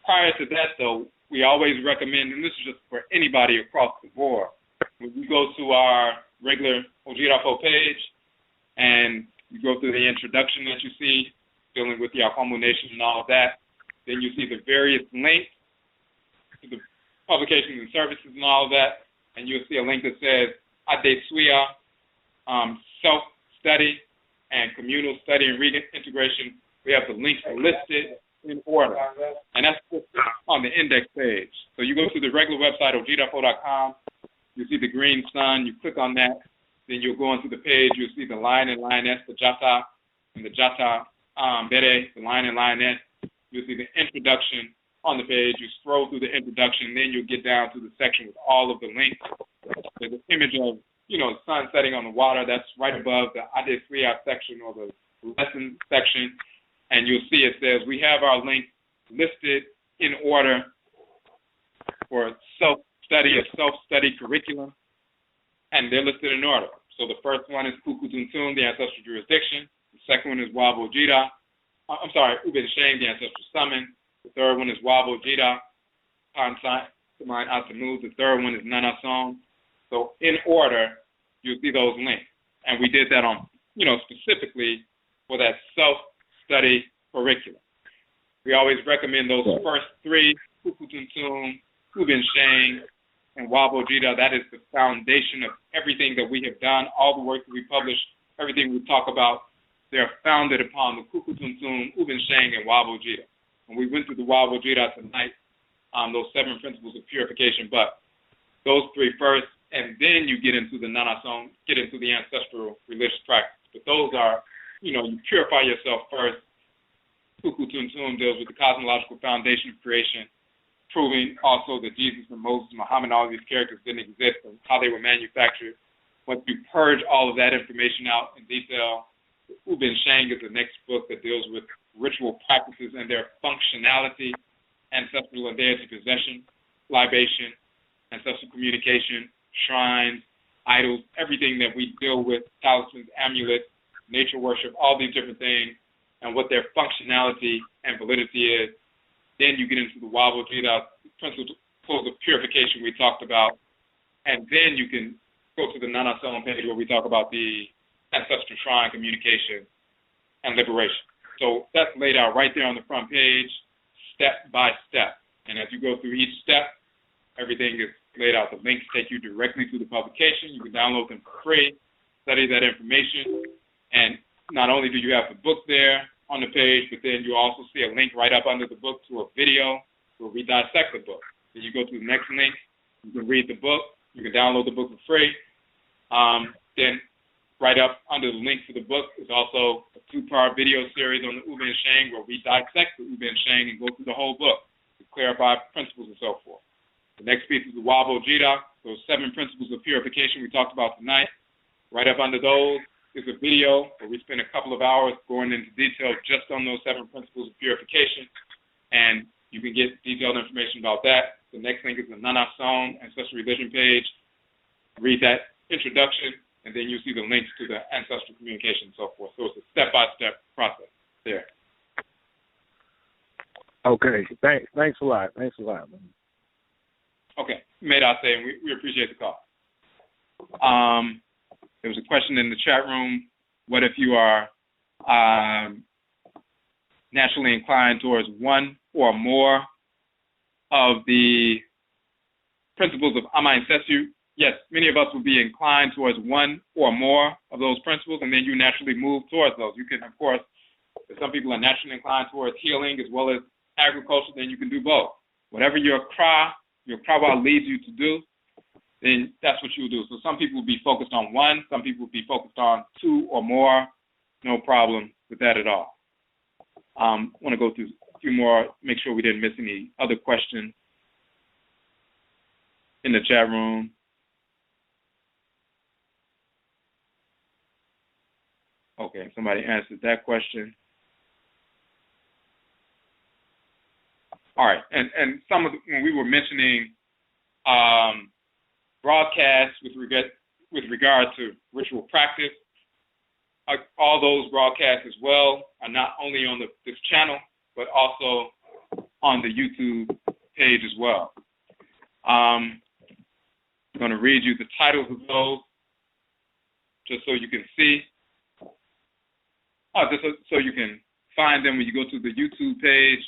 prior to that, though, we always recommend, and this is just for anybody across the board, when we go to our regular Odwirafo page and you go through the introduction that you see, dealing with the Aakhuamuman Nation and all of that, then you see the various links to the publications and services and all of that, and you'll see a link that says Atifi, self-study and communal study and reintegration. We have the links listed in order, and that's on the index page. So you go to the regular website, Odwirafo.com, you see the green sun, you click on that, then you'll go onto the page, you'll see the lion and lioness, the Jata and the Jata Bere, the lion and lioness. You'll see the introduction on the page. You scroll through the introduction, then you'll get down to the section with all of the links. There's an image of, the sun setting on the water. That's right above the Atifi section or the lesson section. And you'll see it says we have our links listed in order for self-study curriculum, and they're listed in order. So the first one is Kukutuntun, the ancestral jurisdiction. The second one is UAB-ODWIRA. Ubensheng, the ancestral summon. The third one is UAB-ODWIRA, Pansaman Atamud. The third one is Nanasom. So in order, you'll see those links. And we did that on, specifically for that self-study curriculum. We always recommend those first three, Kukutuntun, Ubensheng, and UAB-ODWIRA. That is the foundation of everything that we have done, all the work that we publish, everything we talk about. They're founded upon the Kukutuntun, Ubensheng, and UAB-ODWIRA. And we went through the UAB-ODWIRA tonight, those 7 principles of purification, but those three first, and then you get into the Nanasom, get into the ancestral religious practice. But those are, you purify yourself first. Kukutuntun deals with the cosmological foundation of creation, proving also that Jesus and Moses, Muhammad, all these characters didn't exist and how they were manufactured. Once you purge all of that information out in detail, Ubensheng is the next book that deals with ritual practices and their functionality, ancestral and deity possession, libation, ancestral communication, shrines, idols, everything that we deal with, talismans, amulets, nature worship, all these different things, and what their functionality and validity is. Then you get into the UAB-ODWIRA principles of purification we talked about, and then you can go to the Nanasom page where we talk about the ancestral shrine communication and liberation. So that's laid out right there on the front page, step by step. And as you go through each step, everything is laid out. The links take you directly to the publication. You can download them for free, study that information, and not only do you have the book there on the page, but then you also see a link right up under the book to a video where we dissect the book. Then you go to the next link, you can read the book, you can download the book for free. Then right up under the link to the book is also a 2-part video series on the Ubensheng where we dissect the Ubensheng and go through the whole book to clarify principles and so forth. The next piece is the UAB-ODWIRA, those 7 principles of purification we talked about tonight. Right up under those is a video where we spend a couple of hours going into detail just on those 7 principles of purification, and you can get detailed information about that. The next link is the Nanasom Ancestral Religion page. Read that introduction, and then you see the links to the ancestral communication and so forth. So it's a step-by-step process there. Okay. Thanks a lot. Thanks a lot, man. Okay. May I say, and we appreciate the call. There was a question in the chat room. What if you are naturally inclined towards one or more of the principles of Amansesew? Yes, many of us will be inclined towards one or more of those principles, and then you naturally move towards those. You can, of course, if some people are naturally inclined towards healing as well as agriculture, then you can do both. Whatever your krawa leads you to do, then that's what you'll do. So some people will be focused on one, some people will be focused on 2 or more. No problem with that at all. I want to go through a few more, make sure we didn't miss any other questions in the chat room. Okay, somebody answered that question. All right, and some of when we were mentioning broadcasts with regard to ritual practice, all those broadcasts as well are not only on this channel, but also on the YouTube page as well. I'm going to read you the titles of those just so you can see. Just so you can find them when you go to the YouTube page,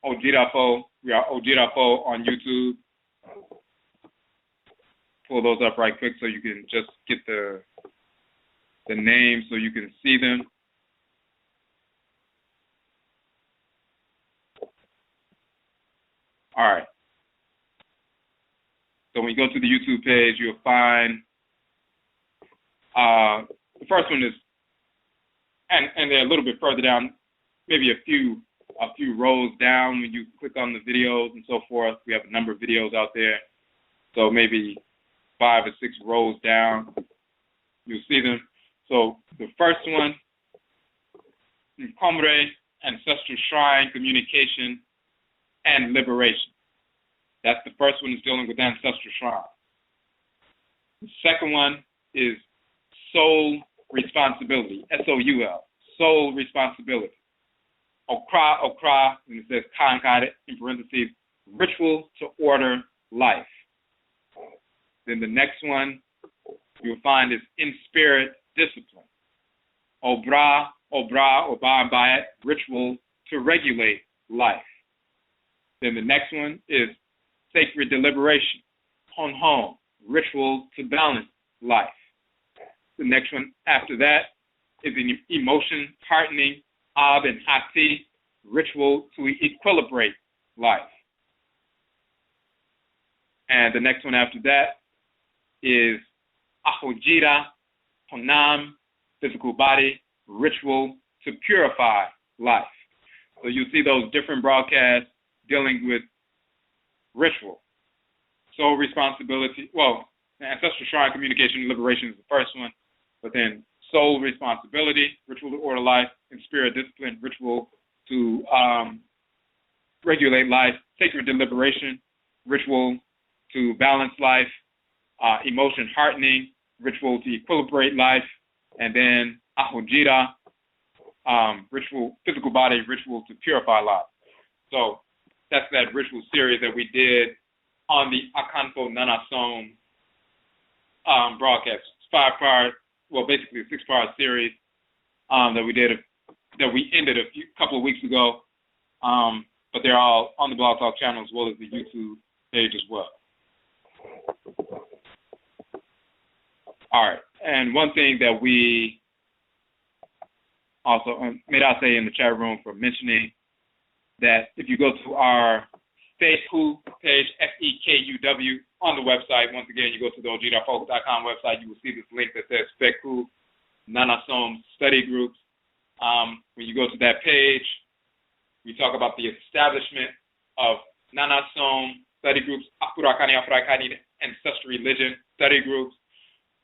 Odwirafo. We are Odwirafo on YouTube. Pull those up right quick so you can just get the names so you can see them. All right. So when you go to the YouTube page, you'll find the first one is, and they're a little bit further down, maybe a few rows down when you click on the videos and so forth. We have a number of videos out there. So maybe 5 or 6 rows down, you'll see them. So the first one, Komre, Ancestral Shrine, Communication, and Liberation. That's the first one is dealing with Ancestral Shrine. The second one is Soul Responsibility, S-O-U-L, Soul Responsibility. Okra, and it says Khan in parentheses, Ritual to Order Life. Then the next one you'll find is In Spirit Discipline. Obra, Bayat, Ritual to Regulate Life. Then the next one is Sacred Deliberation. Hon, Ritual to Balance Life. The next one after that is an Emotion Heartening, Ab and Hati, Ritual to Equilibrate Life. And the next one after that is Ahojira, Honam, Physical Body, Ritual to Purify Life. So you see those different broadcasts dealing with ritual. Soul Responsibility, Ancestral Shrine, Communication, and Liberation is the first one, but then Soul Responsibility, Ritual to Order Life, and Spirit Discipline, Ritual to Regulate Life, Sacred Deliberation, Ritual to Balance Life, Emotion Heartening, Ritual to Equilibrate Life, and then Ahojira, Ritual, Physical Body, Ritual to Purify Life. So that's that ritual series that we did on the AKANFO NANASOM broadcast. 5-part, basically a 6-part series that we ended a couple of weeks ago. But they're all on the Blog Talk channel as well as the YouTube page as well. All right, and one thing that we also made I say in the chat room for mentioning that if you go to our Feku page, F-E-K-U-W, on the website, once again, you go to the Odwirafo.com website, you will see this link that says Feku Nanasom Study Groups. When you go to that page, we talk about the establishment of Nanasom study groups, Afurakani, Afuraitkaitnut, Ancestral Religion study groups.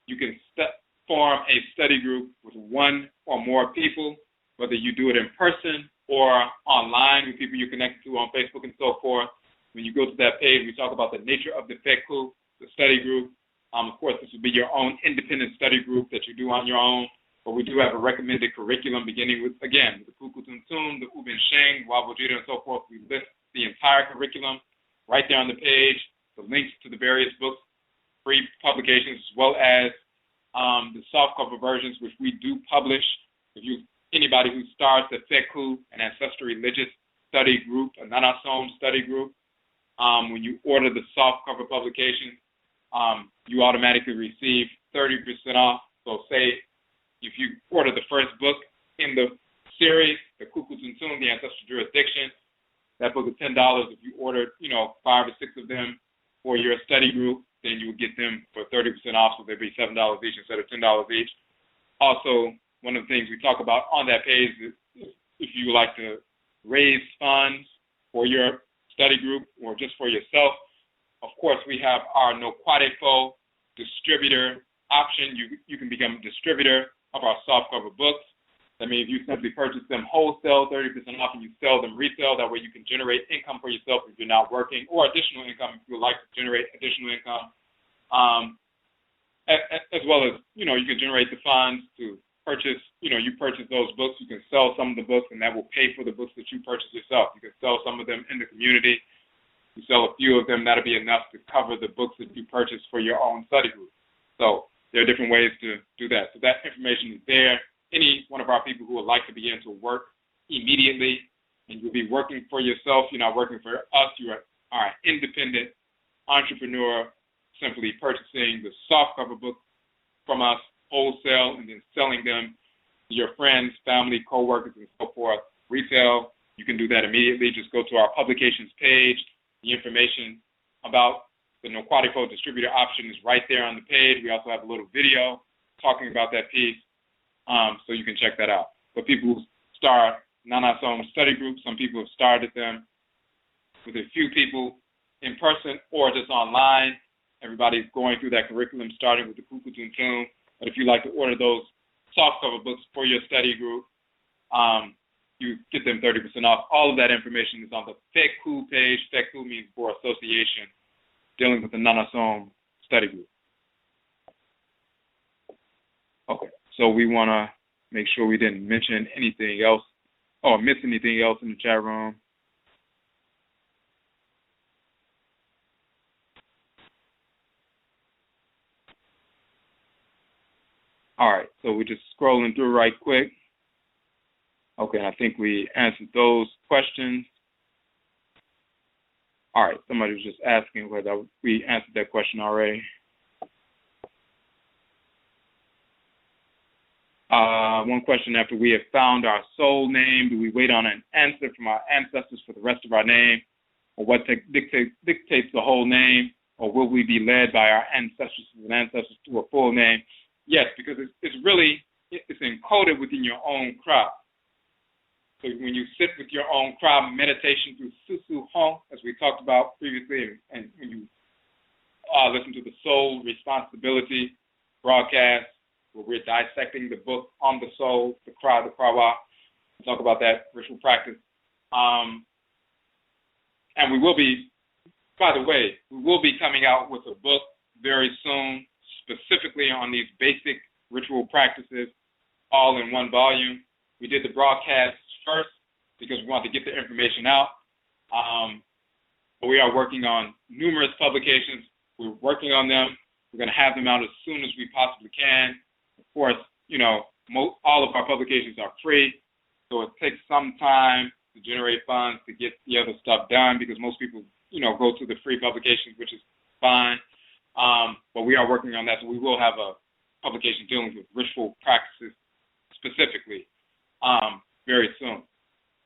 You can form a study group with one or more people, whether you do it in person or online with people you connect to on Facebook and so forth. When you go to that page, we talk about the nature of the FECU, the study group. Of course, this will be your own independent study group that you do on your own, but we do have a recommended curriculum beginning with, again, the Kukutuntun, the Ubensheng, Wabojira, and so forth. We list the entire curriculum right there on the page, the links to the various books, free publications, as well as the softcover versions, which we do publish. Anybody who starts a FECU, an ancestral religious study group, a Nanasom study group, when you order the softcover publication, you automatically receive 30% off. So say if you order the first book in the series, the Kukutuntun, the Ancestral Jurisdiction, that book is $10. If you order, 5 or 6 of them for your study group, then you will get them for 30% off, so they'll be $7 each instead of $10 each. Also, one of the things we talk about on that page is if you would like to raise funds for your study group or just for yourself, of course, we have our Odwirafo distributor option. You can become a distributor of our softcover books. That means you simply purchase them wholesale, 30% off, and you sell them retail. That way you can generate income for yourself if you're not working, or additional income if you would like to generate additional income. As well as, you can generate the funds to purchase, you purchase those books. You can sell some of the books, and that will pay for the books that you purchase yourself. You can sell some of them in the community. You sell a few of them, that'll be enough to cover the books that you purchase for your own study group. So there are different ways to do that. So that information is there. Any one of our people who would like to begin to work immediately, and you'll be working for yourself, you're not working for us, you are an independent entrepreneur, simply purchasing the softcover book from us wholesale and then selling them to your friends, family, co-workers, and so forth. Retail, you can do that immediately. Just go to our publications page. The information about the Odwirafo distributor option is right there on the page. We also have a little video talking about that piece, so you can check that out. But people who start Nanasom study groups, some people have started them with a few people in person or just online. Everybody's going through that curriculum starting with the Kukutuntun. But if you like to order those softcover books for your study group, you get them 30% off. All of that information is on the FECU page. FECU means for association, dealing with the Nanasom study group. Okay, so we want to make sure we didn't mention anything else or miss anything else in the chat room. All right, so we're just scrolling through right quick. Okay, I think we answered those questions. All right, somebody was just asking whether we answered that question already. One question: after we have found our soul name, do we wait on an answer from our ancestors for the rest of our name? Or what dictates the whole name? Or will we be led by our ancestors and ancestors to a full name? Yes, because it's encoded within your own crop. So when you sit with your own crop meditation through Susu Hong, as we talked about previously, and when you listen to the Soul Responsibility broadcast, where we're dissecting the book on the soul, the Krawa, we'll talk about that ritual practice. And we will be, by the way, we will be coming out with a book very soon, specifically on these basic ritual practices, all in one volume. We did the broadcast first because we want to get the information out. But we are working on numerous publications. We're working on them. We're going to have them out as soon as we possibly can. Of course, all of our publications are free, so it takes some time to generate funds to get the other stuff done because most people, go to the free publications, which is fine. But we are working on that, so we will have a publication dealing with ritual practices specifically very soon.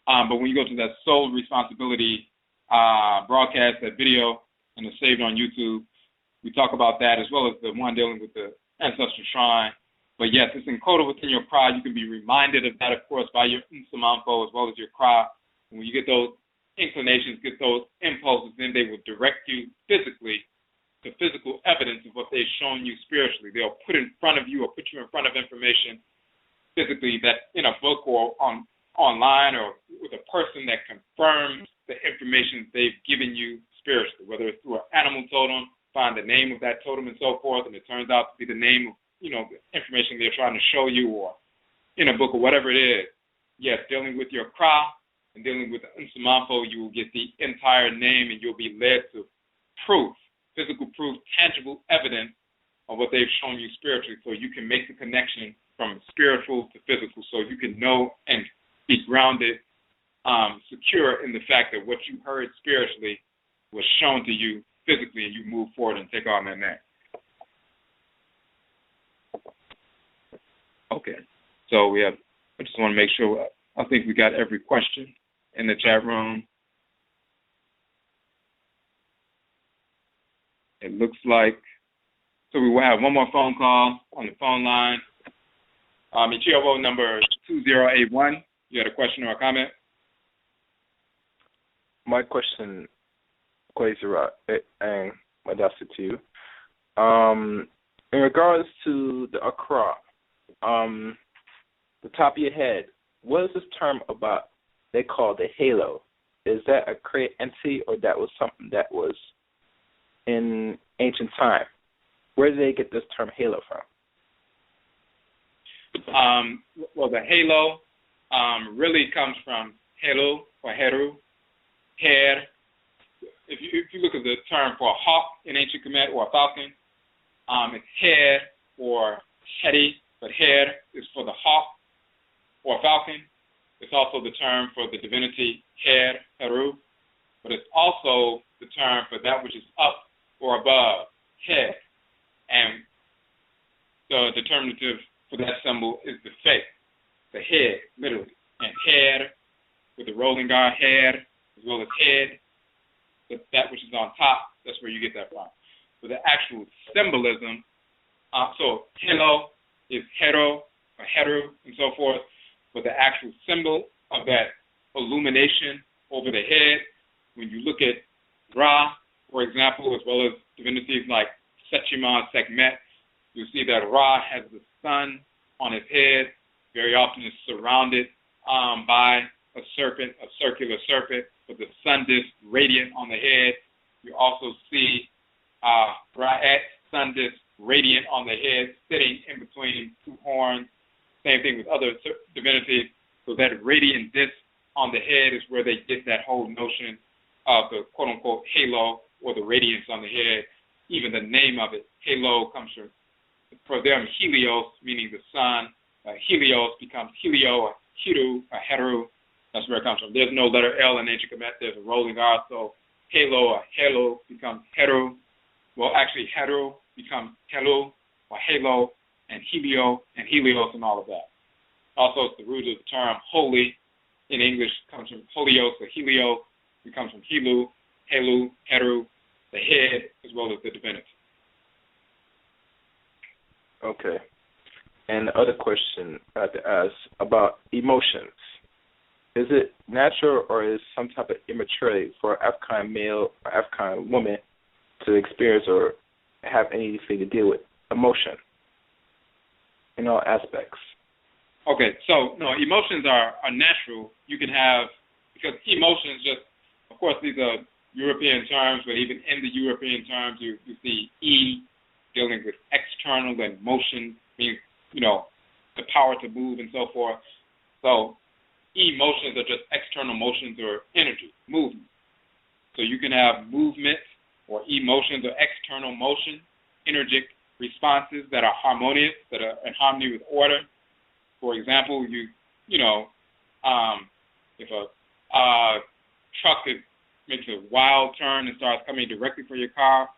But when you go to that Soul Responsibility broadcast, that video, and it's saved on YouTube, we talk about that as well as the one dealing with the Ancestral Shrine. But yes, it's encoded within your cry. You can be reminded of that, of course, by your Nsamanfo as well as your cry. And when you get those inclinations, get those impulses, then they will direct you physically to physical evidence of what they've shown you spiritually. They'll put in front of you or put you in front of information physically that in a book or online or with a person that confirms the information they've given you spiritually, whether it's through an animal totem, find the name of that totem and so forth, and it turns out to be the name of, the information they're trying to show you, or in a book or whatever it is. Yes, dealing with your Kra and dealing with the Nsamanfo, you will get the entire name and you'll be led to proof, physical proof, tangible evidence of what they've shown you spiritually, so you can make the connection from spiritual to physical, so you can know and be grounded, secure in the fact that what you heard spiritually was shown to you physically, and you move forward and take on that name. Okay, so I just want to make sure, I think we got every question in the chat room. It looks like, so we will have one more phone call on the phone line. Ichiobo number 2081. You had a question or a comment? My question, Kwesi, and my that's it to you. In regards to the Accra, the top of your head, what is this term about they call the halo? Is that a created entity, or that was something that was in ancient time? Where did they get this term halo from? Well, the halo really comes from helu or heru, hair. If you look at the term for a hawk in ancient Kemet or a falcon, it's hair or heri, but hair is for the hawk or falcon. It's also the term for the divinity hair, heru, but it's also the term for that which is up or above, head. And the determinative for that symbol is the face, the head, literally. And head, with the rolling R, head, as well as head, but that which is on top, that's where you get that from. So the actual symbolism, so helo is hero or heru and so forth, but the actual symbol of that illumination over the head, when you look at Ra, for example, as well as divinities like Sechima, Sekhmet, you see that Ra has the sun on his head. Very often is surrounded by a serpent, a circular serpent, with the sun disk radiant on the head. You also see Ra'et, sun disk radiant on the head, sitting in between two horns. Same thing with other divinities. So that radiant disk on the head is where they get that whole notion of the quote-unquote halo, or the radiance on the head. Even the name of it, halo, comes from, for them, helios, meaning the sun. Helios becomes helio, or hiru, or heru. That's where it comes from. There's no letter L in ancient Kemet. There's a rolling R, so halo or halo becomes heru. Well, actually, heru becomes helu, or halo, and helio, and helios, and all of that. Also, it's the root of the term holy. In English, comes from holios, or helio. It comes from helu, helu, heru, the head, as well as the divinity. Okay. And the other question I had to ask about emotions. Is it natural, or is some type of immaturity for Afghan male or Afghan woman to experience or have anything to deal with emotion in all aspects? Okay, so no, emotions are natural. You can have, because emotions just, of course, these are European terms, but even in the European terms, you see E dealing with external, and motion means, the power to move and so forth. So emotions are just external motions or energy, movement. So you can have movement or emotions or external motion, energetic responses that are harmonious, that are in harmony with order. For example, if a truck makes a wild turn and starts coming directly for your car,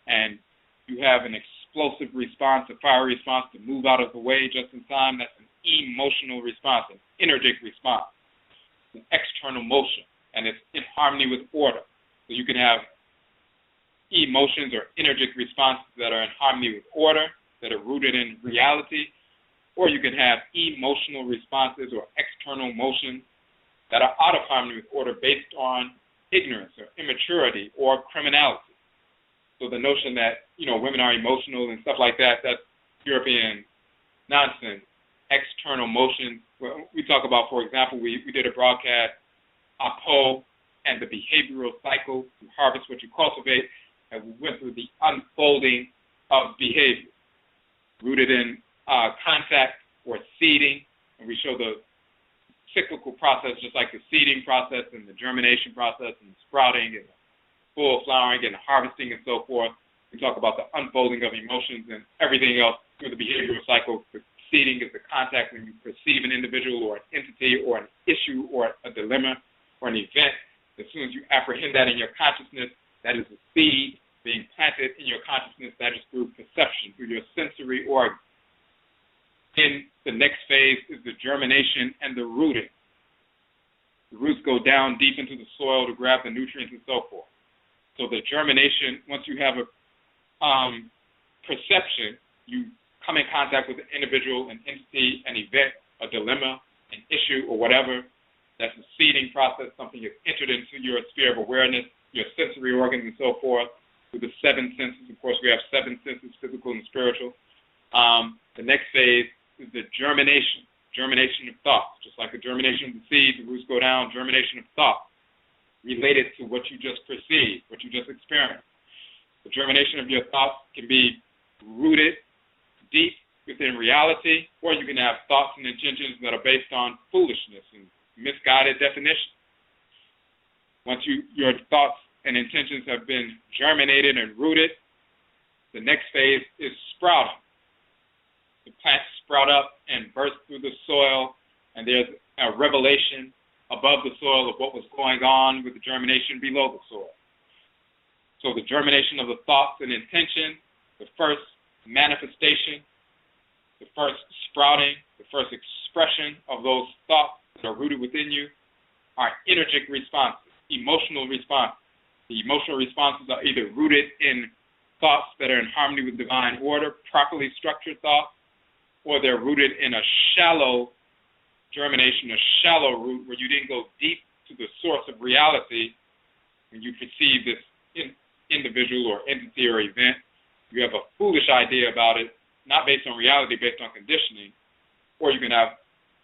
and you have an explosive response, a fiery response to move out of the way just in time, that's an emotional response, an energetic response, an external motion, and it's in harmony with order. So you can have emotions or energetic responses that are in harmony with order, that are rooted in reality, or you can have emotional responses or external motions that are out of harmony with order based on ignorance or immaturity or criminality. So the notion that, women are emotional and stuff like that, that's European nonsense. External motion. We talk about, for example, we did a broadcast, Apo and the behavioral cycle. You harvest what you cultivate, and we went through the unfolding of behavior, rooted in contact or seeding, and we show the cyclical process, just like the seeding process and the germination process and the sprouting and the full flowering and the harvesting and so forth. We talk about the unfolding of emotions and everything else through the behavioral cycle. The seeding is the contact when you perceive an individual or an entity or an issue or a dilemma or an event. As soon as you apprehend that in your consciousness, that is a seed being planted in your consciousness. That is through perception, through your sensory organs. In the next phase is the germination and the rooting. The roots go down deep into the soil to grab the nutrients and so forth. So the germination, once you have a perception, you come in contact with an individual, an entity, an event, a dilemma, an issue, or whatever. That's the seeding process. Something is entered into your sphere of awareness, your sensory organs and so forth, through the 7 senses. Of course, we have 7 senses, physical and spiritual. The next phase is the germination of thoughts. Just like the germination of the seed, the roots go down, germination of thought, related to what you just perceived, what you just experienced. The germination of your thoughts can be rooted deep within reality, or you can have thoughts and intentions that are based on foolishness and misguided definition. Once your thoughts and intentions have been germinated and rooted, the next phase is sprouting. The plants sprout up and burst through the soil, and there's a revelation above the soil of what was going on with the germination below the soil. So the germination of the thoughts and intention, the first manifestation, the first sprouting, the first expression of those thoughts that are rooted within you are energetic responses, emotional responses. The emotional responses are either rooted in thoughts that are in harmony with divine order, properly structured thoughts, or they're rooted in a shallow germination, a shallow root where you didn't go deep to the source of reality when you perceive this individual or entity or event. You have a foolish idea about it, not based on reality, based on conditioning, or you can have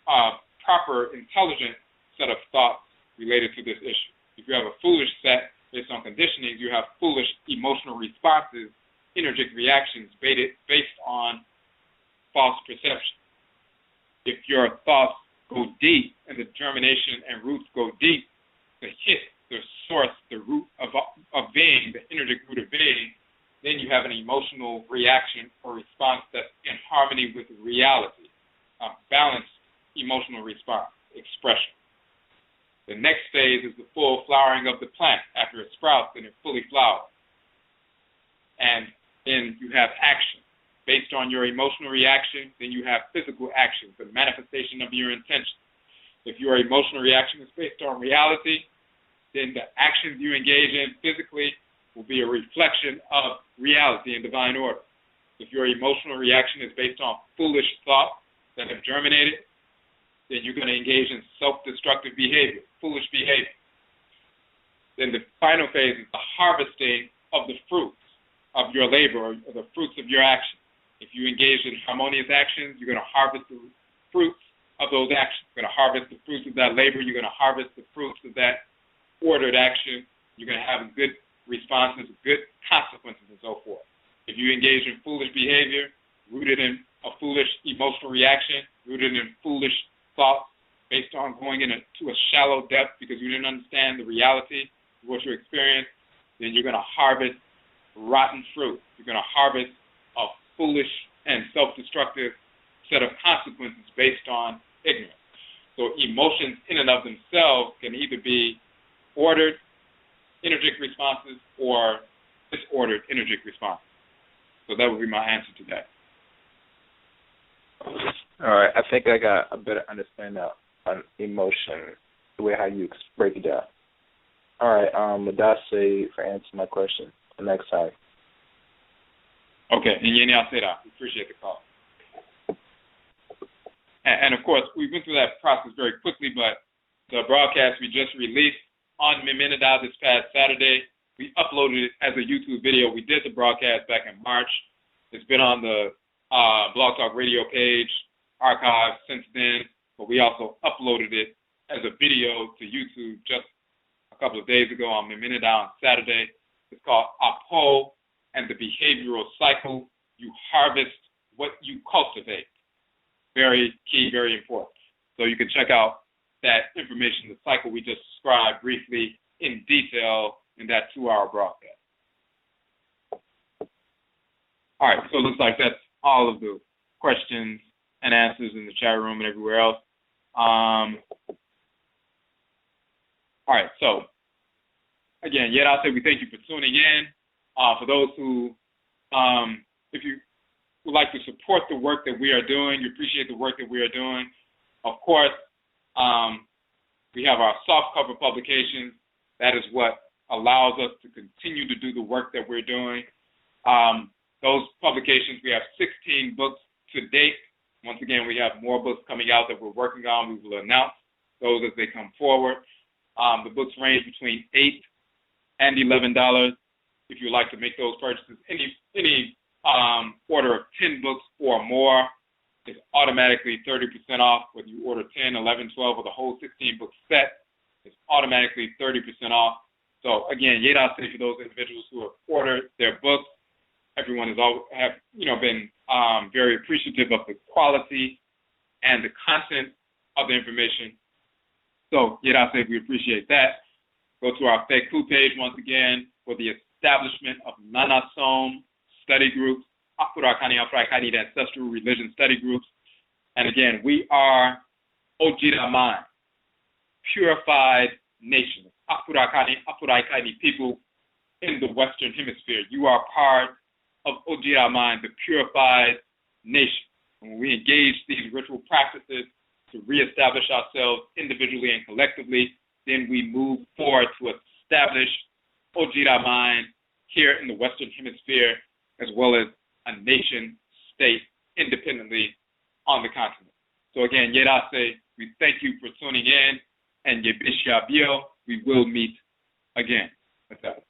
a proper, intelligent set of thoughts related to this issue. If you have a foolish set based on conditioning, you have foolish emotional responses, energetic reactions based on false perception. If your thoughts go deep and the germination and roots go deep, to hit the source, the root of being, the energetic root of being, then you have an emotional reaction or response that's in harmony with reality, a balanced emotional response, expression. The next phase is the full flowering of the plant after it sprouts and it fully flowers. And then you have action. Based on your emotional reaction, then you have physical action, the manifestation of your intention. If your emotional reaction is based on reality, then the actions you engage in physically will be a reflection of reality and divine order. If your emotional reaction is based on foolish thoughts that have germinated, then you're going to engage in self-destructive behavior, foolish behavior. Then the final phase is the harvesting of the fruits of your labor, or the fruits of your action. If you engage in harmonious actions, you're going to harvest the fruits of those actions. You're going to harvest the fruits of that labor. You're going to harvest the fruits of that ordered action. You're going to have good responses, good consequences, and so forth. If you engage in foolish behavior, rooted in a foolish emotional reaction, rooted in foolish thoughts, based on going into a shallow depth because you didn't understand the reality of what you experienced, then you're going to harvest rotten fruit. You're going to harvest a foolish and self-destructive set of consequences based on ignorance. So emotions in and of themselves can either be ordered energetic responses or disordered energetic responses. So that would be my answer to that. All right. I think I got a better understanding on emotion, the way how you break it down. All right. Madase for answering my question. The next time. Okay. And Yeni Asera, we appreciate the call. And of course, we went through that process very quickly, but the broadcast we just released on Memenada this past Saturday, we uploaded it as a YouTube video. We did the broadcast back in March. It's been on the Blog Talk Radio page, archived since then, but we also uploaded it as a video to YouTube just a couple of days ago on Minida on Saturday. It's called Apo and the Behavioral Cycle. You harvest what you cultivate. Very key, very important. So you can check out that information, the cycle we just described briefly in detail in that 2-hour broadcast. All right, so it looks like that's all of the questions and answers in the chat room and everywhere else. All right, so again, yet I'll say we thank you for tuning in. For those who, if you would like to support the work that we are doing, you appreciate the work that we are doing, of course, we have our soft cover publications. That is what allows us to continue to do the work that we're doing. Those publications, we have 16 books to date. Once again, we have more books coming out that we're working on. We will announce those as they come forward. The books range between $8 and $11. If you'd like to make those purchases, any order of 10 books or more is automatically 30% off. Whether you order 10, 11, 12, or the whole 16-book set, it's automatically 30% off. So again, Yeda says for those individuals who have ordered their books, everyone has been very appreciative of the quality and the content of the information. So Yeda says we appreciate that. Go to our FAQ page once again for the establishment of Nanasom study groups, Afurakani, Afuraitkaitnut, Ancestral Religion study groups. And again, we are ODWIRAMAN, Purified Nation, Afurakani, Afuraitkaitnut people in the Western Hemisphere. You are part of ODWIRAMAN, the Purified Nation. When we engage these ritual practices to reestablish ourselves individually and collectively, then we move forward to establish ODWIRAMAN here in the Western Hemisphere, as well as a nation state independently on the continent. So again, Yedase, we thank you for tuning in, and Yebishabio, we will meet again. With that.